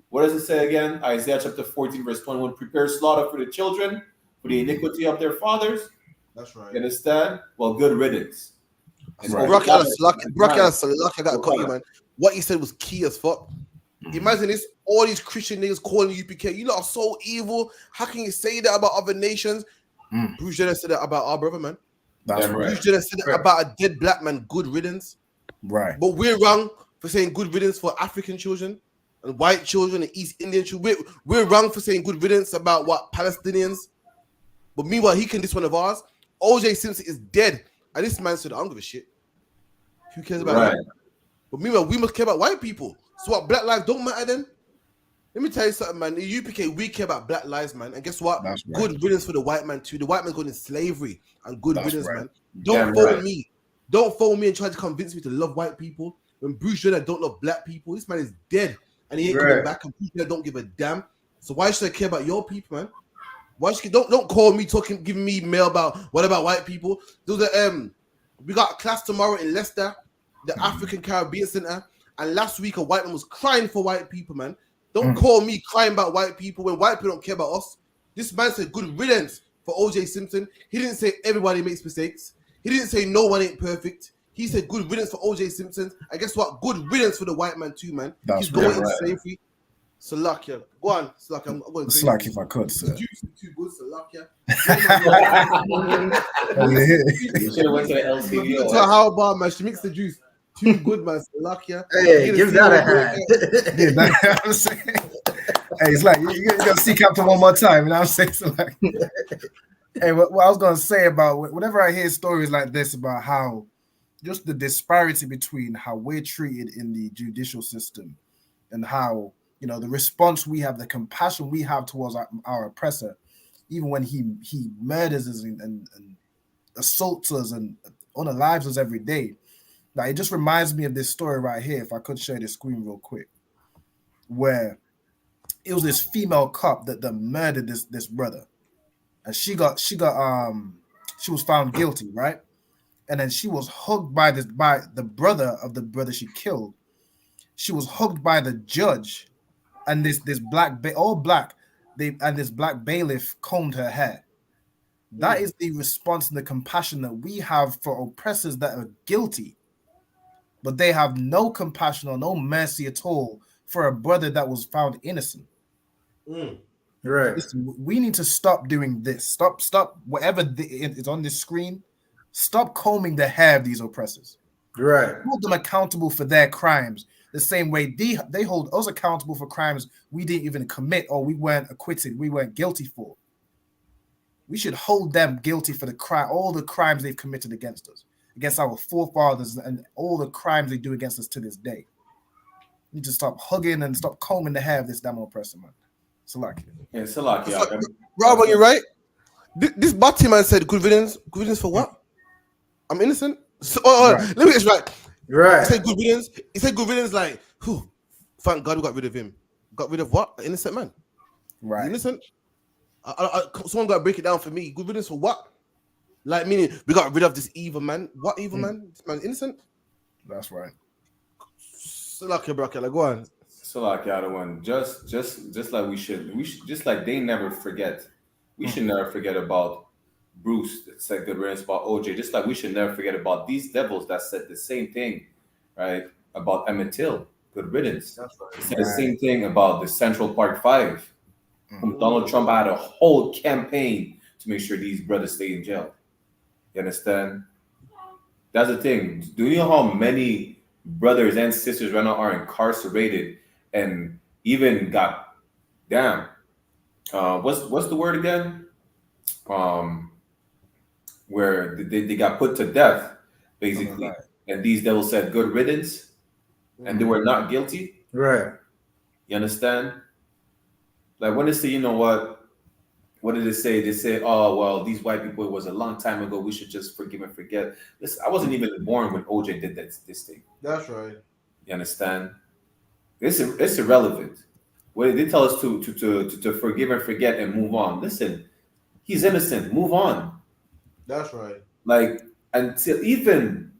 What does it say again? Isaiah chapter 14, verse 21. Prepare slaughter for the children, for the iniquity of their fathers. That's right. You understand? Well, good riddance. Right. Brock Ellis, I got to cut you, man. What he said was key as fuck. Imagine this, all these Christian niggas calling the UPK. You lot are so evil. How can you say that about other nations? Bruce Jenner said that about our brother, man. That's right. Bruce Jenner said that about a dead black man, good riddance. Right. But we're wrong for saying good riddance for African children and white children and East Indian children. We're wrong for saying good riddance about what Palestinians. But meanwhile, he can diss one of ours. OJ Simpson is dead. And this man said, I don't give a shit. Who cares about that? But meanwhile, we must care about white people. So what, black lives don't matter then? Let me tell you something, man. The UPK, we care about black lives, man. And guess what? Right. Good riddance for the white man too. The white man's going in slavery and good riddance, man. Don't phone me. Don't phone me and try to convince me to love white people when Bruce Jenner don't love black people. This man is dead and he ain't coming back, and Bruce Jenner don't give a damn. So why should I care about your people, man? Why should don't call me giving me mail about what about white people? We got a class tomorrow in Leicester, the African Caribbean Center, and last week a white man was crying for white people, man. Don't call me crying about white people when white people don't care about us. This man said good riddance for OJ Simpson. He didn't say everybody makes mistakes. He didn't say no one ain't perfect. He said good riddance for OJ Simpson. And guess what? Good riddance for the white man too, man. He's going in safely. Salakia. Go on, Salakia. I'm going crazy. Slack if I could, sir. The juice is too good, Salakia. You should have went to the LCBO. To how bar, man. She mixed the juice. Too good, man. Salakia. Hey, give that a hand. I'm saying. Hey, it's like you gotta see Captain one more time. You know what I'm saying? So like, hey, what I was gonna say about whenever I hear stories like this about how just the disparity between how we're treated in the judicial system and how the response we have, the compassion we have towards our oppressor, even when he murders us and assaults us and unalives us every day. Like, it just reminds me of this story right here. If I could share the screen real quick, where it was this female cop that murdered this brother, and she was found guilty, right? And then she was hugged by the brother of the brother she killed. She was hugged by the judge, and this black this black bailiff combed her hair. That is the response and the compassion that we have for oppressors that are guilty, but they have no compassion or no mercy at all for a brother that was found innocent. Right. Listen, we need to stop doing this. Stop whatever is on this screen. Stop combing the hair of these oppressors. Right. Hold them accountable for their crimes the same way they hold us accountable for crimes we didn't even commit or we weren't acquitted, we weren't guilty for. We should hold them guilty for all the crimes they've committed against us, against our forefathers, and all the crimes they do against us to this day. We need to stop hugging and stop combing the hair of this damn oppressor, man. Salakia. Yeah, Salakia. Rob, you're right. This Batty man said good riddance. Good riddance for what? I'm innocent. So, right. Let me get it right. Right. He said good riddance. He said good riddance like, whew, thank God we got rid of him. Got rid of what? An innocent man. Right. Innocent. Someone got to break it down for me. Good riddance for what? Like, meaning we got rid of this evil man. What evil man? This man innocent. That's right. Salakia, bro. Like, go on. Salakia, the one. Just like we should just like they never forget. We should never forget about Bruce that said good riddance about OJ. Just like we should never forget about these devils that said the same thing, right? About Emmett Till. Good riddance. That's right. They said the same thing about the Central Park 5. Donald Trump had a whole campaign to make sure these brothers stay in jail. You understand? That's the thing. Do you know how many brothers and sisters right now are incarcerated and even got what's the word again? Where they got put to death, basically. And these devils said good riddance, and they were not guilty. Right. You understand? Like when they say, you know what did they say? They say, oh, well, these white people, it was a long time ago. We should just forgive and forget. Listen, I wasn't even born when OJ did this thing. That's right. You understand? It's irrelevant. When they tell us to forgive and forget and move on. Listen, he's innocent. Move on. That's right. Like, until even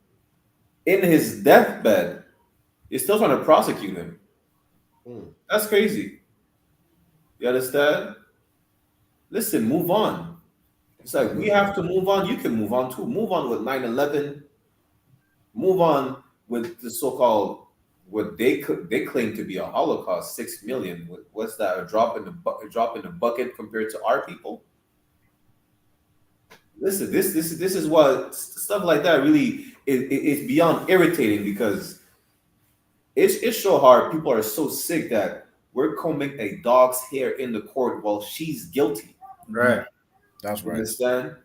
in his deathbed, you're still trying to prosecute him. That's crazy. You understand? Listen, move on. It's like we have to move on. You can move on too. Move on with 9/11. Move on with the so-called what they claim to be a Holocaust. 6 million. What's that? A drop in the bucket compared to our people. Listen, this is what stuff like that really is beyond irritating because it's so hard. People are so sick that we're combing a dog's hair in the court while she's guilty. Right. That's right. Understand?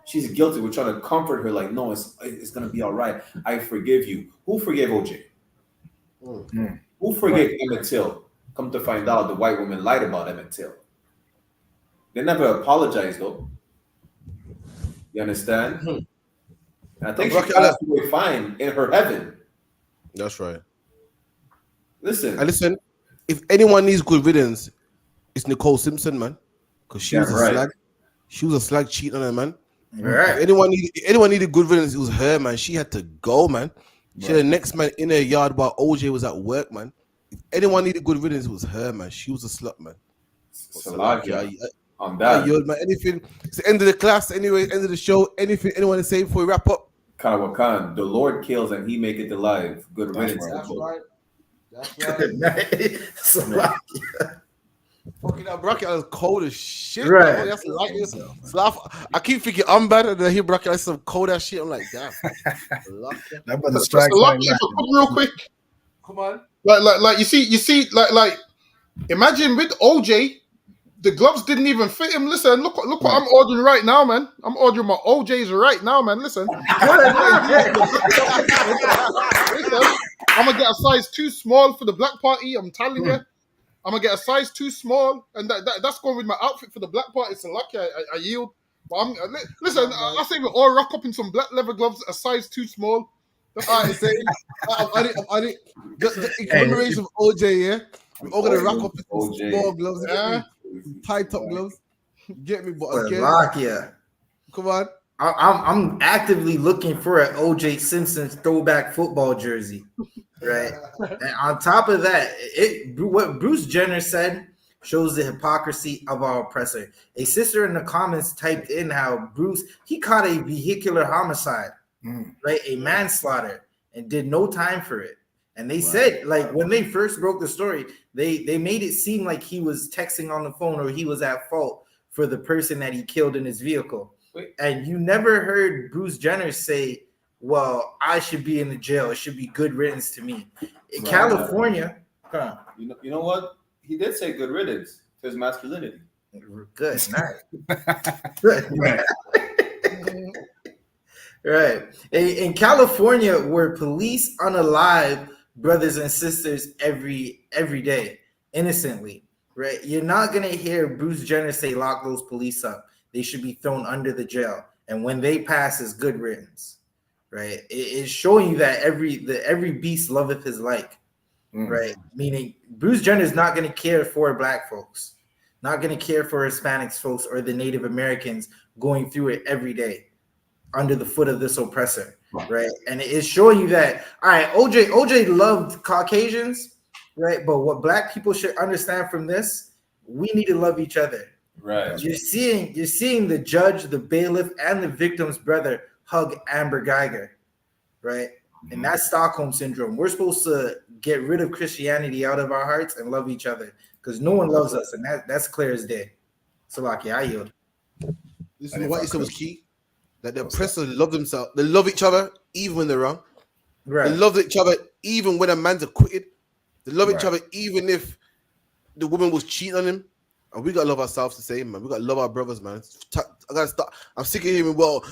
She's guilty. We're trying to comfort her like, no, it's gonna be all right. I forgive you. Who forgave OJ? Who forgave Emmett Till? Come to find out, the white woman lied about Emmett Till. They never apologized though. You understand? And I think she passed away fine in her heaven. That's right. Listen. If anyone needs good riddance, it's Nicole Simpson, man. Because she was a slag. She was a slag cheating on her, man. Right. If anyone needed good riddance, it was her, man. She had to go, man. She had the next man in her yard while OJ was at work, man. If anyone needed good riddance, it was her, man. She was a slut, man. Salakia. On I that. yield, man. Anything. It's the end of the class, anyway. End of the show. Anything anyone to say before we wrap up? Khan, the Lord kills and he make it alive. Good riddance. That's right. That's right. Good night. Salakia. Fucking that bracket is cold as shit. Right. Man. That's like this. I keep thinking I'm bad, and then I hear bracket like some cold ass shit. I'm like, damn. That brother strikes real quick. Come on. Like you see, like imagine with OJ, the gloves didn't even fit him. Listen, look what I'm ordering right now, man. I'm ordering my OJs right now, man. Listen. Listen, I'm gonna get a size too small for the black party. I'm telling you. I'm gonna get a size too small, and that's going with my outfit for the black party. So lucky I yield. But listen, I say we all rock up in some black leather gloves, a size too small. That's all I'm saying. I think the commemoration of OJ, yeah. We're all gonna rock up in some small gloves, tight top gloves. Get me, but Lakia. Come on. I'm actively looking for an OJ Simpson throwback football jersey, right? And on top of that, what Bruce Jenner said shows the hypocrisy of our oppressor. A sister in the comments typed in how Bruce, he caught a vehicular homicide, right? A manslaughter, and did no time for it. And they said, like, when they first broke the story, they made it seem like he was texting on the phone or he was at fault for the person that he killed in his vehicle. And you never heard Bruce Jenner say, well, I should be in the jail. It should be good riddance to me. In California. You know what? He did say good riddance to his masculinity. Good. Nice. Right. In California, where police unalive brothers and sisters every day, innocently, right? You're not going to hear Bruce Jenner say, lock those police up. They should be thrown under the jail. And when they pass, it's good riddance, right? It's showing you that every beast loveth his like, right? Meaning Bruce Jenner is not going to care for black folks, not going to care for Hispanics folks or the Native Americans going through it every day under the foot of this oppressor, right? And it's showing you that, all right, OJ loved Caucasians, right? But what black people should understand from this, we need to love each other. Right. You're seeing the judge, the bailiff, and the victim's brother hug Amber Geiger, right? And that's Stockholm syndrome. We're supposed to get rid of Christianity out of our hearts and love each other because no one loves us, and that's clear as day. So, Lucky, I yield. This is what you said was key. That the oppressors love themselves. They love each other even when they're wrong. Right. They love each other even when a man's acquitted. They love each other even if the woman was cheating on him. And we gotta love ourselves the same, man. We gotta love our brothers, man. I gotta start. I'm sick of hearing, well,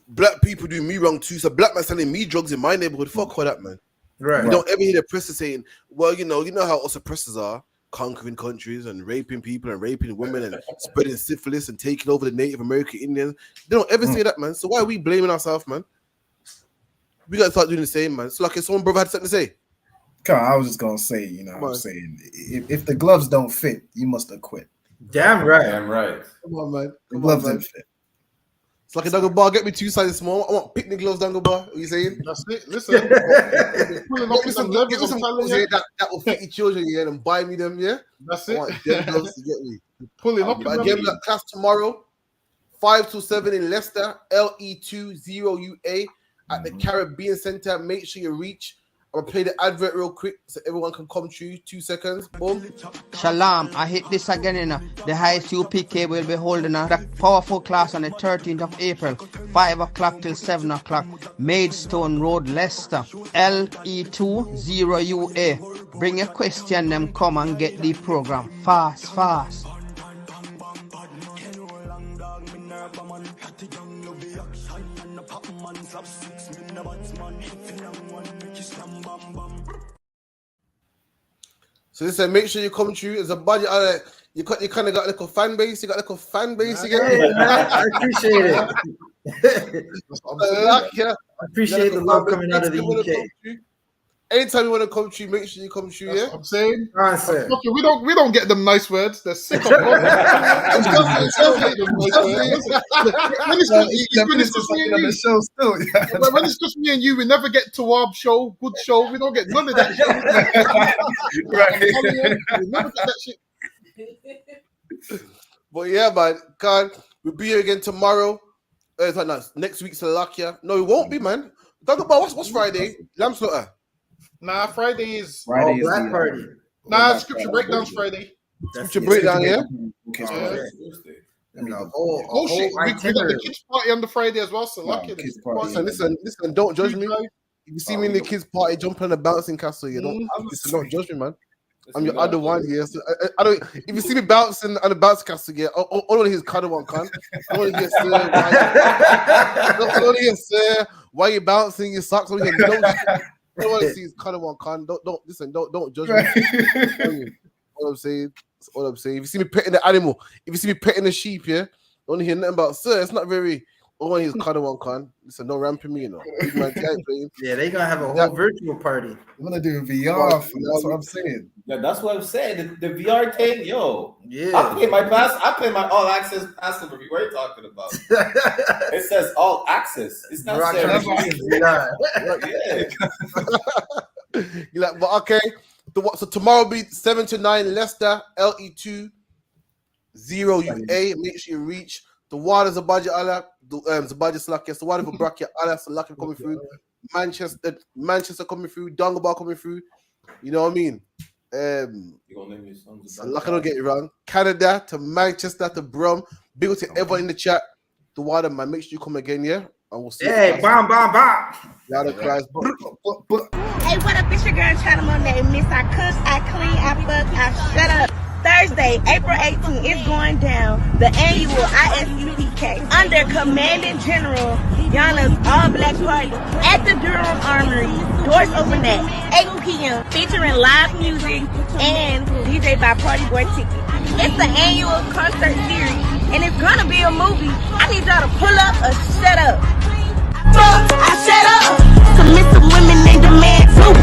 black people do me wrong too. So black man selling me drugs in my neighborhood. Fuck all that, man. Right. You don't ever hear the oppressor saying, well, you know how us oppressors are, conquering countries and raping people and raping women and spreading syphilis and taking over the Native American Indians. They don't ever say that, man. So why are we blaming ourselves, man? We gotta start doing the same, man. So like if someone brother had something to say. I was just gonna say, what I'm saying, if the gloves don't fit, you must have quit. Damn right. Damn right. Come on, man. The gloves didn't fit. It's like a Dungle Bar. Get me 2 sizes small. I want picnic gloves, Dungle Bar. What are you saying? That's it. Listen. That will fit your children, yeah, and buy me them, yeah? That's it. I want them gloves to get me. Pulling up. Again, that class tomorrow, 5 to 7 in Leicester, LE20UA at the Caribbean Center. Make sure you reach. I'm gonna play the advert real quick so everyone can come through. 2 seconds. Boom. Shalom, I hit this again. The ISUPK will be holding a powerful class on the 13th of April, 5 o'clock till 7 o'clock, Maidstone Road, Leicester, LE20UA. Bring your question, them come and get the program fast. So listen, make sure you come through. There's a budget. You kind of got like a fan base. You got like a fan base again. I appreciate it. I appreciate the love coming out of the UK. Anytime you want to come through, make sure you come through. Yeah, I'm saying. Nonsense. Okay, we don't get them nice words. They're sick of them. When it's just me and you, we never get to our show, good show. We don't get none of that shit. We never get that shit. But yeah, man, we'll be here again tomorrow. Next week's Salakia. No, it won't be, man. Talk about what's Friday? Lamb slaughter. Nah, Friday is Black Party. Nah, scripture breakdowns Friday. Scripture breakdown, yeah. We got the kids party on the Friday as well. So lucky. Listen, don't judge me. If you see me in the kids party jumping on the bouncing castle, you don't judge me, man. I'm your other one here. So I don't. If you see me bouncing on the bounce castle, yeah, all I want to hear is kind of one cunt. I want to hear sir, why you bouncing your socks? I want to see is kind of one cunt. Don't judge me. All I'm saying. If you see me petting the animal, if you see me petting the sheep, yeah, don't hear nothing about sir. It's not very. All I hear is kind of one cunt. Listen, no ramping me, you know. Yeah, they gonna have a whole virtual party. I'm gonna do VR. That's what I'm saying. Yeah, that's what I'm saying. The VR thing, yo. Yeah. I pay my all access PASSOVER. What are you talking about? It says all access. It's not saying You're like, but okay. So tomorrow will be 7 to 9 Leicester LE2 0UA. Make sure you reach the waters of Baja Allah, the Baja Slakia, the water for Brakia Allah, Slakia coming through, Manchester coming through, Dongabar coming through. You know what I mean? Slakia, don't get it wrong. Canada to Manchester to Brum. Big up to everyone in the chat. The water, man. Make sure you come again, yeah? And we'll see. Hey, bomb. Louder cries. Hey, what up? It's your girl, China Monet. Miss, I cook, I clean, I fuck, I shut up. Thursday, April 18th, is going down the annual ISUPK under Commanding General Yana's All Black Party at the Durham Armory. Doors open at 8 p.m. featuring live music and DJ by Party Boy Ticket. It's the annual concert series, and it's gonna be a movie. I need y'all to pull up or shut up. I shut up. Submissive women, they demand too.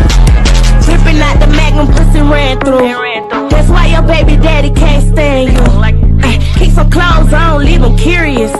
Ripping out the magnum, pussy ran through. That's why your baby daddy can't stand you. Keep some clothes on, leave him curious.